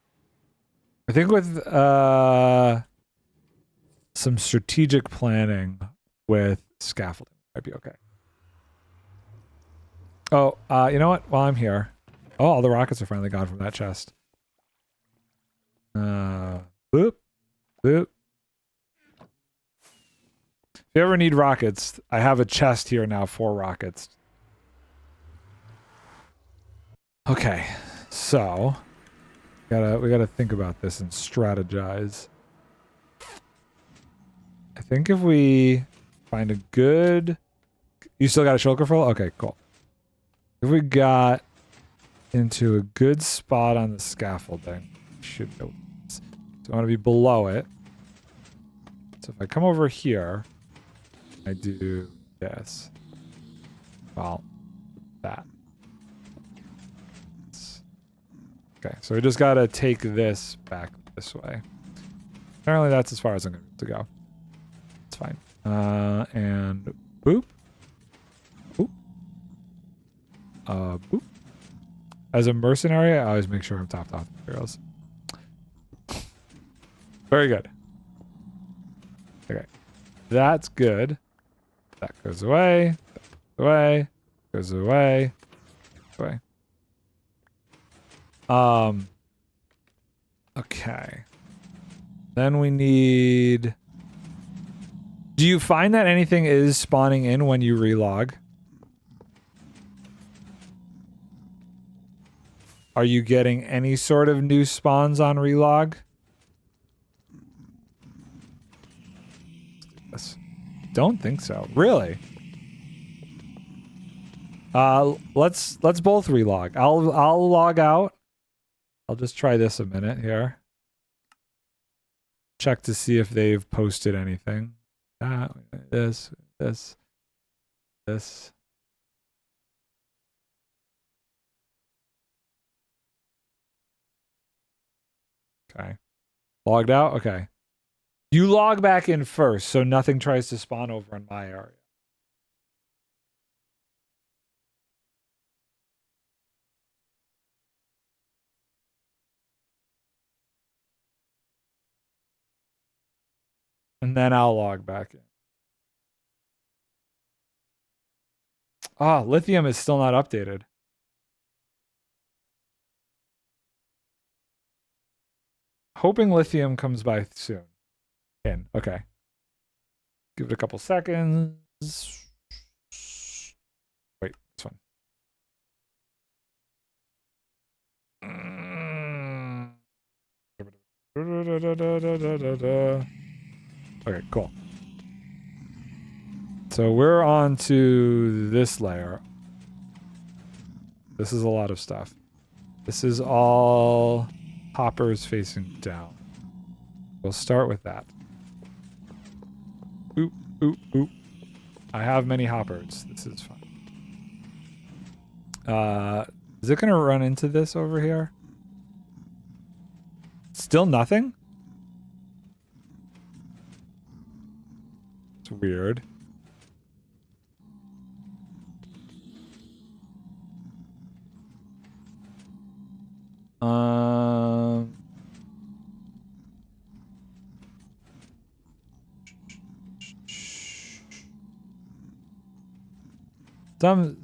I think with some strategic planning with scaffolding might be okay. Oh, you know what? While I'm here. Oh, all the rockets are finally gone from that chest. Boop. Boop. If you ever need rockets, I have a chest here now for rockets. Okay, so we gotta think about this and strategize. I think if we find a good... You still got a shulker full? Okay, cool. If we got into a good spot on the scaffolding, should go. So I want to be below it. So if I come over here, I do this. Well, that. Okay, so we just gotta take this back this way. Apparently that's as far as I'm going to go. It's fine. And boop. Boop. Boop. As a mercenary, I always make sure I'm topped off materials. Very good. Okay. That's good. That goes away. That goes away. Goes away. Away. Okay. Then we need... Do you find that anything is spawning in when you relog? Are you getting any sort of new spawns on relog? Yes. Don't think so. Really? Let's both relog. I'll log out. I'll just try this a minute here. Check to see if they've posted anything. This. Okay. Logged out? Okay. You log back in first, so nothing tries to spawn over in my area. And then I'll log back in. Ah, lithium is still not updated. Hoping lithium comes by soon. Okay. Give it a couple seconds. Wait, this one. Okay, cool. So we're on to this layer. This is a lot of stuff. This is all hoppers facing down. We'll start with that. Oop, oop, oop. I have many hoppers. This is fun. Is it gonna run into this over here? Still nothing? It's weird.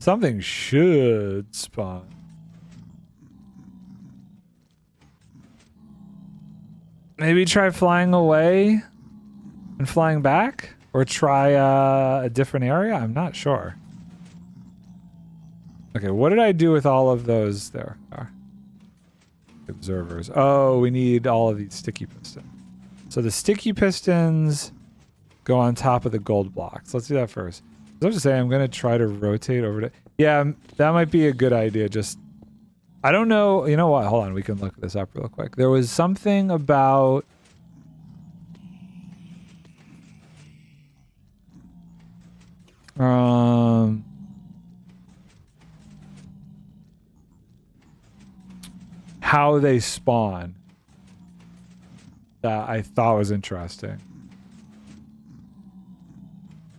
Something should spawn. Maybe try flying away and flying back, or try a different area. I'm not sure. Okay, what did I do with all of those? There are observers. Oh, we need all of these sticky pistons. So the sticky pistons go on top of the gold blocks. Let's do that first. I was just saying, I'm gonna try to rotate over to. Yeah, that might be a good idea. Just, I don't know. You know what? Hold on, we can look this up real quick. There was something about. How they spawn that I thought was interesting.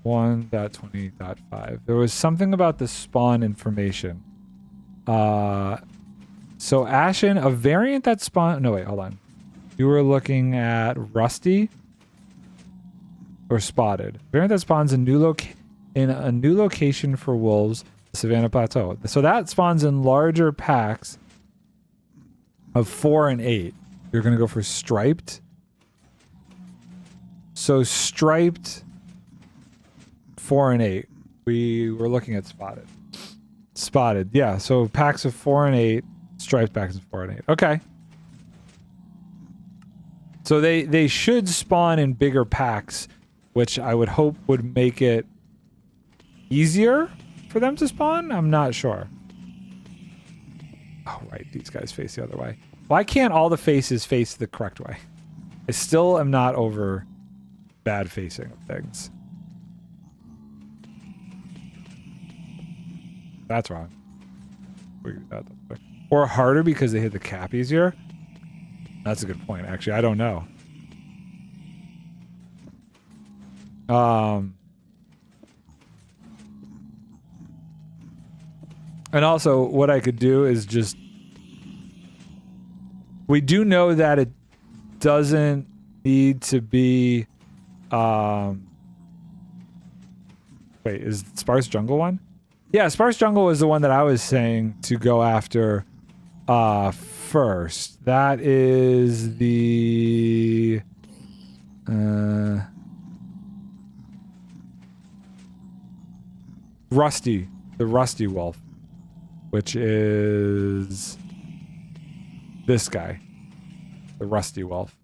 1.20.5. There was something about the spawn information. So Ashen, a variant that spawn. No, wait, hold on. You were looking at Rusty or Spotted. Variant that spawns in a new location for wolves, the Savannah Plateau. So that spawns in larger packs of 4 and 8. You're gonna go for striped. So striped 4 and 8. We were looking at spotted. Spotted, yeah. So packs of 4 and 8, striped packs of 4 and 8. Okay. So they should spawn in bigger packs, which I would hope would make it easier for them to spawn. I'm not sure. Oh, right. These guys face the other way. Why can't all the faces face the correct way? I still am not over bad facing of things. That's wrong. Or harder because they hit the cap easier? That's a good point, actually. I don't know. And also, what I could do is just... We do know that it doesn't need to be... Wait, is Sparse Jungle one? Yeah, Sparse Jungle was the one that I was saying to go after first. That is the... Rusty. The Rusty Wolf. Which is... this guy. The Rusty Wolf.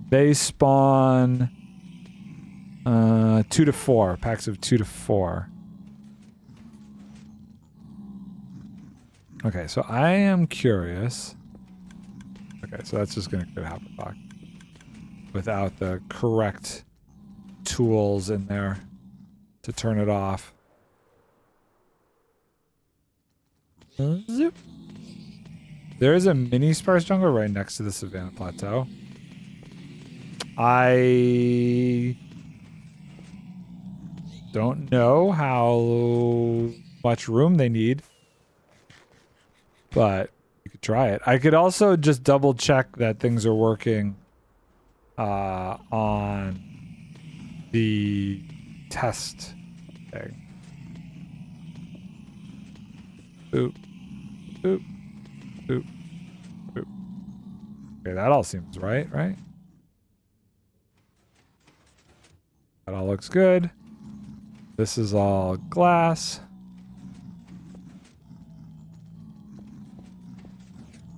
They spawn... 2 to 4. Packs of 2 to 4. Okay, so I am curious. Okay, so that's just gonna create a Hopperbox without the correct tools in there to turn it off. Zip. There is a mini sparse jungle right next to the Savannah Plateau. I don't know how much room they need, but you could try it. I could also just double check that things are working on the test thing. Boop. Boop. Boop. Boop. Okay, that all seems right? That all looks good. This is all glass.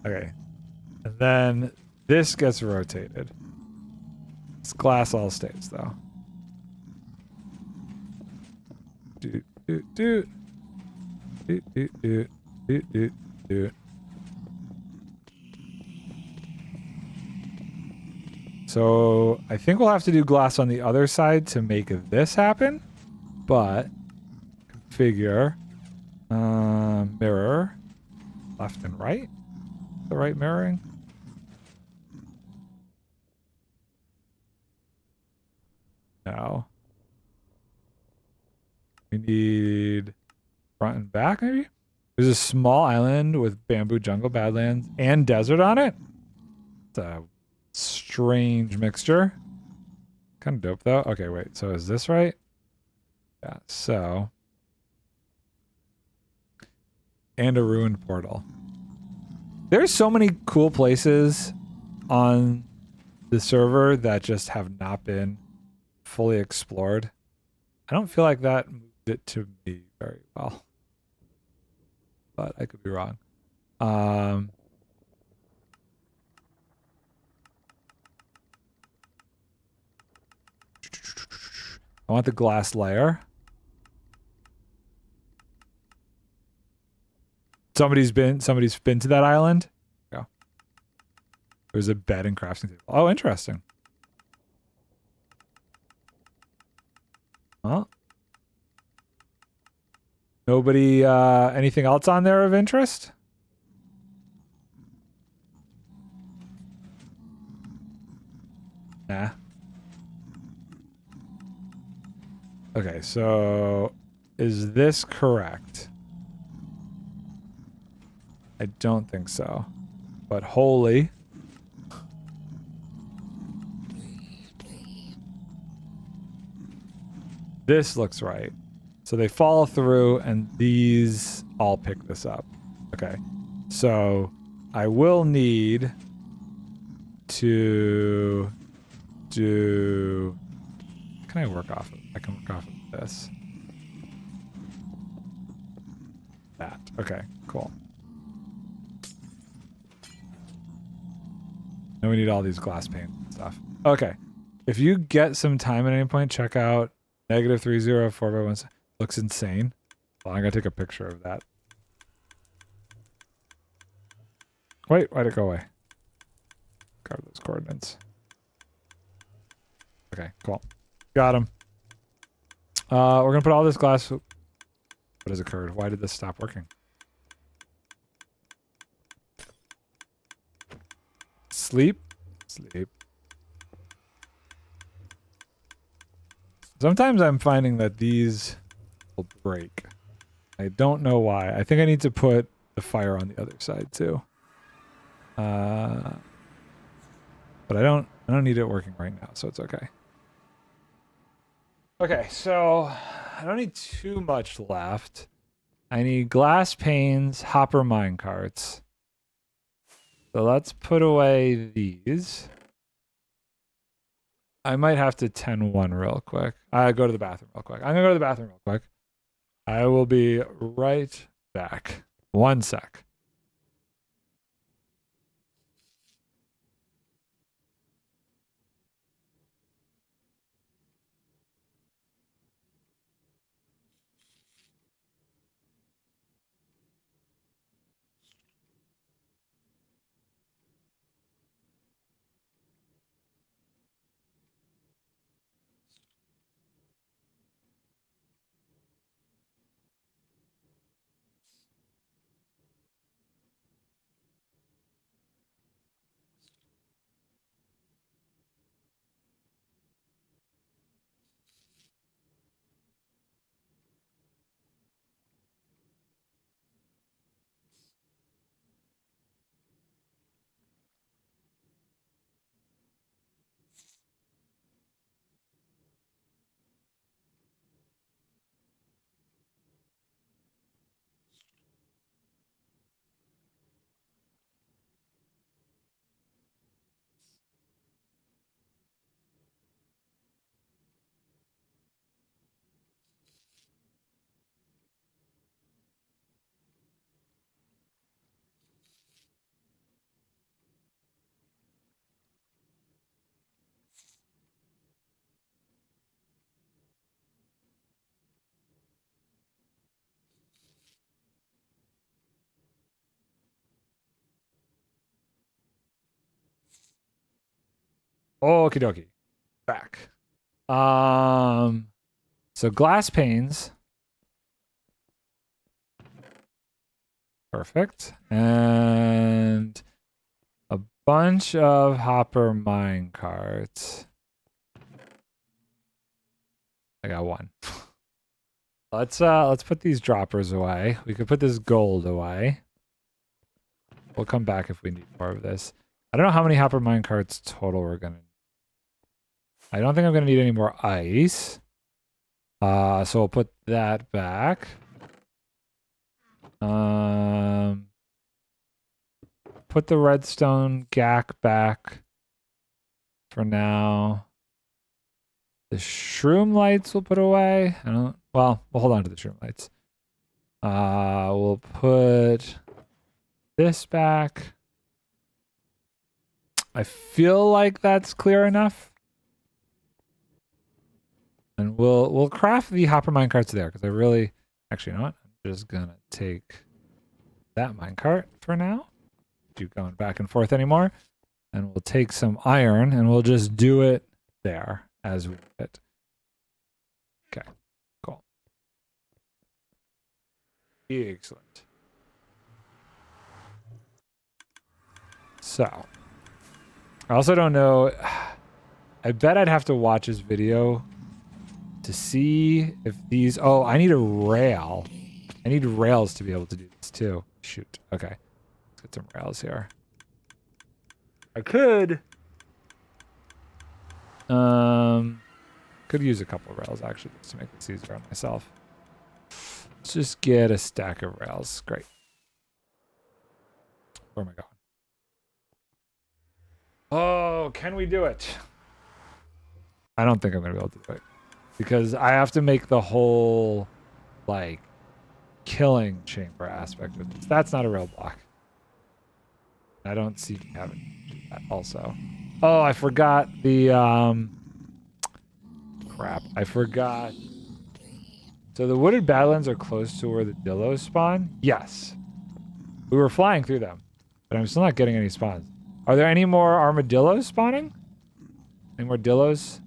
Okay. And then this gets rotated. This glass all stays though. Do do do do do do do do do. So I think we'll have to do glass on the other side to make this happen, but configure mirror left and right. The right mirroring. No. We need front and back, maybe? There's a small island with bamboo jungle badlands and desert on it. It's a strange mixture. Kind of dope, though. Okay, wait. So is this right? Yeah, so. And a ruined portal. There's so many cool places on the server that just have not been fully explored. I don't feel like that moved it to me very well. But I could be wrong. I want the glass layer. Somebody's been to that island. Yeah. There's a bed and crafting table. Oh, interesting. Huh? Nobody anything else on there of interest? Nah. Okay, so is this correct? I don't think so. But holy. This looks right. So they follow through and these all pick this up. Okay. So I will need to do... Can I work off of? I can work off of this. That. Okay, cool. Now we need all these glass panes and stuff. Okay. If you get some time at any point, check out -304x1. Looks insane. Well, I'm gonna take a picture of that. Wait, why'd it go away? Grab those coordinates. Okay, cool. Got him. We're gonna put all this glass. What has occurred? Why did this stop working? Sleep. Sleep. Sometimes I'm finding that these will break. I don't know why. I think I need to put the fire on the other side too. But I don't need it working right now, so it's okay. Okay, so I don't need too much left. I need glass panes, hopper mine carts. So let's put away these. I might have to 10-1 real quick. I go to the bathroom real quick. I'm gonna go to the bathroom real quick. I will be right back. 1 sec. Okie dokie. Back. So glass panes. Perfect. And a bunch of hopper mine carts. I got one. Let's put these droppers away. We could put this gold away. We'll come back if we need more of this. I don't know how many hopper mine carts total we're gonna. I don't think I'm gonna need any more ice. So we'll put that back. Put the redstone gack back for now. The shroom lights we'll put away. Well, we'll hold on to the shroom lights. We'll put this back. I feel like that's clear enough. And we'll craft the hopper minecarts there because I really actually, you know what? I'm just gonna take that minecart for now. Keep going back and forth anymore. And we'll take some iron and we'll just do it there as we do it. Okay, cool. Excellent. So, I also don't know. I bet I'd have to watch his video to see if these. Oh, I need a rail. I need rails to be able to do this too. Shoot. Okay. Let's get some rails here. I could use a couple of rails actually just to make this easier on myself. Let's just get a stack of rails. Great. Where am I going? Oh, can we do it? I don't think I'm gonna be able to do it because I have to make the whole like killing chamber aspect of this. That's not a rail block. I don't see having that also. Oh, I forgot the crap. I forgot. So the wooded badlands are close to where the dillos spawn? Yes. We were flying through them, but I'm still not getting any spawns. Are there any more armadillos spawning? Any more dillos?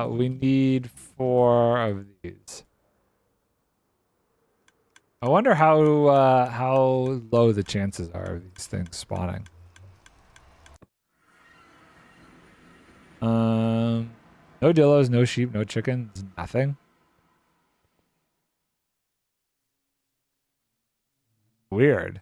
We need 4 of these. I wonder how low the chances are of these things spawning. No dillos, no sheep, no chickens, nothing. Weird.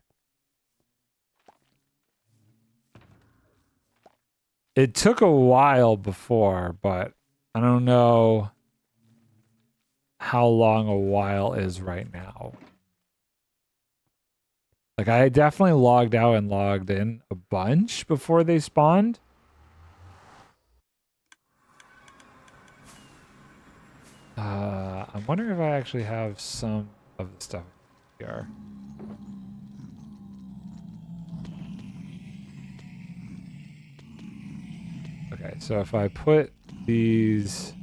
It took a while before, but I don't know how long a while is right now. Like, I definitely logged out and logged in a bunch before they spawned. I'm wondering if I actually have some of the stuff here. Okay, so if I put these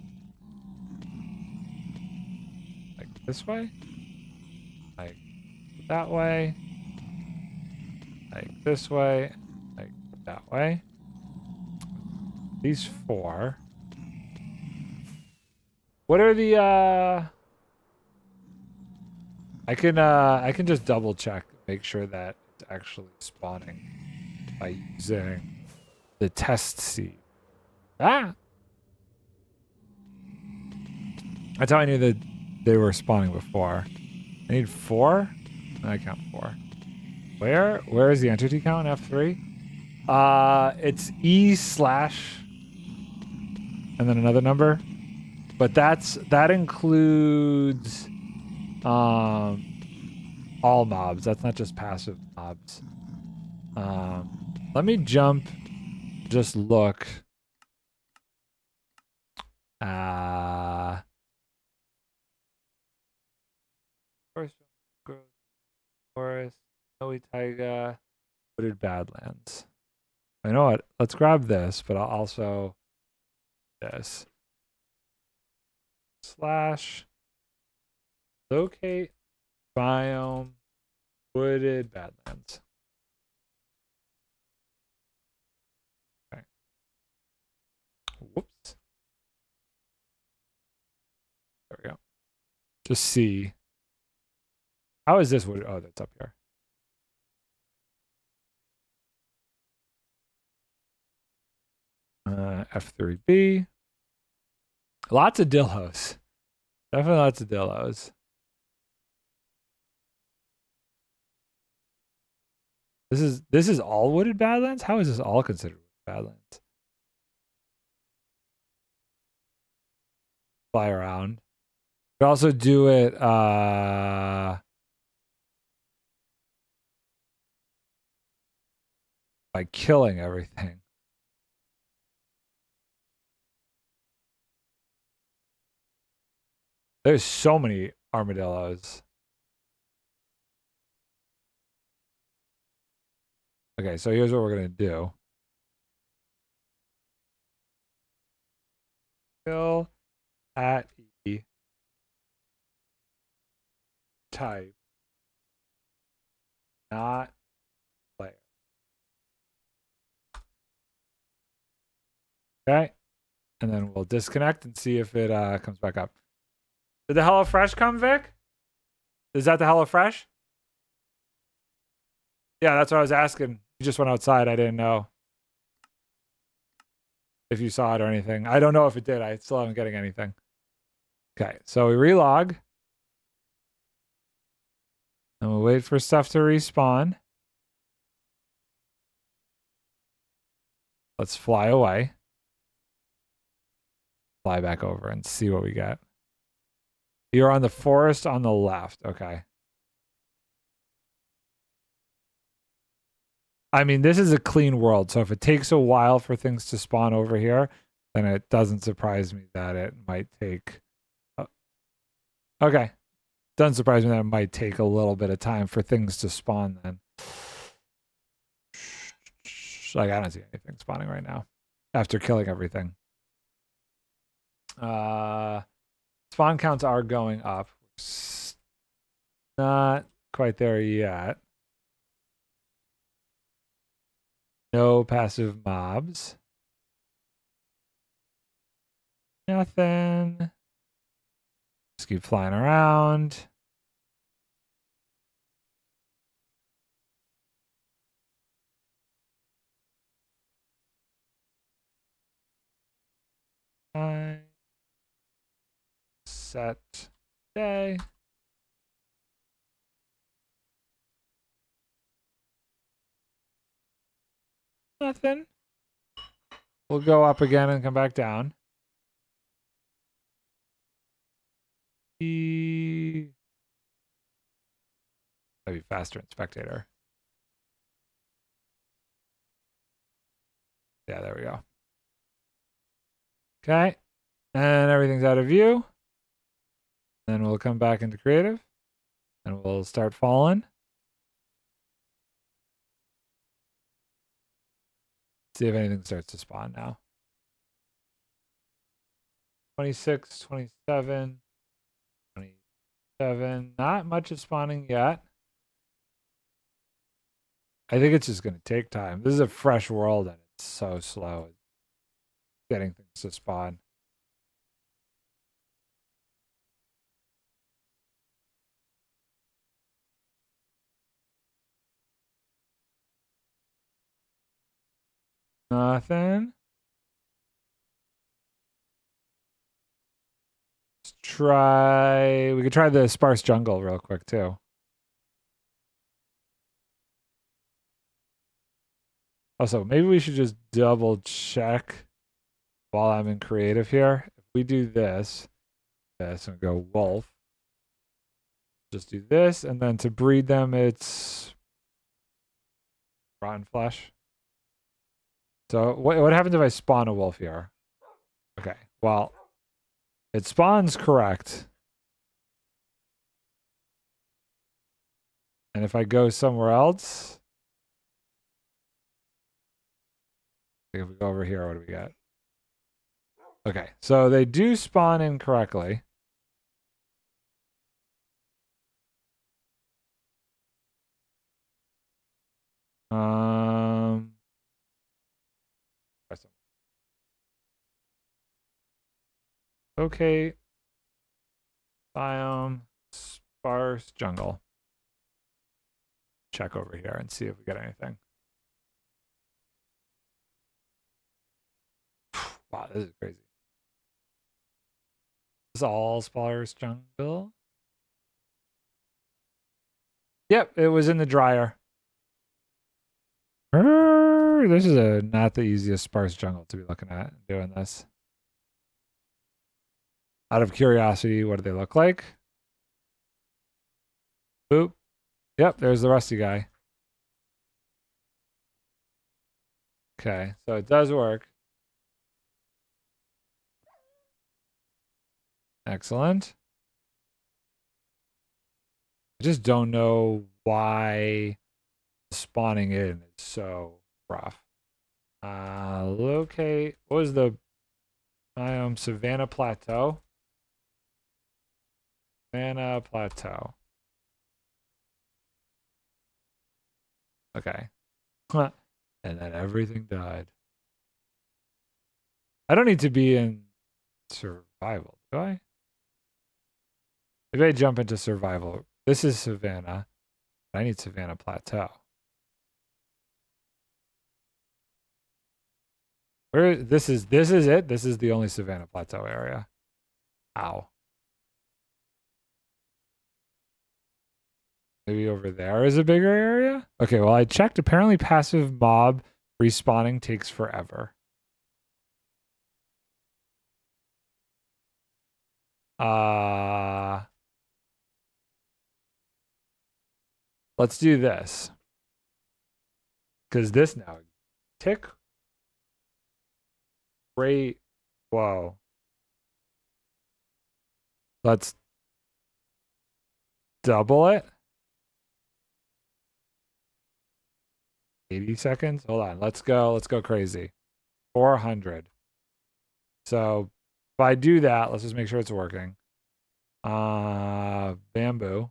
like this way, like that way, like this way, like that way, these 4. What are the I can just double check, make sure that it's actually spawning by using the test seed. Ah! That's how I knew that they were spawning before. I need 4? I count 4. Where is the entity count? F3? It's E/ and then another number. But that includes all mobs. That's not just passive mobs. Let me jump, just look. Forest, snowy taiga, wooded badlands. You know what? Let's grab this, but I'll also this. / locate biome wooded badlands. Just see. How is this? Oh, that's up here. F3B. Lots of dillos. Definitely lots of dillos. This is all wooded badlands? How is this all considered badlands? Fly around. You could also do it by killing everything. There's so many armadillos. Okay, so here's what we're gonna do. Kill at E type not player. Okay. And then we'll disconnect and see if it comes back up. Did the HelloFresh come, Vic? Is that the HelloFresh? Yeah, that's what I was asking. You just went outside. I didn't know if you saw it or anything. I don't know if it did. I still haven't getting anything. Okay, so we relog. And we'll wait for stuff to respawn. Let's fly away. Fly back over and see what we get. You're on the forest on the left. Okay. I mean, this is a clean world, so if it takes a while for things to spawn over here, then it doesn't surprise me that it might take... Okay. Doesn't surprise me that it might take a little bit of time for things to spawn then. Like, I don't see anything spawning right now after killing everything. Spawn counts are going up. Not quite there yet. No passive mobs. Nothing. Just keep flying around. Set day. Nothing. We'll go up again and come back down. That'd be faster in spectator. Yeah, there we go. Okay. And everything's out of view. Then we'll come back into creative. And we'll start falling. See if anything starts to spawn now. 26, 27, 27. Not much is spawning yet. I think it's just going to take time. This is a fresh world and it's so slow getting things to spawn. Nothing. Let's try. We could try the sparse jungle real quick too. Also, maybe we should just double check while I'm in creative here. If we do this and go wolf, just do this, and then to breed them, it's rotten flesh. So what happens if I spawn a wolf here? Okay, well, it spawns correct. And if I go somewhere else, if we go over here, what do we get? Okay, so they do spawn incorrectly. Okay. Biome, sparse jungle. Check over here and see if we get anything. Wow, this is crazy. This is all sparse jungle. Yep, it was in the dryer. This is not the easiest sparse jungle to be looking at doing this. Out of curiosity, what do they look like? Boop. Yep, there's the rusty guy. Okay, so it does work. Excellent. I just don't know why spawning in is so rough. Locate. What was the biome? Savannah Plateau. Savannah Plateau. Okay. And then everything died. I don't need to be in survival, do I? Maybe I jump into survival. This is Savannah. I need Savannah Plateau. Where this is it. This is the only Savannah Plateau area. Ow. Maybe over there is a bigger area? Okay, well I checked. Apparently passive mob respawning takes forever. Let's do this. Because this now tick rate. Whoa. Let's double it. 80 seconds. Hold on. Let's go crazy. 400. So if I do that, let's just make sure it's working. Bamboo.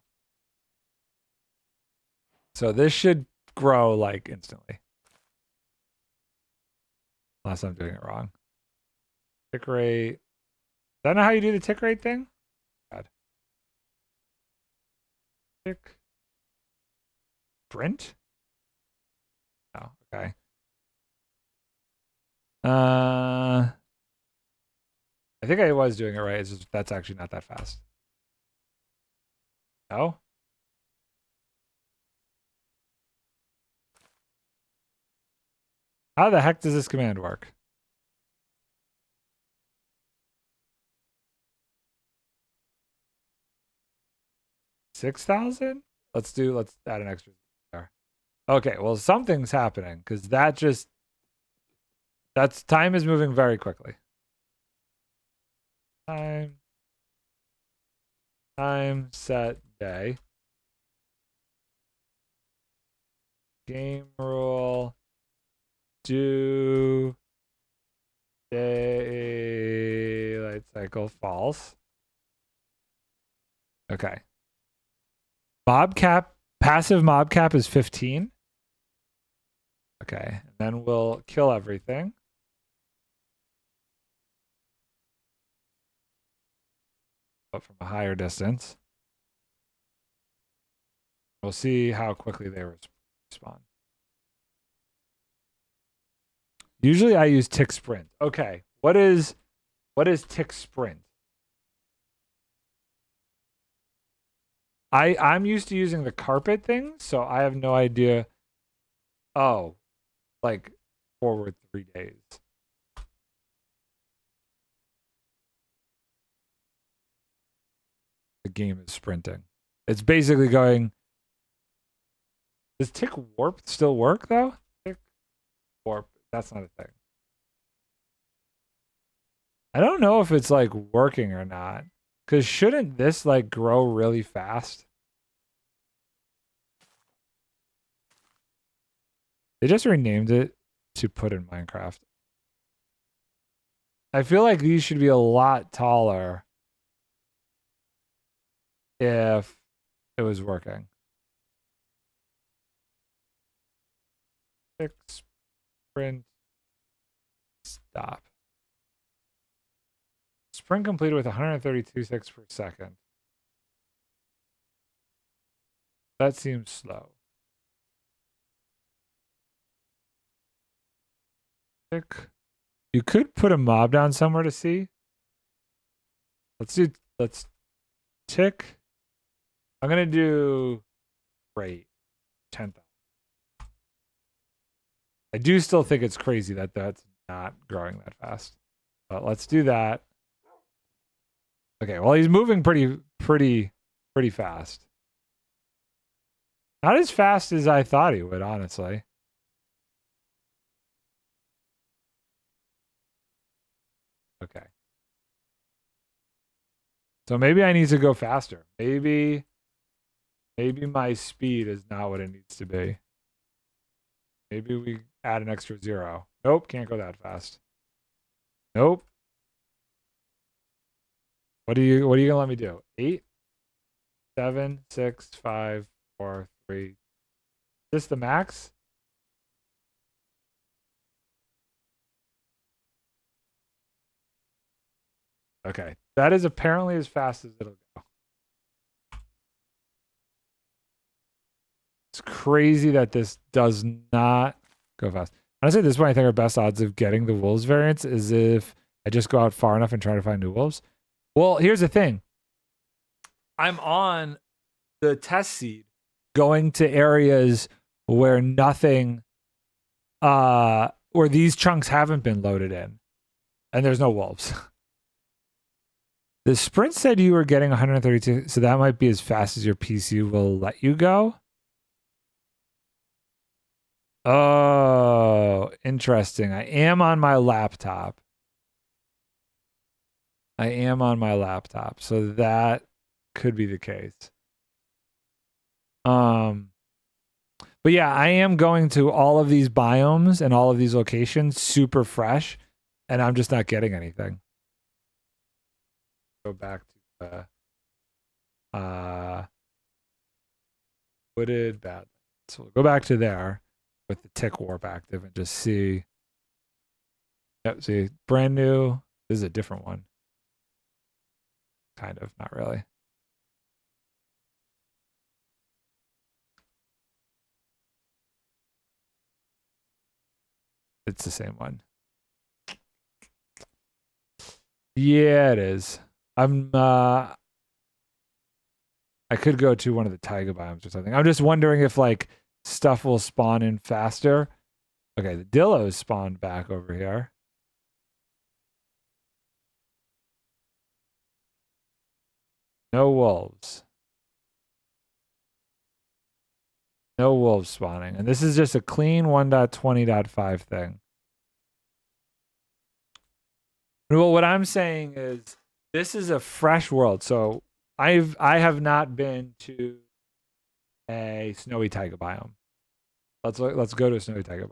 So this should grow like instantly. Unless I'm doing it wrong. Tick rate. Is that not how you do the tick rate thing? God. Tick. Sprint? Oh, okay. I think I was doing it right. It's just that's actually not that fast. No? How the heck does this command work? $6,000? Let's add an extra there. Okay, well something's happening because that's time is moving very quickly. Time set day. Game rule. Do daylight cycle false. Okay. Mob cap, passive mob cap is 15. Okay, and then we'll kill everything. But from a higher distance. We'll see how quickly they respawn. Usually I use tick sprint. Okay, what is tick sprint? I'm used to using the carpet thing, so I have no idea. Oh, like forward 3 days. The game is sprinting. It's basically going. Does tick warp still work though? Tick warp. That's not a thing. I don't know if it's like working or not. Because shouldn't this like grow really fast? They just renamed it to put in Minecraft. I feel like these should be a lot taller if it was working. Fix, sprint, stop. Sprint completed with 132 ticks per second. That seems slow. You could put a mob down somewhere to see. Let's tick. I'm gonna do great 10,000. I do still think it's crazy that that's not growing that fast. But let's do that. Okay, well he's moving pretty fast. Not as fast as I thought he would, honestly. Okay. So maybe I need to go faster. Maybe my speed is not what it needs to be. Maybe we add an extra 0. Nope, can't go that fast. Nope. What are you gonna let me do? 8, 7, 6, 5, 4, 3. Is this the max? Okay. That is apparently as fast as it'll go. It's crazy that this does not go fast. Honestly, this is when I think our best odds of getting the wolves variants is if I just go out far enough and try to find new wolves. Well, here's the thing. I'm on the test seed going to areas where nothing where these chunks haven't been loaded in and there's no wolves. The sprint said you were getting 132, so that might be as fast as your PC will let you go. Oh, interesting. I am on my laptop. So that could be the case. But yeah, I am going to all of these biomes and all of these locations super fresh, and I'm just not getting anything. Go back to wooded badlands. So we'll go back to there with the tick warp active and just see. Yep, see, brand new. This is a different one. Kind of, not really. It's the same one. Yeah, it is. I could go to one of the taiga biomes or something. I'm just wondering if like stuff will spawn in faster. Okay, the dillos spawned back over here. No wolves. No wolves spawning. And this is just a clean 1.20.5 thing. Well, what I'm saying is this is a fresh world. So I have not been to a snowy taiga biome. Let's go to a snowy taiga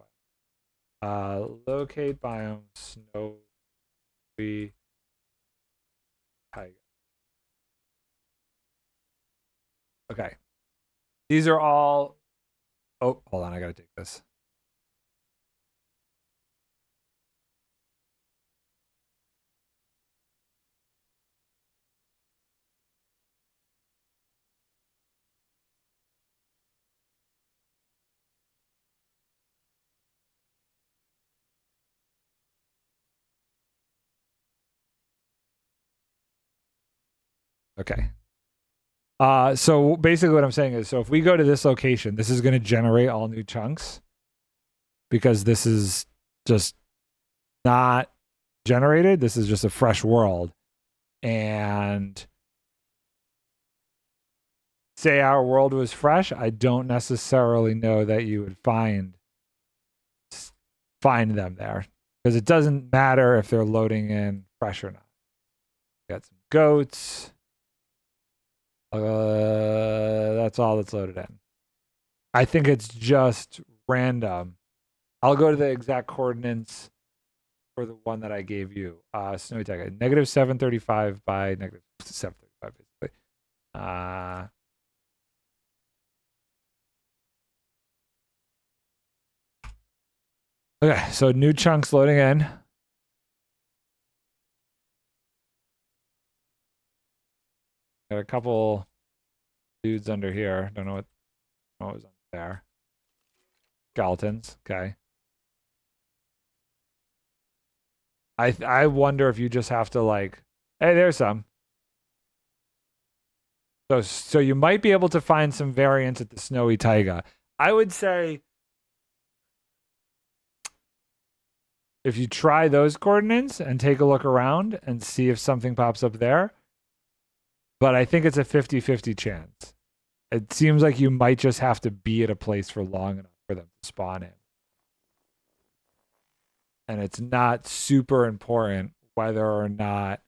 biome. Locate biome snowy taiga. Okay. These are all. Oh, hold on. I gotta take this. Okay. So basically what I'm saying is, so if we go to this location, this is going to generate all new chunks because this is just not generated. This is just a fresh world. And say our world was fresh, I don't necessarily know that you would find them there because it doesn't matter if they're loading in fresh or not. Got some goats. That's all that's loaded in. I think it's just random. I'll go to the exact coordinates for the one that I gave you. Snowy taiga, negative 735 by negative 735, basically. Okay, so new chunks loading in. Got a couple dudes under here. Don't know what What was up there? Skeletons. Okay. I wonder if you just have to like, hey, there's some. So you might be able to find some variants at the snowy taiga. I would say if you try those coordinates and take a look around and see if something pops up there. But I think it's a 50-50 chance. It seems like you might just have to be at a place for long enough for them to spawn in. And it's not super important whether or not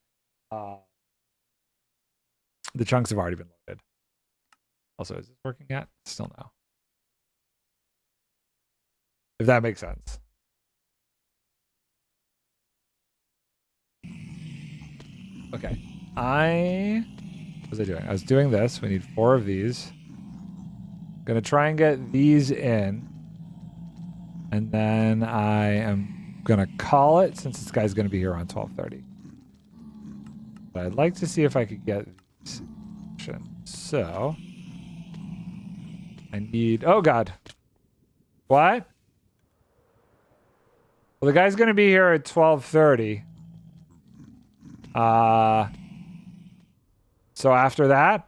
the chunks have already been loaded. Also, is this working yet? Still no. If that makes sense. Okay. What was I doing? I was doing this. We need 4 of these. Gonna try and get these in. And then I am gonna call it since this guy's gonna be here on 12:30. But I'd like to see if I could get these. So I need, oh God. What? Well, the guy's gonna be here at 12:30. So after that,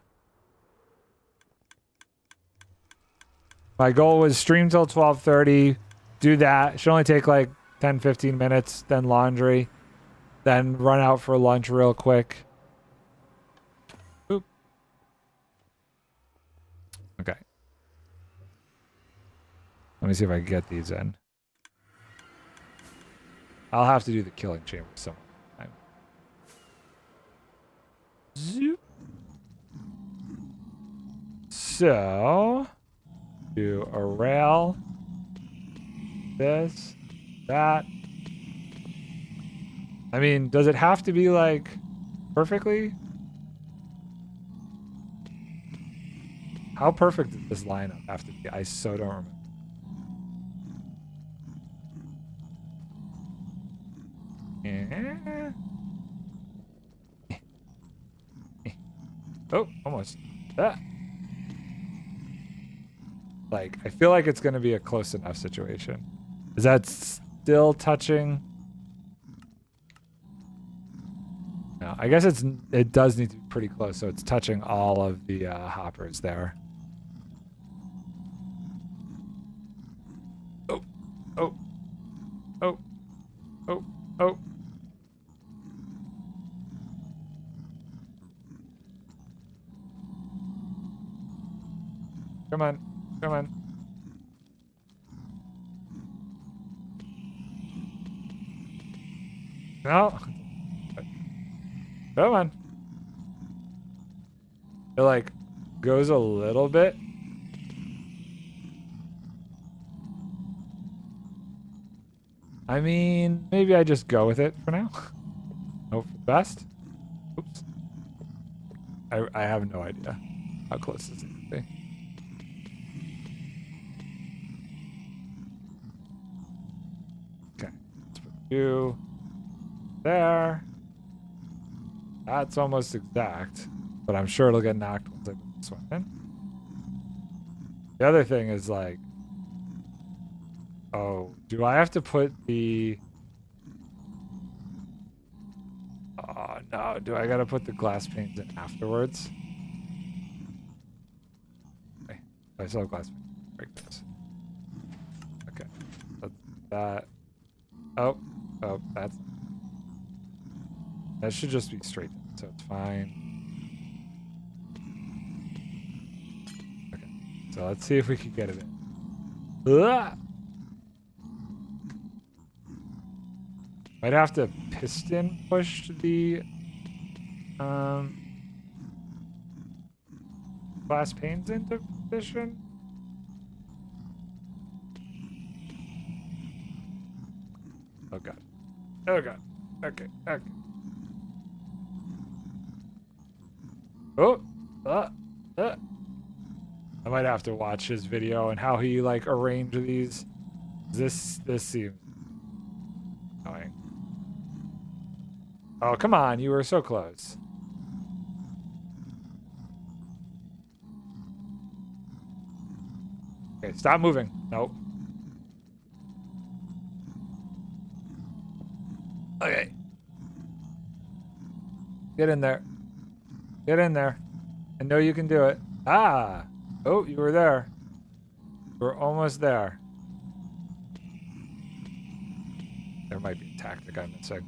my goal was stream till 12:30, do that. It should only take like 10-15 minutes, then laundry, then run out for lunch real quick. Oop. Okay. Let me see if I can get these in. I'll have to do the killing chamber some time. Zoop. So, do a rail, this, that. I mean, does it have to be like perfectly? How perfect does this lineup have to be? I so don't remember. Oh, almost. Ah. Like, I feel like it's going to be a close enough situation. Is that still touching? No, I guess it does need to be pretty close, so it's touching all of the hoppers there. Oh, oh, oh, oh, oh. Come on, come on. No. Come on. It like goes a little bit. I mean, maybe I just go with it for now. Hope for the best. Oops. I have no idea how close this is going to be. Okay. Let's put you there. That's almost exact, but I'm sure it'll get knocked once I put this one in. The other thing is like, oh, do I have to put the... Oh, no. Do I got to put the glass panes in afterwards? Okay. I still have glass panes. Break this. Okay. That's that. Oh. Oh, that's... That should just be straight, so it's fine. Okay. So let's see if we can get it in. Ugh! Might have to piston push the glass panes into position. Oh God. Oh God. Okay. Okay. Oh. I might have to watch his video and how he like arranged these. This seems annoying. Oh, come on. You were so close. Okay, stop moving. Nope. Okay. Get in there. Get in there. I know you can do it. Ah! Oh, you were there. You were almost there. There might be a tactic I'm missing.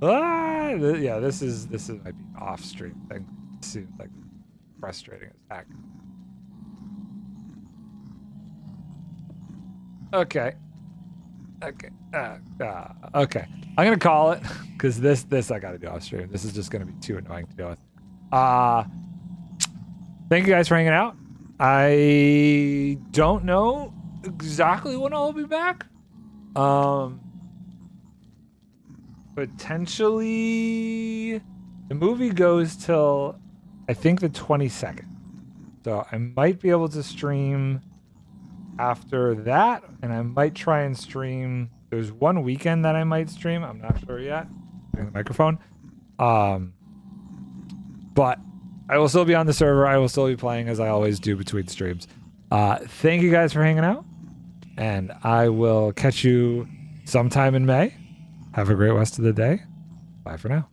Ah! Yeah, this is might be an off-stream thing. It seems like frustrating as heck. Okay. Okay. Okay. I'm gonna call it because this I gotta do off stream. This is just gonna be too annoying to deal with. Thank you guys for hanging out. I don't know exactly when I'll be back. Potentially the movie goes till I think the 22nd. So I might be able to stream after that, and I might try and stream. There's one weekend that I might stream. I'm not sure yet. Getting the microphone. But I will still be on the server. I will still be playing as I always do between streams. Thank you guys for hanging out, and I will catch you sometime in May. Have a great rest of the day. Bye for now.